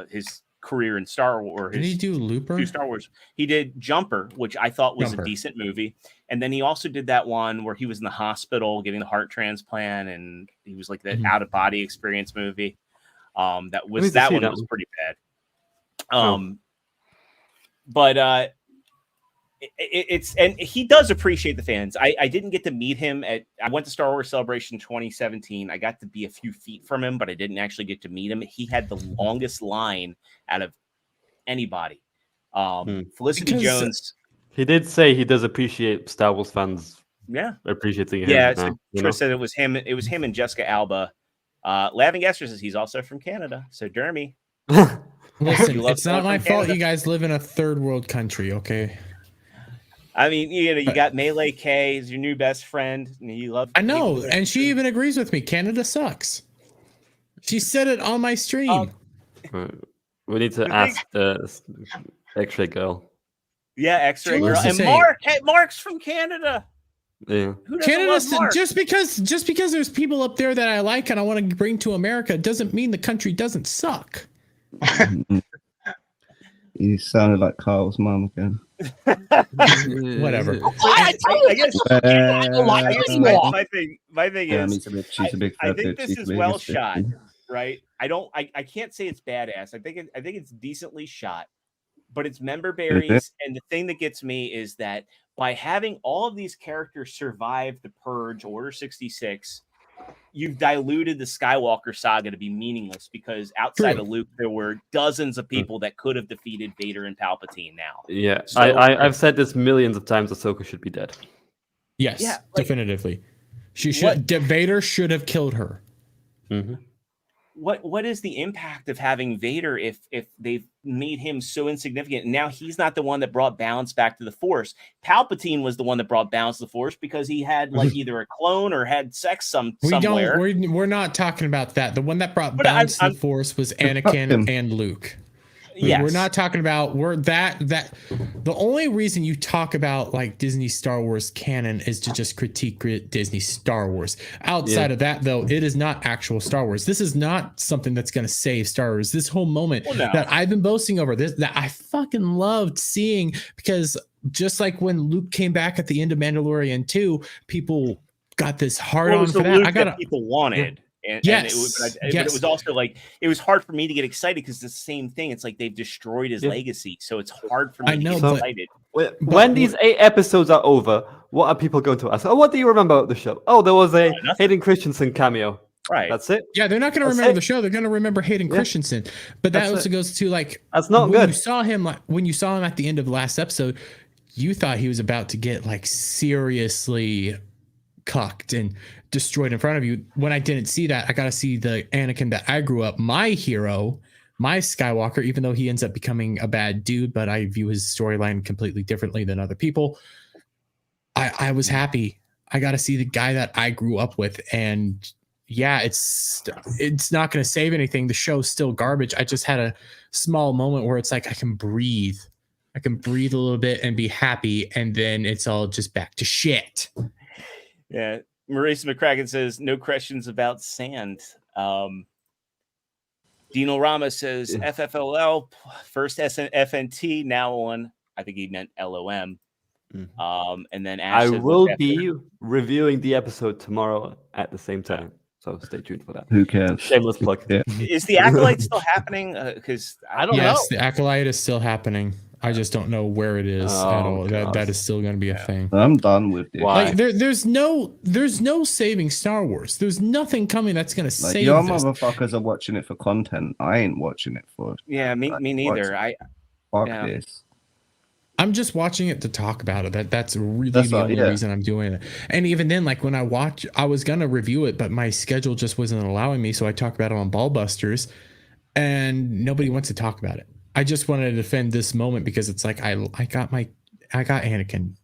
his career in Star Wars. Did he do Looper? Star Wars. He did Jumper, which I thought was a decent movie. And then he also did that one where he was in the hospital getting the heart transplant, and he was like that out of body experience movie. That one was pretty bad. But it's and he does appreciate the fans. I didn't get to meet him I went to Star Wars Celebration 2017. I got to be a few feet from him, but I didn't actually get to meet him. He had the longest line out of anybody. Felicity Jones. He did say he does appreciate Star Wars fans Yeah, appreciating him. Yeah, now, so Chris said it was him. It was him and Jessica Alba. Laughing Esther says he's also from Canada. So Dermy. Listen, You love it's not someone my from fault Canada? you guys live in a third world country, okay? I mean, you got Melee K is your new best friend. And you love. I know, and she even agrees with me. Canada sucks. She said it on my stream. We need to ask the X-ray girl. Yeah, X-ray She girl loves to and say- Mark. Hey, Mark's from Canada. Yeah. Who doesn't Canada, love Mark? just because there's people up there that I like and I want to bring to America doesn't mean the country doesn't suck. You sounded like Carl's mom again. Whatever. I guess my thing Yeah, is she's a big I fat think bitch. this She's is the well biggest bitch. shot, right? I can't say it's badass. I think it's decently shot, but it's member berries. And the thing that gets me is that by having all of these characters survive the Purge, Order 66, you've diluted the Skywalker saga to be meaningless because outside of Luke, there were dozens of people that could have defeated Vader and Palpatine now. Yeah, So- I've said this millions of times. Ahsoka should be dead. Yes, Yeah, definitively. She should. Vader should have killed her. Mm-hmm. What is the impact of having Vader if they've made him so insignificant? And now he's not the one that brought balance back to the Force. Palpatine was the one that brought balance to the Force because he had like either a clone or had sex somewhere. We're not talking about that. The one that brought But balance to the Force was Anakin and Luke. Yes. We're not talking about that. The only reason you talk about like Disney Star Wars canon is to just critique Disney Star Wars. Outside of that, though, it is not actual Star Wars. This is not something that's going to save Star Wars. This whole moment that I've been boasting over this, that I fucking loved seeing, because just like when Luke came back at the end of Mandalorian 2, people got this hard on for that. I got people wanted. And it was also like it was hard for me to get excited because it's the same thing. It's like they've destroyed his legacy, so it's hard for me to get excited. When these 8 episodes are over, what are people going to ask? Oh, what do you remember about the show? Oh, there was a Hayden Christensen cameo. Right. That's it. Yeah, they're not going to remember the show. They're going to remember Hayden Christensen. But that also goes to like that's not when good. When you saw him at the end of the last episode, you thought he was about to get like seriously cucked and destroyed in front of you. When I didn't see that, I got to see the Anakin that I grew up, my hero, my Skywalker, even though he ends up becoming a bad dude, but I view his storyline completely differently than other people. I was happy. I got to see the guy that I grew up with. And yeah, it's not going to save anything. The show's still garbage. I just had a small moment where it's like, I can breathe a little bit and be happy. And then it's all just back to shit. Yeah. Marisa McCracken says, no questions about sand. Dino Rama says, FFLL, first FNT, now on, I think he meant LOM. And then Ash I says, will be reviewing the episode tomorrow at the same time. So stay tuned for that. Who cares? Shameless plug. Yeah. Is the Acolyte still happening? Because I don't know. Yes, the Acolyte is still happening. I just don't know where it is at all. That is still going to be a thing. I'm done with it. Like there's no saving Star Wars. There's nothing coming that's going to Like, save your this. motherfuckers are watching it for content. I ain't watching it for. Yeah, me neither. Fuck this. I'm just watching it to talk about it. That's really That's the all, only yeah. reason I'm doing it. And even then, like when I was gonna review it, but my schedule just wasn't allowing me. So I talked about it on Ballbusters, and nobody wants to talk about it. I just wanted to defend this moment because it's like I got Anakin.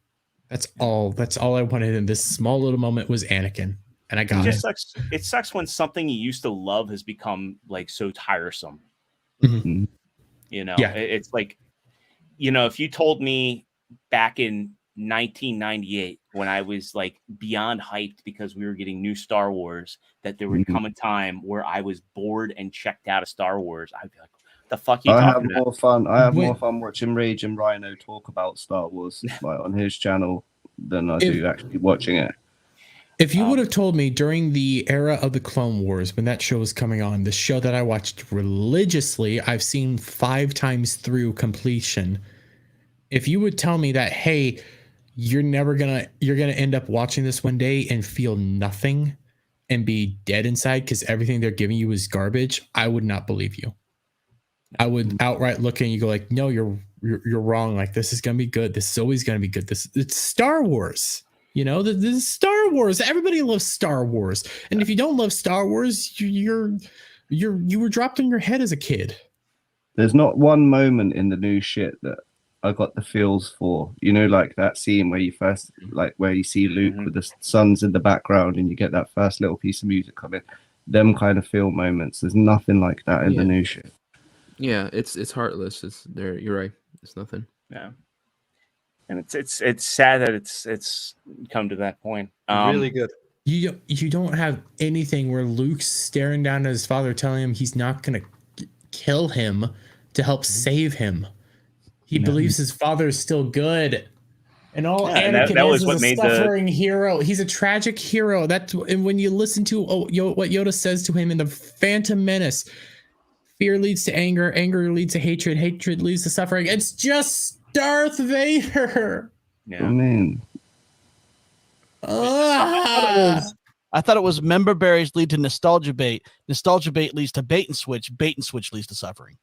That's all I wanted in this small little moment was Anakin, and I got it. It sucks when something you used to love has become like so tiresome. Mm-hmm. You know, Yeah. It's like, you know, if you told me back in 1998 when I was like beyond hyped because we were getting new Star Wars, that there would come a time where I was bored and checked out of Star Wars, I'd be like, the fuck you talking about? More fun. I have more fun watching Rage and Rhino talk about Star Wars like on his channel than I do actually watching it. If you would have told me during the era of the Clone Wars, when that show was coming on, the show that I watched religiously, I've seen 5 times through completion. If you would tell me that, hey, you're gonna end up watching this one day and feel nothing and be dead inside because everything they're giving you is garbage, I would not believe you. I would outright look at you and go like, no, you're wrong. Like, this is gonna be good. This is always gonna be good. It's Star Wars. You know, this is Star Wars. Everybody loves Star Wars. And if you don't love Star Wars, you were dropped on your head as a kid. There's not one moment in the new shit that I got the feels for. You know, like that scene where you first, like where you see Luke with the suns in the background and you get that first little piece of music coming. Them kind of feel moments. There's nothing like that in the new shit. Yeah, it's heartless. It's there. You're right. It's nothing. Yeah. And it's sad that it's come to that point. Really good. You don't have anything where Luke's staring down at his father, telling him he's not gonna kill him to help save him. He believes his father is still good, and all Anakin that was is what a made suffering hero. He's a tragic hero. That's and when you listen to what Yoda says to him in the Phantom Menace, fear leads to anger, anger leads to hatred, hatred leads to suffering. It's just Darth Vader. Yeah. I mean, I thought it was member berries lead to nostalgia bait leads to bait and switch leads to suffering.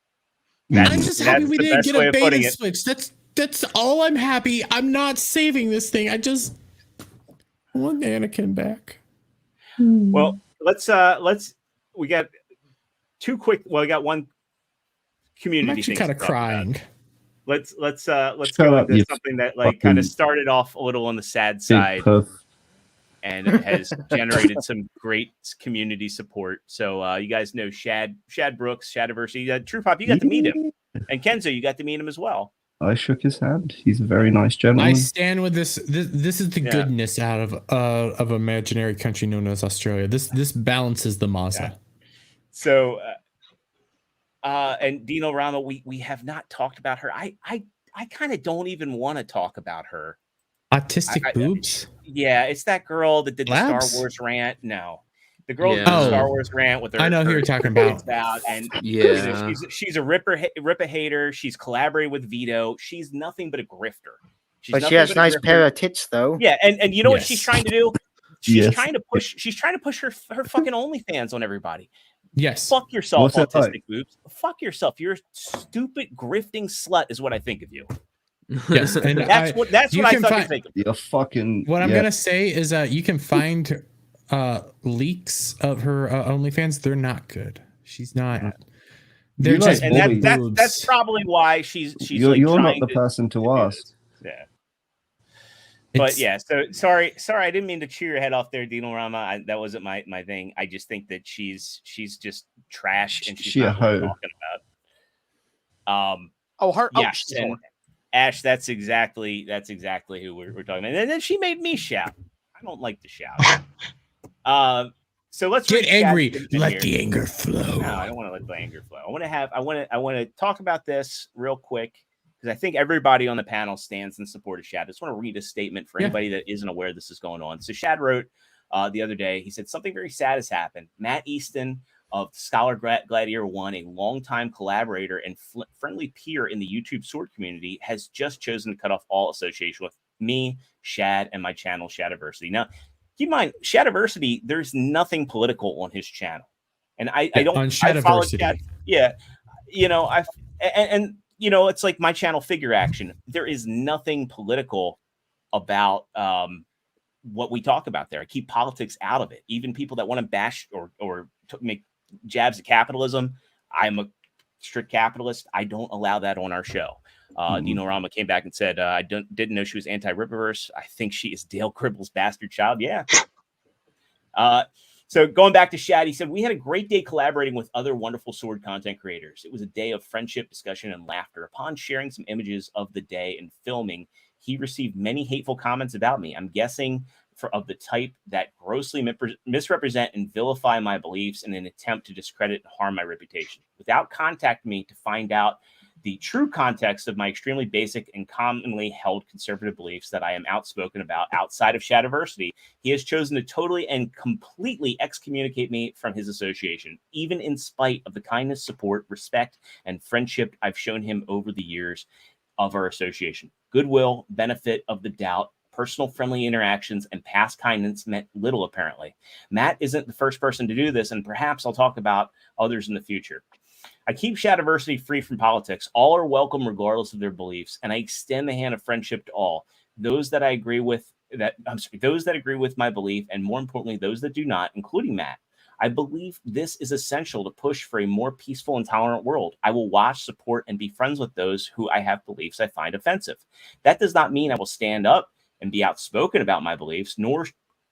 I'm just happy we didn't get a bait and switch. That's all I'm happy. I'm not saving this thing. I just want Anakin back. Well, we got two quick. Well, we got one community. I'm actually thing kind of crying. Let's go into something that like kind of started off a little on the sad side and has generated some great community support. So you guys know Shad Brooks, Shadiversary. True Pop, you got to meet him, and Kenzo, you got to meet him as well. I shook his hand. He's a very nice gentleman. I stand with this. This is the goodness out of imaginary country known as Australia. This balances the Mazda. Yeah. So. And Dino Rama, we have not talked about her. I kind of don't even want to talk about her. Autistic boobs? Yeah, it's that girl that did the Star Wars rant. No. The girl that did the Star Wars rant with her. I know who you're talking about. And you know, she's a rip a hater. She's collaborating with Vito. She's nothing but a grifter. But she has a nice pair of tits though. Yeah, and you know what she's trying to do? She's trying to push her fucking OnlyFans on everybody. Yes. Fuck yourself, What's autistic boobs. Fuck yourself. You're a stupid grifting slut, is what I think of you. Yes, and that's what I thought you think of. You're fucking. What I'm gonna say is you can find leaks of her OnlyFans. They're not good. She's not. They're just and that's probably why she's you're not the person to ask. Yeah. But yeah, so sorry, I didn't mean to chew your head off there, Dino Rama. That wasn't my thing. I just think that she's just trash, and she's not what we're talking about. Ash, that's exactly who we're talking about. And then she made me shout. I don't like to shout. So let's get angry. Let the anger flow. No, I don't want to let the anger flow. I want to talk about this real quick. Because I think everybody on the panel stands in support of Shad. I just want to read a statement for anybody that isn't aware this is going on. So Shad wrote the other day, he said, something very sad has happened. Matt Easton of Scholar Gladiator 1, a longtime collaborator and friendly peer in the YouTube sword community, has just chosen to cut off all association with me, Shad, and my channel, Shadiversary. Now, keep in mind, Shadiversary, there's nothing political on his channel. And I follow Shad. Yeah. You know, you know, it's like my channel Figure Action. There is nothing political about what we talk about there. I keep politics out of it. Even people that want to bash or make jabs at capitalism, I'm a strict capitalist. I don't allow that on our show. Dino Rama came back and said, I didn't know she was anti-Rippaverse. I think she is Dale Cribble's bastard child. Yeah. So going back to Shad, he said, we had a great day collaborating with other wonderful sword content creators. It was a day of friendship, discussion, and laughter. Upon sharing some images of the day and filming, he received many hateful comments about me. I'm guessing of the type that grossly misrepresent and vilify my beliefs in an attempt to discredit and harm my reputation. Without contacting me to find out the true context of my extremely basic and commonly held conservative beliefs that I am outspoken about outside of Shadiversary, he has chosen to totally and completely excommunicate me from his association, even in spite of the kindness, support, respect, and friendship I've shown him over the years of our association. Goodwill, benefit of the doubt, personal friendly interactions, and past kindness meant little, apparently. Matt isn't the first person to do this, and perhaps I'll talk about others in the future. I keep Shadiversary free from politics. All are welcome regardless of their beliefs, and I extend the hand of friendship to all. Those that I agree with those that agree with my belief, and more importantly, those that do not, including Matt. I believe this is essential to push for a more peaceful and tolerant world. I will watch, support, and be friends with those who I have beliefs I find offensive. That does not mean I will stand up and be outspoken about my beliefs, nor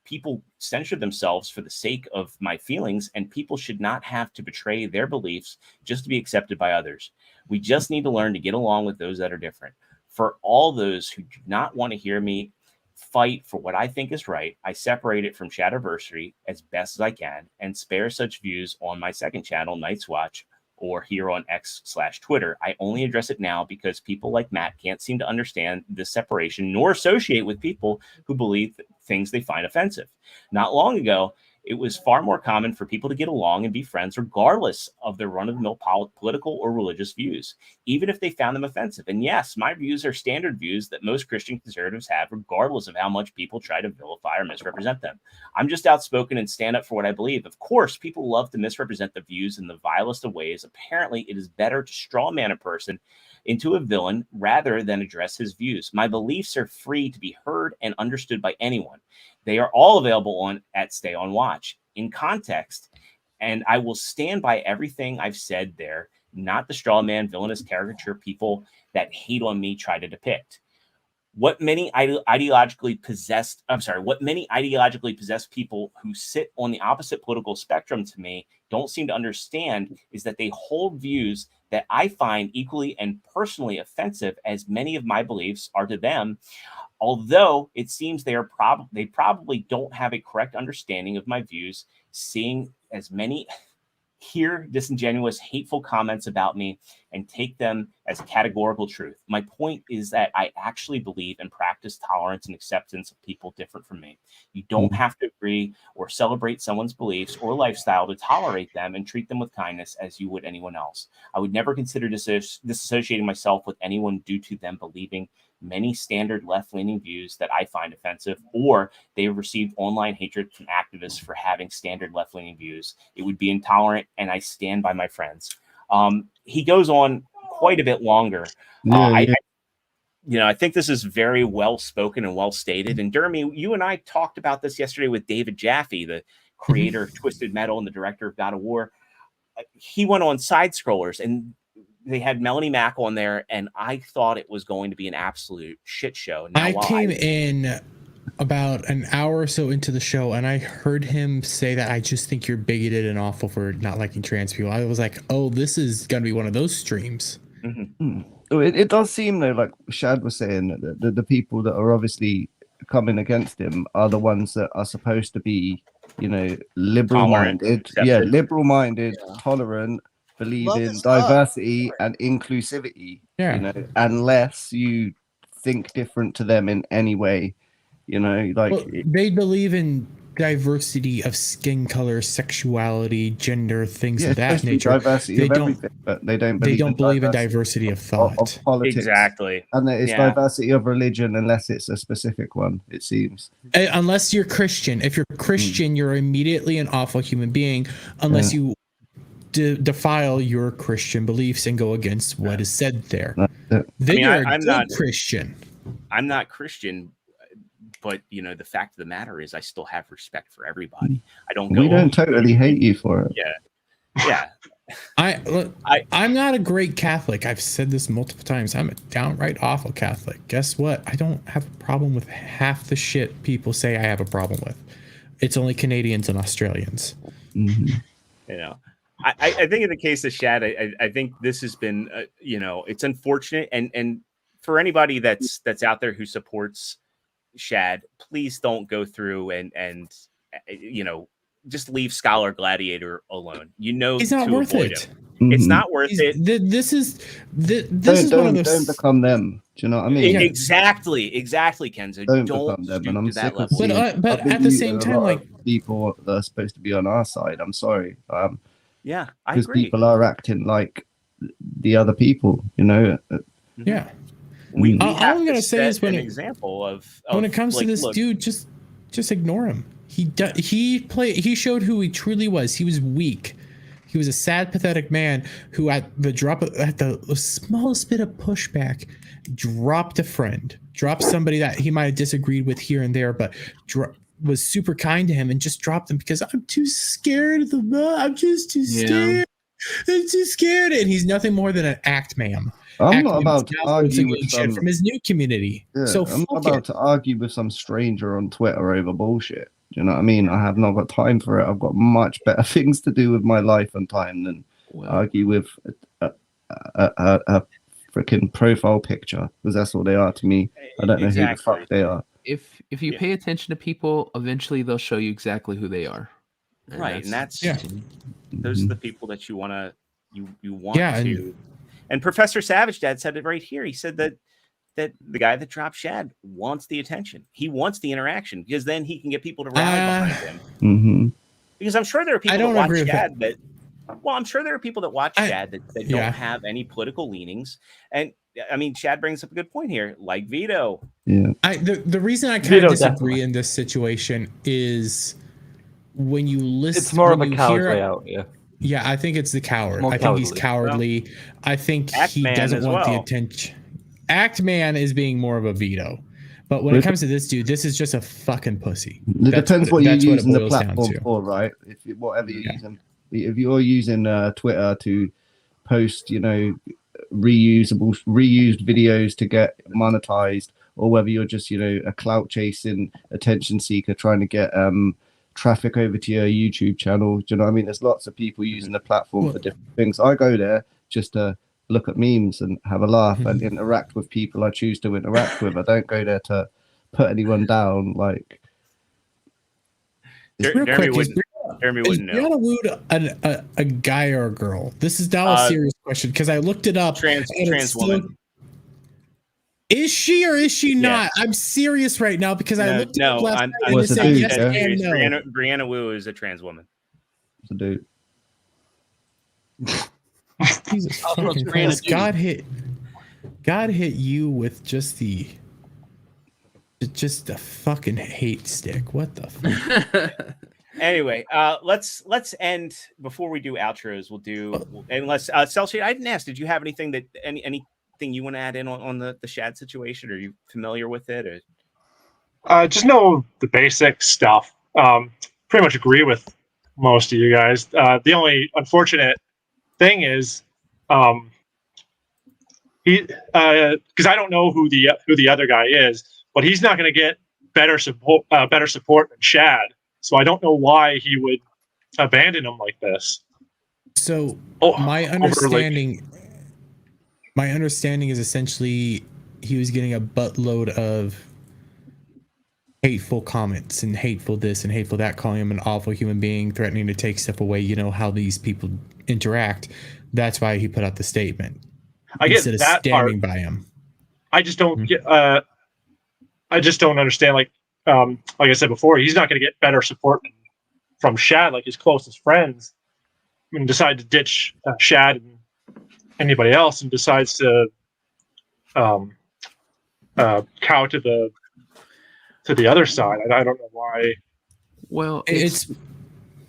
people censor themselves for the sake of my feelings, and people should not have to betray their beliefs just to be accepted by others. We just need to learn to get along with those that are different. For all those who do not want to hear me fight for what I think is right, I separate it from Shadiversary as best as I can and spare such views on my second channel, Night's Watch, or here on X/Twitter. I only address it now because people like Matt can't seem to understand this separation nor associate with people who believe things they find offensive. Not long ago, it was far more common for people to get along and be friends regardless of their run-of-the-mill political or religious views, even if they found them offensive. And yes, my views are standard views that most Christian conservatives have, regardless of how much people try to vilify or misrepresent them. I'm just outspoken and stand up for what I believe. Of course, people love to misrepresent the views in the vilest of ways. Apparently, it is better to straw man a person into a villain rather than address his views. My beliefs are free to be heard and understood by anyone. They are all available at Stay on Watch in context, and I will stand by everything I've said there, not the straw man, villainous caricature people that hate on me try to depict. What many ideologically possessed people who sit on the opposite political spectrum to me don't seem to understand is that they hold views that I find equally and personally offensive as many of my beliefs are to them. Although it seems they probably don't have a correct understanding of my views, seeing as many hear disingenuous, hateful comments about me and take them as categorical truth. My point is that I actually believe and practice tolerance and acceptance of people different from me. You don't have to agree or celebrate someone's beliefs or lifestyle to tolerate them and treat them with kindness as you would anyone else. I would never consider disassociating myself with anyone due to them believing many standard left-leaning views that I find offensive, or they have received online hatred from activists for having standard left-leaning views. It would be intolerant, and I stand by my friends. He goes on quite a bit longer. I think this is very well spoken and well stated. And Dermy, you and I talked about this yesterday with David Jaffe, the creator of Twisted Metal and the director of God of War. He went on Side Scrollers, and they had Melanie Mack on there, and I thought it was going to be an absolute shit show. Now, I came in about an hour or so into the show, and I heard him say that I just think you're bigoted and awful for not liking trans people. I was like, oh, this is going to be one of those streams. It does seem, though, like Shad was saying, that the people that are obviously coming against him are the ones that are supposed to be, liberal-minded. Yeah, liberal-minded, tolerant, believe in diversity and inclusivity, unless you think different to them in any way, they believe in diversity of skin color, sexuality, gender, things of that nature. Diversity of everything, but they don't believe in diversity of thought, of politics. Exactly. And it's diversity of religion unless it's a specific one, it seems. Unless you're Christian. If you're Christian, you're immediately an awful human being unless you defile your Christian beliefs and go against what is said there. I'm not Christian. I'm not Christian, but the fact of the matter is I still have respect for everybody. I don't go. We don't totally hate you for it. Yeah. I'm not a great Catholic. I've said this multiple times. I'm a downright awful Catholic. Guess what? I don't have a problem with half the shit people say I have a problem with. It's only Canadians and Australians. I think in the case of Shad, I think this has been, it's unfortunate. And for anybody that's out there who supports Shad, please don't go through and just leave Scholar Gladiator alone. He's not worth it. It's not worth it. This is one of those. Don't become them. Do you know what I mean? Exactly, Kenzo. Don't become them. And I'm sick of seeing, but at the same time, like people that are supposed to be on our side. I'm sorry. I because agree. People are acting like the other people. Yeah. All I'm gonna say is when it comes to this dude, just ignore him. He showed who he truly was. He was weak. He was a sad, pathetic man who, at the smallest bit of pushback, dropped a friend, dropped somebody that he might have disagreed with here and there, but was super kind to him and just dropped them because I'm too scared of the I'm just too scared. I'm too scared. And he's nothing more than an act man. I'm not about to argue with some from his new community. Yeah, So I'm not about to argue with some stranger on Twitter over bullshit. Do you know what I mean? I have not got time for it. I've got much better things to do with my life and time than argue with a freaking profile picture, because that's what they are to me. I don't know who the fuck they are. If you pay attention to people, eventually they'll show you exactly who they are. Right, and that's those are the people that you want to you want to. And Professor Savage Dad said it right here. He said that the guy that dropped Shad wants the attention. He wants the interaction because then he can get people to rally behind him. Mm-hmm. Because I'm sure there are people that watch Shad that. Well, I'm sure there are people that watch Shad that don't have any political leanings. And I mean, Shad brings up a good point here, like Vito. Yeah. The reason I kind of disagree in this situation is when you listen. It's more of a coward way out. Yeah. Yeah, I think it's the coward. More I think he's cowardly. I think he doesn't want the attention. Act Man is being more of a Vito. But when it comes to this dude, this is just a fucking pussy. It depends what you're using the platform for, right? Whatever you're using. If you're using Twitter to post, reused videos to get monetized, or whether you're just, a clout chasing attention seeker trying to get traffic over to your YouTube channel. Do you know what I mean? There's lots of people using the platform for different things. I go there just to look at memes and have a laugh and interact with people I choose to interact with. I don't go there to put anyone down. Like, Dermy wouldn't know. Brianna Wood a guy or a girl? This is now a serious question because I looked it up. Trans woman. Is she or is she not? I'm serious right now because I looked it up last night and it said yes and no. Brianna Wu is a trans woman. It's a dude. Jesus fucking Christ. God hit you with just the fucking hate stick. What the fuck? Anyway, let's end before we do outros. We'll do unless Cellshade, I didn't ask. Did you have anything that anything you want to add in on the Shad situation? Are you familiar with it? Or just know the basic stuff. Pretty much agree with most of you guys. The only unfortunate thing is, he because I don't know who the other guy is, but he's not going to get better support than Shad. So I don't know why he would abandon him like this. So my understanding is essentially he was getting a buttload of hateful comments and hateful this and hateful that, calling him an awful human being, threatening to take stuff away. You know how these people interact. That's why he put out the statement. I get instead that of standing part. by him. I just don't get. I just don't understand. Like I said before, he's not going to get better support from Shad, like his closest friends. I mean, decide to ditch Shad and anybody else, and decides to cow to the other side. I don't know why. Well, it's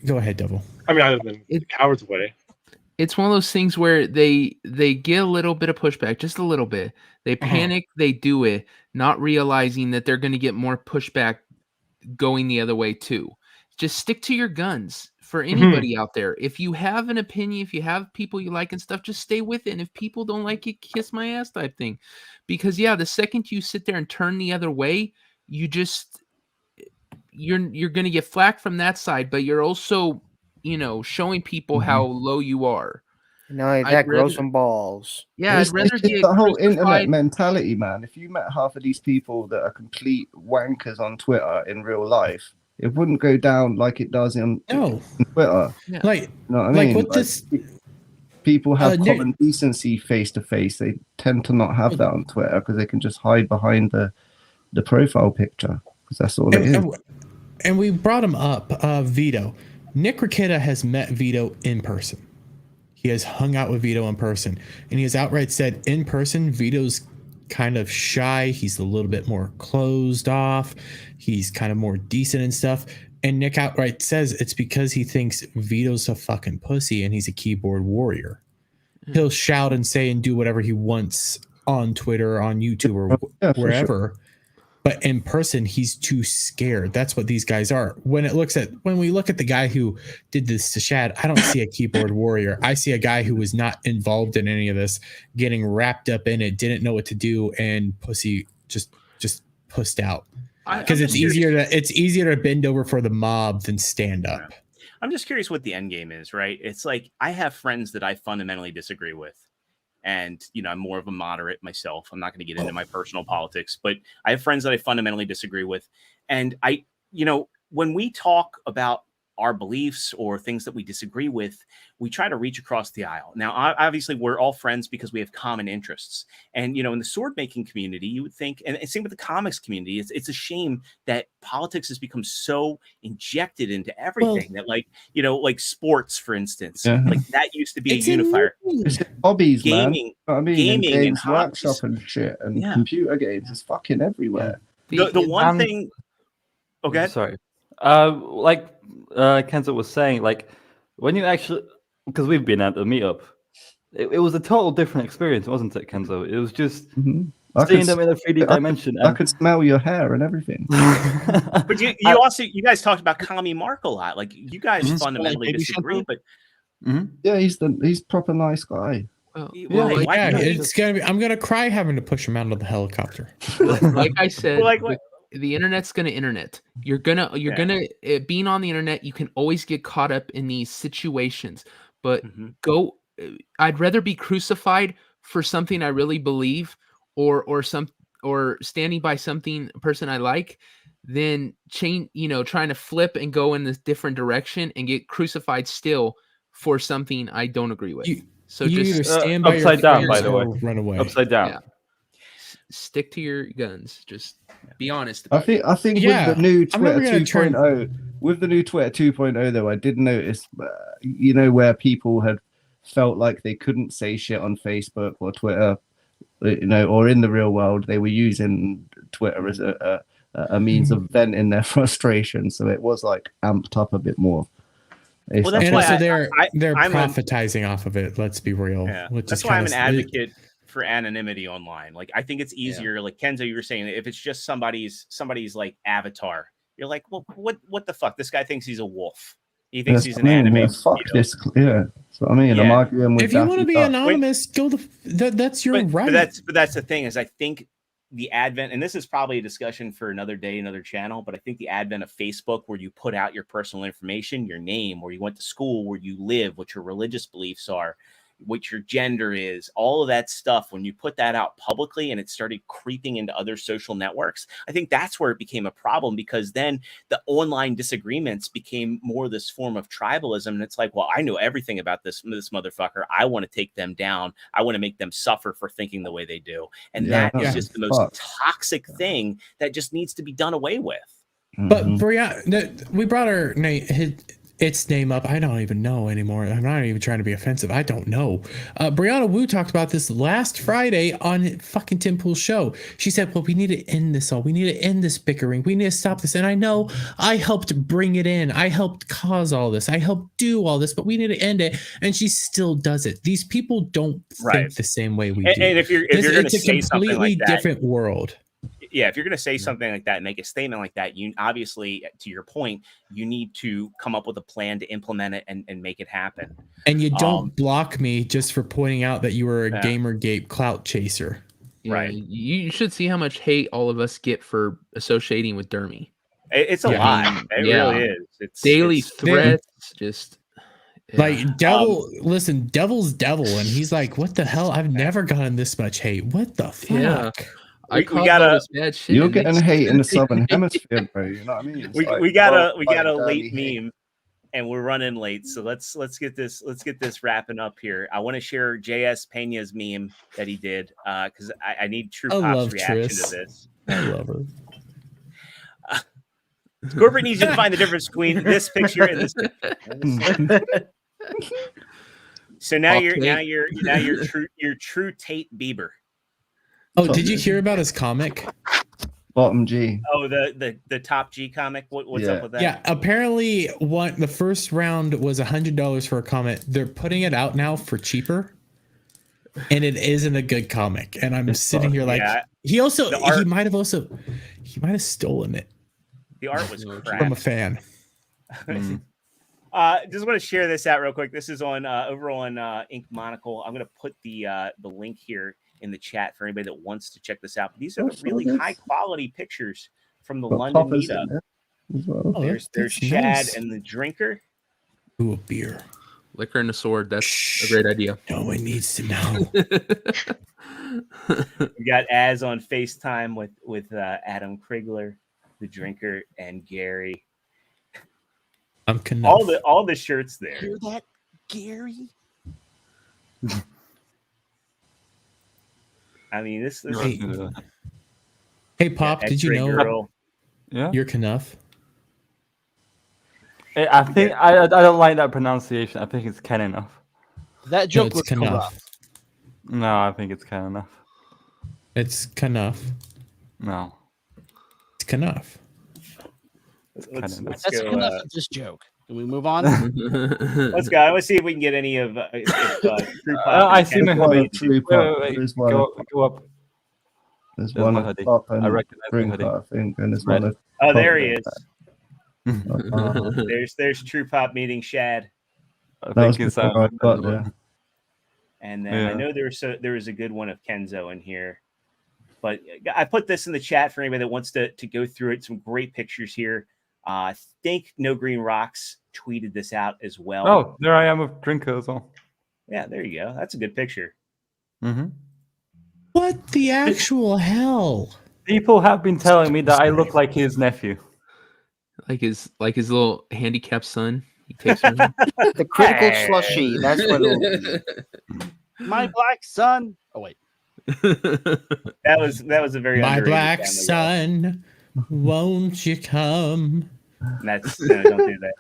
go ahead, Devil. I mean, other than the coward's way. It's one of those things where they get a little bit of pushback, just a little bit. They panic, they do it, not realizing that they're going to get more pushback going the other way too. Just stick to your guns for anybody out there. If you have an opinion, if you have people you like and stuff, just stay with it. And if people don't like it, kiss my ass type thing. Because the second you sit there and turn the other way, you're going to get flack from that side, but you're also showing people how low you are. No, that grows some balls. Yeah, it's the whole internet mentality, man. If you met half of these people that are complete wankers on Twitter in real life, it wouldn't go down like it does on Twitter. Yeah. You know what I mean? People have common decency face to face. They tend to not have that on Twitter because they can just hide behind the profile picture because that's all it is. And we brought him up, Vito. Nick Rikita has met Vito in person. He has hung out with Vito in person, and he has outright said in person, Vito's kind of shy. He's a little bit more closed off. He's kind of more decent and stuff. And Nick outright says it's because he thinks Vito's a fucking pussy and he's a keyboard warrior. He'll shout and say and do whatever he wants on Twitter, on YouTube, or wherever. Sure. But in person, he's too scared. That's what these guys are. When we look at the guy who did this to Shad, I don't see a keyboard warrior. I see a guy who was not involved in any of this, getting wrapped up in it, didn't know what to do, and pussy just pussed out. Because it's easier to bend over for the mob than stand up. I'm just curious what the end game is, right? It's like I have friends that I fundamentally disagree with. And, I'm more of a moderate myself. I'm not going to get into my personal politics, but I have friends that I fundamentally disagree with. And when we talk about our beliefs or things that we disagree with, we try to reach across the aisle. Now, obviously, we're all friends because we have common interests. And, in the sword making community, you would think, and same with the comics community, it's a shame that politics has become so injected into everything that, like sports, for instance, like that used to be a unifier. It's hobbies, gaming, man. I mean, gaming and games and workshop and shit, and computer games is fucking everywhere. The one thing. Okay. Sorry. Like Kenzo was saying, like when you actually, because we've been at the meetup, it was a total different experience, wasn't it, Kenzo? It was just seeing them in a 3D dimension. I could smell your hair and everything. But you guys talked about Kami Mark a lot. Like you guys fundamentally disagree, but yeah, he's proper nice guy. It's gonna be. I'm gonna cry having to push him out of the helicopter. Like I said, the internet's gonna internet. You're gonna being on the internet. You can always get caught up in these situations. But I'd rather be crucified for something I really believe, or standing by a person I like, than trying to flip and go in this different direction and get crucified still for something I don't agree with. So you just stand by upside down, by the way. Run away. Upside down. Yeah. Stick to your guns. Just be honest. I think with the new Twitter 2.0, with the new Twitter 2.0 though, I did notice, where people had felt like they couldn't say shit on Facebook or Twitter, or in the real world, they were using Twitter as a means of venting their frustration. So it was like amped up a bit more. Well, that's why they're profitizing off of it. Let's be real. Yeah. That's why I'm an advocate for anonymity online. Like I think it's easier. Like Kenzo, you were saying, if it's just somebody's like avatar, you're like, well, what the fuck? This guy thinks he's a wolf. He thinks he's an anime. Yeah, fuck this. Yeah. So I mean, I'm arguing with. If you want to be anonymous, that's your right. But that's the thing is, I think the advent, and this is probably a discussion for another day, another channel, but I think the advent of Facebook, where you put out your personal information, your name, where you went to school, where you live, what your religious beliefs are, what your gender is, all of that stuff, when you put that out publicly and it started creeping into other social networks, I think that's where it became a problem, because then the online disagreements became more this form of tribalism. And it's like, well, I know everything about this motherfucker. I want to take them down. I want to make them suffer for thinking the way they do. And that is just the most toxic thing that just needs to be done away with. But Brianna, we brought her its name up. I don't even know anymore. I'm not even trying to be offensive. I don't know. Brianna Wu talked about this last Friday on fucking Tim Pool's show. She said, well, we need to end this all. We need to end this bickering. We need to stop this. And I know I helped bring it in. I helped cause all this. I helped do all this, but we need to end it. And she still does it. These people don't think the same way we do. And if you're going to say something like that, different world. Yeah, if you're going to say something like that and make a statement like that, you obviously, to your point, you need to come up with a plan to implement it and make it happen. And you don't block me just for pointing out that you were a Gamergate clout chaser. Yeah, right. You should see how much hate all of us get for associating with Dermy. It's a lot. It really is. It's daily threats. Just like Devil's devil, and he's like, what the hell? I've never gotten this much hate. What the fuck? Yeah. We gotta. You're getting hate in the southern hemisphere, bro. You know what I mean? We got a late meme, and we're running late. So let's get this wrapping up here. I want to share JS Pena's meme that he did because I need True Pop's reaction to this. I love her. Corbett needs you to find the difference between this picture and this picture. So now you're true Tate Bieber. Oh, did you hear about his comic? Bottom G. Oh, the top G comic. What's up with that? Yeah, apparently the first round was $100 for a comic. They're putting it out now for cheaper, and it isn't a good comic. And I'm sitting here like he might have stolen it. The art was crap. From a fan. Just want to share this out real quick. This is on over on Ink Monocle. I'm going to put the link here in the chat for anybody that wants to check this out. But these are really high quality pictures from the London meetup. Well. There's Shad and the drinker. Ooh, a beer. Liquor and a sword. That's a great idea. No one needs to know. We got Az on FaceTime with Adam Krigler, the drinker, and Gary. I'm connected. All the shirts there. Hear that, Gary? I mean, this Hey, Pop, did you know girl. Yeah. you're Knuff? I think I don't like that pronunciation. I think it's Ken enough. That joke was Knuff. No, I think it's Ken enough. It's Knuff. No. It's Knuff. Let's That's go, enough of this joke. Can we move on? Let's go. Let's see if we can get any of. I see my hoodie. Wait. Go up. There's one my hoodie. top and I recognize my drink, hoodie. I think, and there's Red. one. Oh, there he is. There's True Pop meeting Shad. I That was think it's before I got there. And then I know there was a good one of Kenzo in here. But I put this in the chat for anybody that wants to go through it. Some great pictures here. I think No Green Rocks tweeted this out as well. Oh, there I am with Drinker as well. Yeah, there you go. That's a good picture. Mm-hmm. What the actual hell? People have been telling me that I look like his nephew. Like his little handicapped son. He takes him. The critical slushy. That's what it'll be. My black son. Oh wait. That was a very My underrated black family son, won't you come? That's no, don't do that.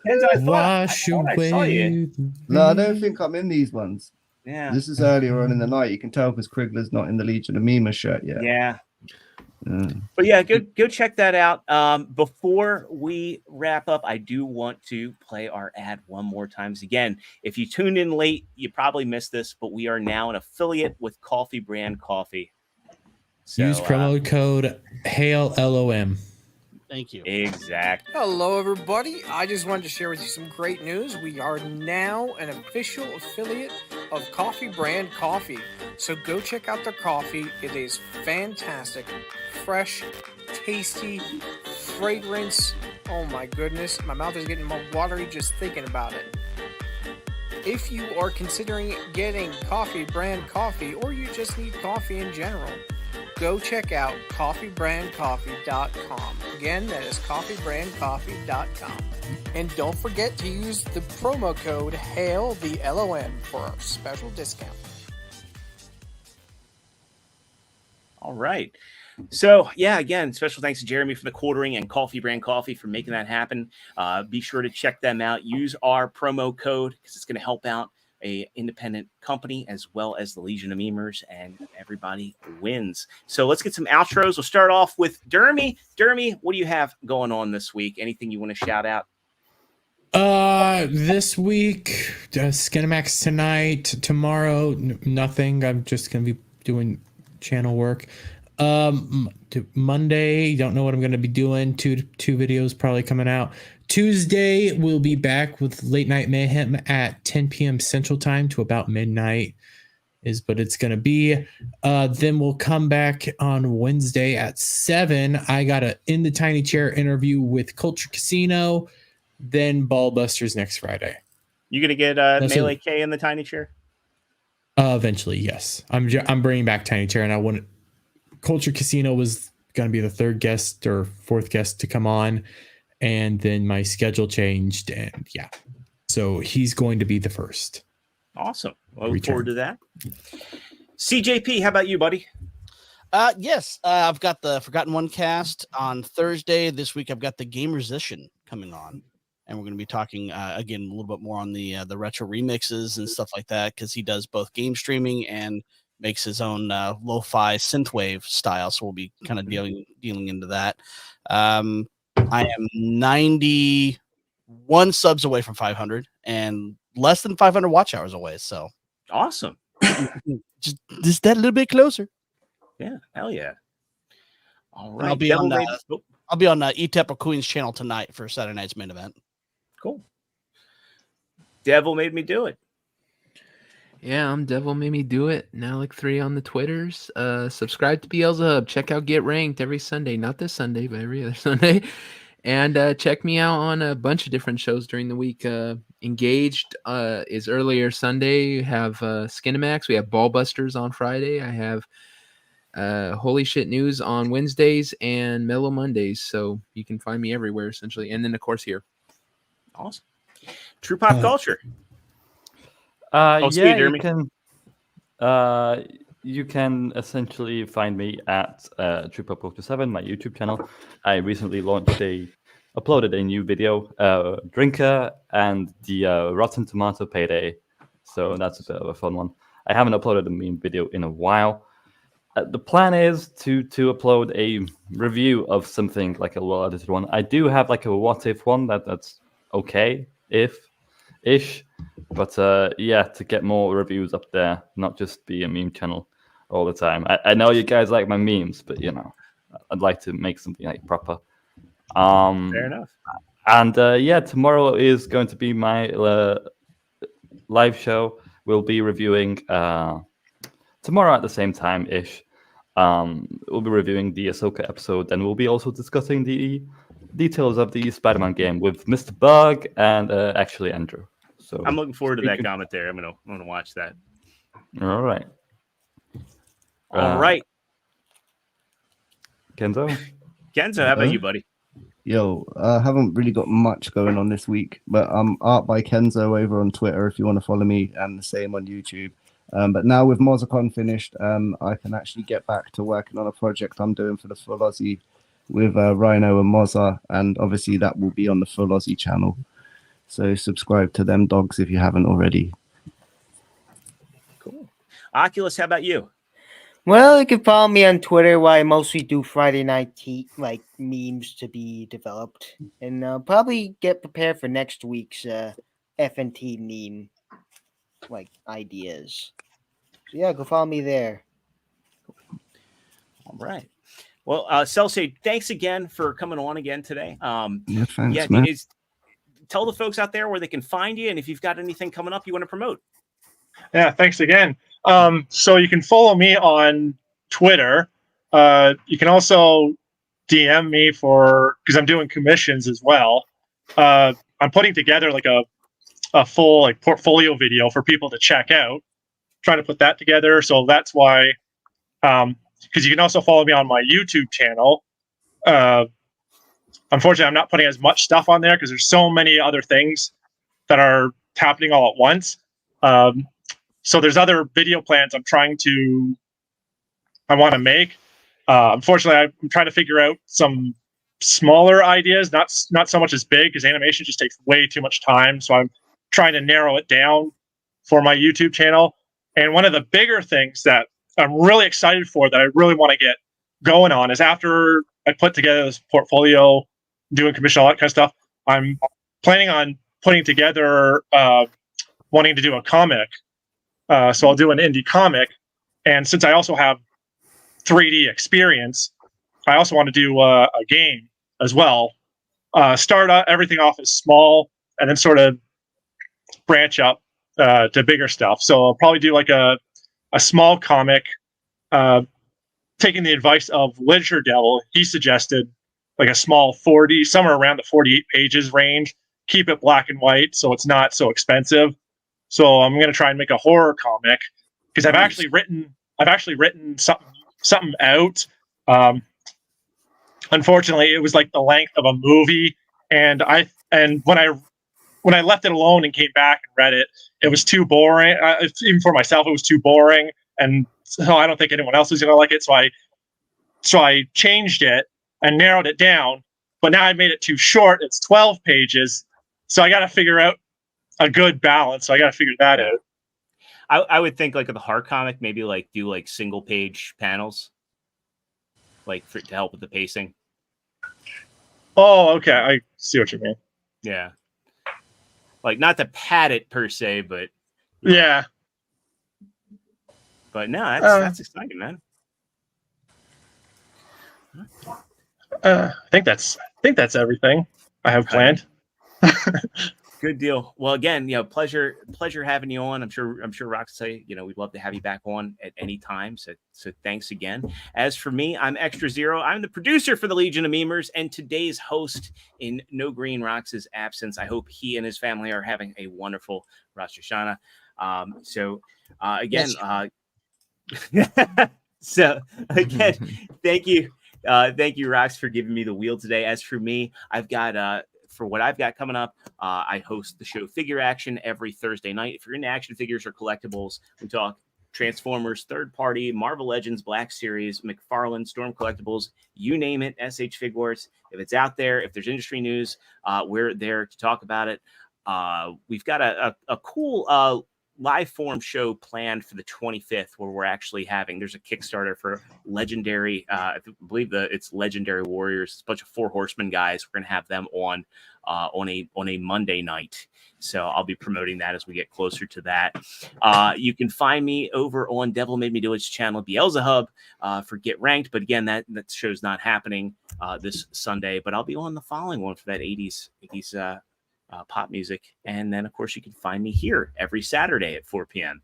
Kenzo, I Wash thought I saw you. No, I don't think I'm in these ones. Yeah. This is earlier on in the night. You can tell because Krigler's not in the Legion of Mima shirt yet. Yeah. But yeah, go check that out. Before we wrap up, I do want to play our ad one more time. Again, if you tuned in late, you probably missed this, but we are now an affiliate with Coffee Brand Coffee. So, Use promo code HAILLOM. Thank you. Exactly. Hello, everybody. I just wanted to share with you some great news. We are now an official affiliate of Coffee Brand Coffee. So go check out their coffee. It is fantastic. Fresh, tasty, fragrance. Oh my goodness. My mouth is getting more watery just thinking about it. If you are considering getting Coffee Brand Coffee, or you just need coffee in general, go check out coffeebrandcoffee.com. Again, that is coffeebrandcoffee.com. And don't forget to use the promo code HAILTHELOM for a special discount. All right. So, yeah, again, special thanks to Jeremy for the quartering and Coffee Brand Coffee for making that happen. Be sure to check them out. Use our promo code because it's going to help out a independent company as well as the Legion of Memers, and everybody wins. So let's get some outros. We'll start off with Dermy. Dermy, what do you have going on this week? Anything you want to shout out? This week, Skinemax tonight. Tomorrow, nothing. I'm just gonna be doing channel work. Monday, don't know what I'm gonna be doing. Two videos probably coming out. Tuesday, we'll be back with Late Night Mayhem at 10 p.m. Central Time to about midnight is what it's going to be. Then we'll come back on Wednesday at 7. I got a In the Tiny Chair interview with Culture Casino, then Ballbusters next Friday. You going to get Melee K in the Tiny Chair? Eventually, yes. I'm bringing back Tiny Chair, and I want Culture Casino was going to be the third guest or fourth guest to come on. And then my schedule changed, and yeah, so he's going to be the first. Awesome. Well, look forward to that. CJP, how about you, buddy? Yes, I've got the Forgotten One cast on Thursday. This week, I've got the Gamersician coming on, and we're going to be talking again a little bit more on the retro remixes and stuff like that because he does both game streaming and makes his own lo-fi synthwave style. So we'll be kind of dealing into that. I am 91 subs away from 500 and less than 500 watch hours away. So awesome. just that little bit closer. Yeah, hell yeah. All And right. I'll be on Etep or Queen's channel tonight for Saturday night's main event. Cool. Devil made me do it. Yeah, I'm Devil Made Me Do It. Now like 3 on the Twitters. Subscribe to Beelzebub. Check out Get Ranked every Sunday. Not this Sunday, but every other Sunday. And check me out on a bunch of different shows during the week. Engaged is earlier Sunday. We have Skinemax. We have Ballbusters on Friday. I have Holy Shit News on Wednesdays and Mellow Mondays. So you can find me everywhere essentially. And then of course here. Awesome. True Pop Culture. You can essentially find me at True Pop Culture 7, my YouTube channel. I recently uploaded a new video, Drinker and the Rotten Tomato Payday. So that's a bit of a fun one. I haven't uploaded a meme video in a while. The plan is to upload a review of something like a well-edited one. I do have like a what-if one that's okay, ish. But yeah, to get more reviews up there, not just be a meme channel all the time. I know you guys like my memes, but you know, I'd like to make something like proper. Fair enough. And yeah, tomorrow is going to be my live show. We'll be reviewing tomorrow at the same time ish. We'll be reviewing the Asokah episode, and we'll be also discussing the details of the Spider-Man game with Mr. Bug and actually Andrew. So I'm looking forward to that comment there. I'm gonna watch that. All right. All right. Kenzo? Kenzo, how about you, buddy? Yo, I haven't really got much going on this week, but I'm Art by Kenzo over on Twitter if you want to follow me, and the same on YouTube. But now with MozzaCon finished, I can actually get back to working on a project I'm doing for the Full Aussie with Rhino and Mozza, and obviously that will be on the Full Aussie channel. So subscribe to them dogs if you haven't already. Cool. Oculus, how about you? Well, you can follow me on Twitter where I mostly do Friday night memes to be developed. And probably get prepared for next week's FNT meme ideas. So yeah, go follow me there. All right. Well, Cellshade, thanks again for coming on again today. Yeah, thanks, man. Tell the folks out there where they can find you, and if you've got anything coming up you want to promote. Yeah, thanks again. So you can follow me on Twitter. You can also DM me because I'm doing commissions as well. I'm putting together like a full portfolio video for people to check out. Trying to put that together, so that's why. Because you can also follow me on my YouTube channel. Unfortunately, I'm not putting as much stuff on there because there's so many other things that are happening all at once. So there's other video plans I want to make. Unfortunately, I'm trying to figure out some smaller ideas, not so much as big, because animation just takes way too much time. So I'm trying to narrow it down for my YouTube channel. And one of the bigger things that I'm really excited for, that I really want to get going on, is after I put together this portfolio, doing commission, all that kind of stuff, I'm planning on putting together, wanting to do a comic. So I'll do an indie comic. And since I also have 3D experience, I also want to do a game as well. Start everything off as small and then sort of branch up to bigger stuff. So I'll probably do like a small comic, taking the advice of Literature Devil. He suggested like a small 40, somewhere around the 48 pages range. Keep it black and white so it's not so expensive. So I'm going to try and make a horror comic because I've actually written something out. Unfortunately, it was like the length of a movie, and when I left it alone and came back and read it, it was too boring. Even for myself, it was too boring, and so I don't think anyone else is going to like it. So I changed it and narrowed it down. But now I made it too short. It's 12 pages, so I got to figure out a good balance. So I got to figure that out. I would think like of the horror comic, maybe like do like single page panels, like to help with the pacing. Oh, okay. I see what you mean. Yeah. Like not to pad it per se, but yeah. But no, that's exciting, man. I think that's everything I have planned. Good deal. Well, again, pleasure having you on. I'm sure Rox say, we'd love to have you back on at any time. So thanks again. As for me, I'm Extra Zero. I'm the producer for the Legion of Memers and today's host in No Green Rox's absence. I hope he and his family are having a wonderful Rosh Hashanah. So again, thank you, Rox, for giving me the wheel today. As for me, I've got for what I've got coming up, I host the show Figure Action every Thursday night. If you're into action figures or collectibles, we talk Transformers, third party, Marvel Legends, Black Series, McFarlane, Storm Collectibles, you name it, SH Figuarts. If it's out there, if there's industry news, we're there to talk about it. We've got a cool live form show planned for the 25th where we're actually there's a Kickstarter for legendary I believe it's Legendary Warriors. It's a bunch of 4 Horsemen guys. We're gonna have them on a Monday night, so I'll be promoting that as we get closer to that. You can find me over on Devil Made Me Do It's channel Beelzehub for Get Ranked, but again that show's not happening this Sunday, but I'll be on the following one for that 80s pop music. And then, of course, you can find me here every Saturday at 4 p.m.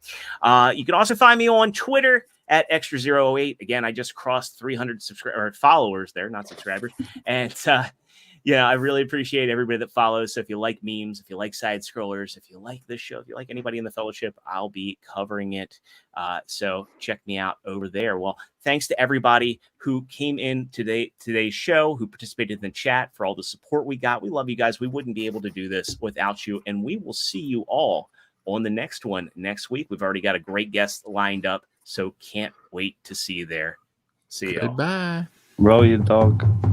You can also find me on Twitter at Extra008. Again, I just crossed 300 followers there, not subscribers. And I really appreciate everybody that follows. So if you like memes, if you like side scrollers, if you like this show, if you like anybody in the fellowship, I'll be covering it. So check me out over there. Well, thanks to everybody who came in today's show, who participated in the chat, for all the support we got. We love you guys. We wouldn't be able to do this without you. And we will see you all on the next one next week. We've already got a great guest lined up, so can't wait to see you there. See you. Goodbye. Roll your dog.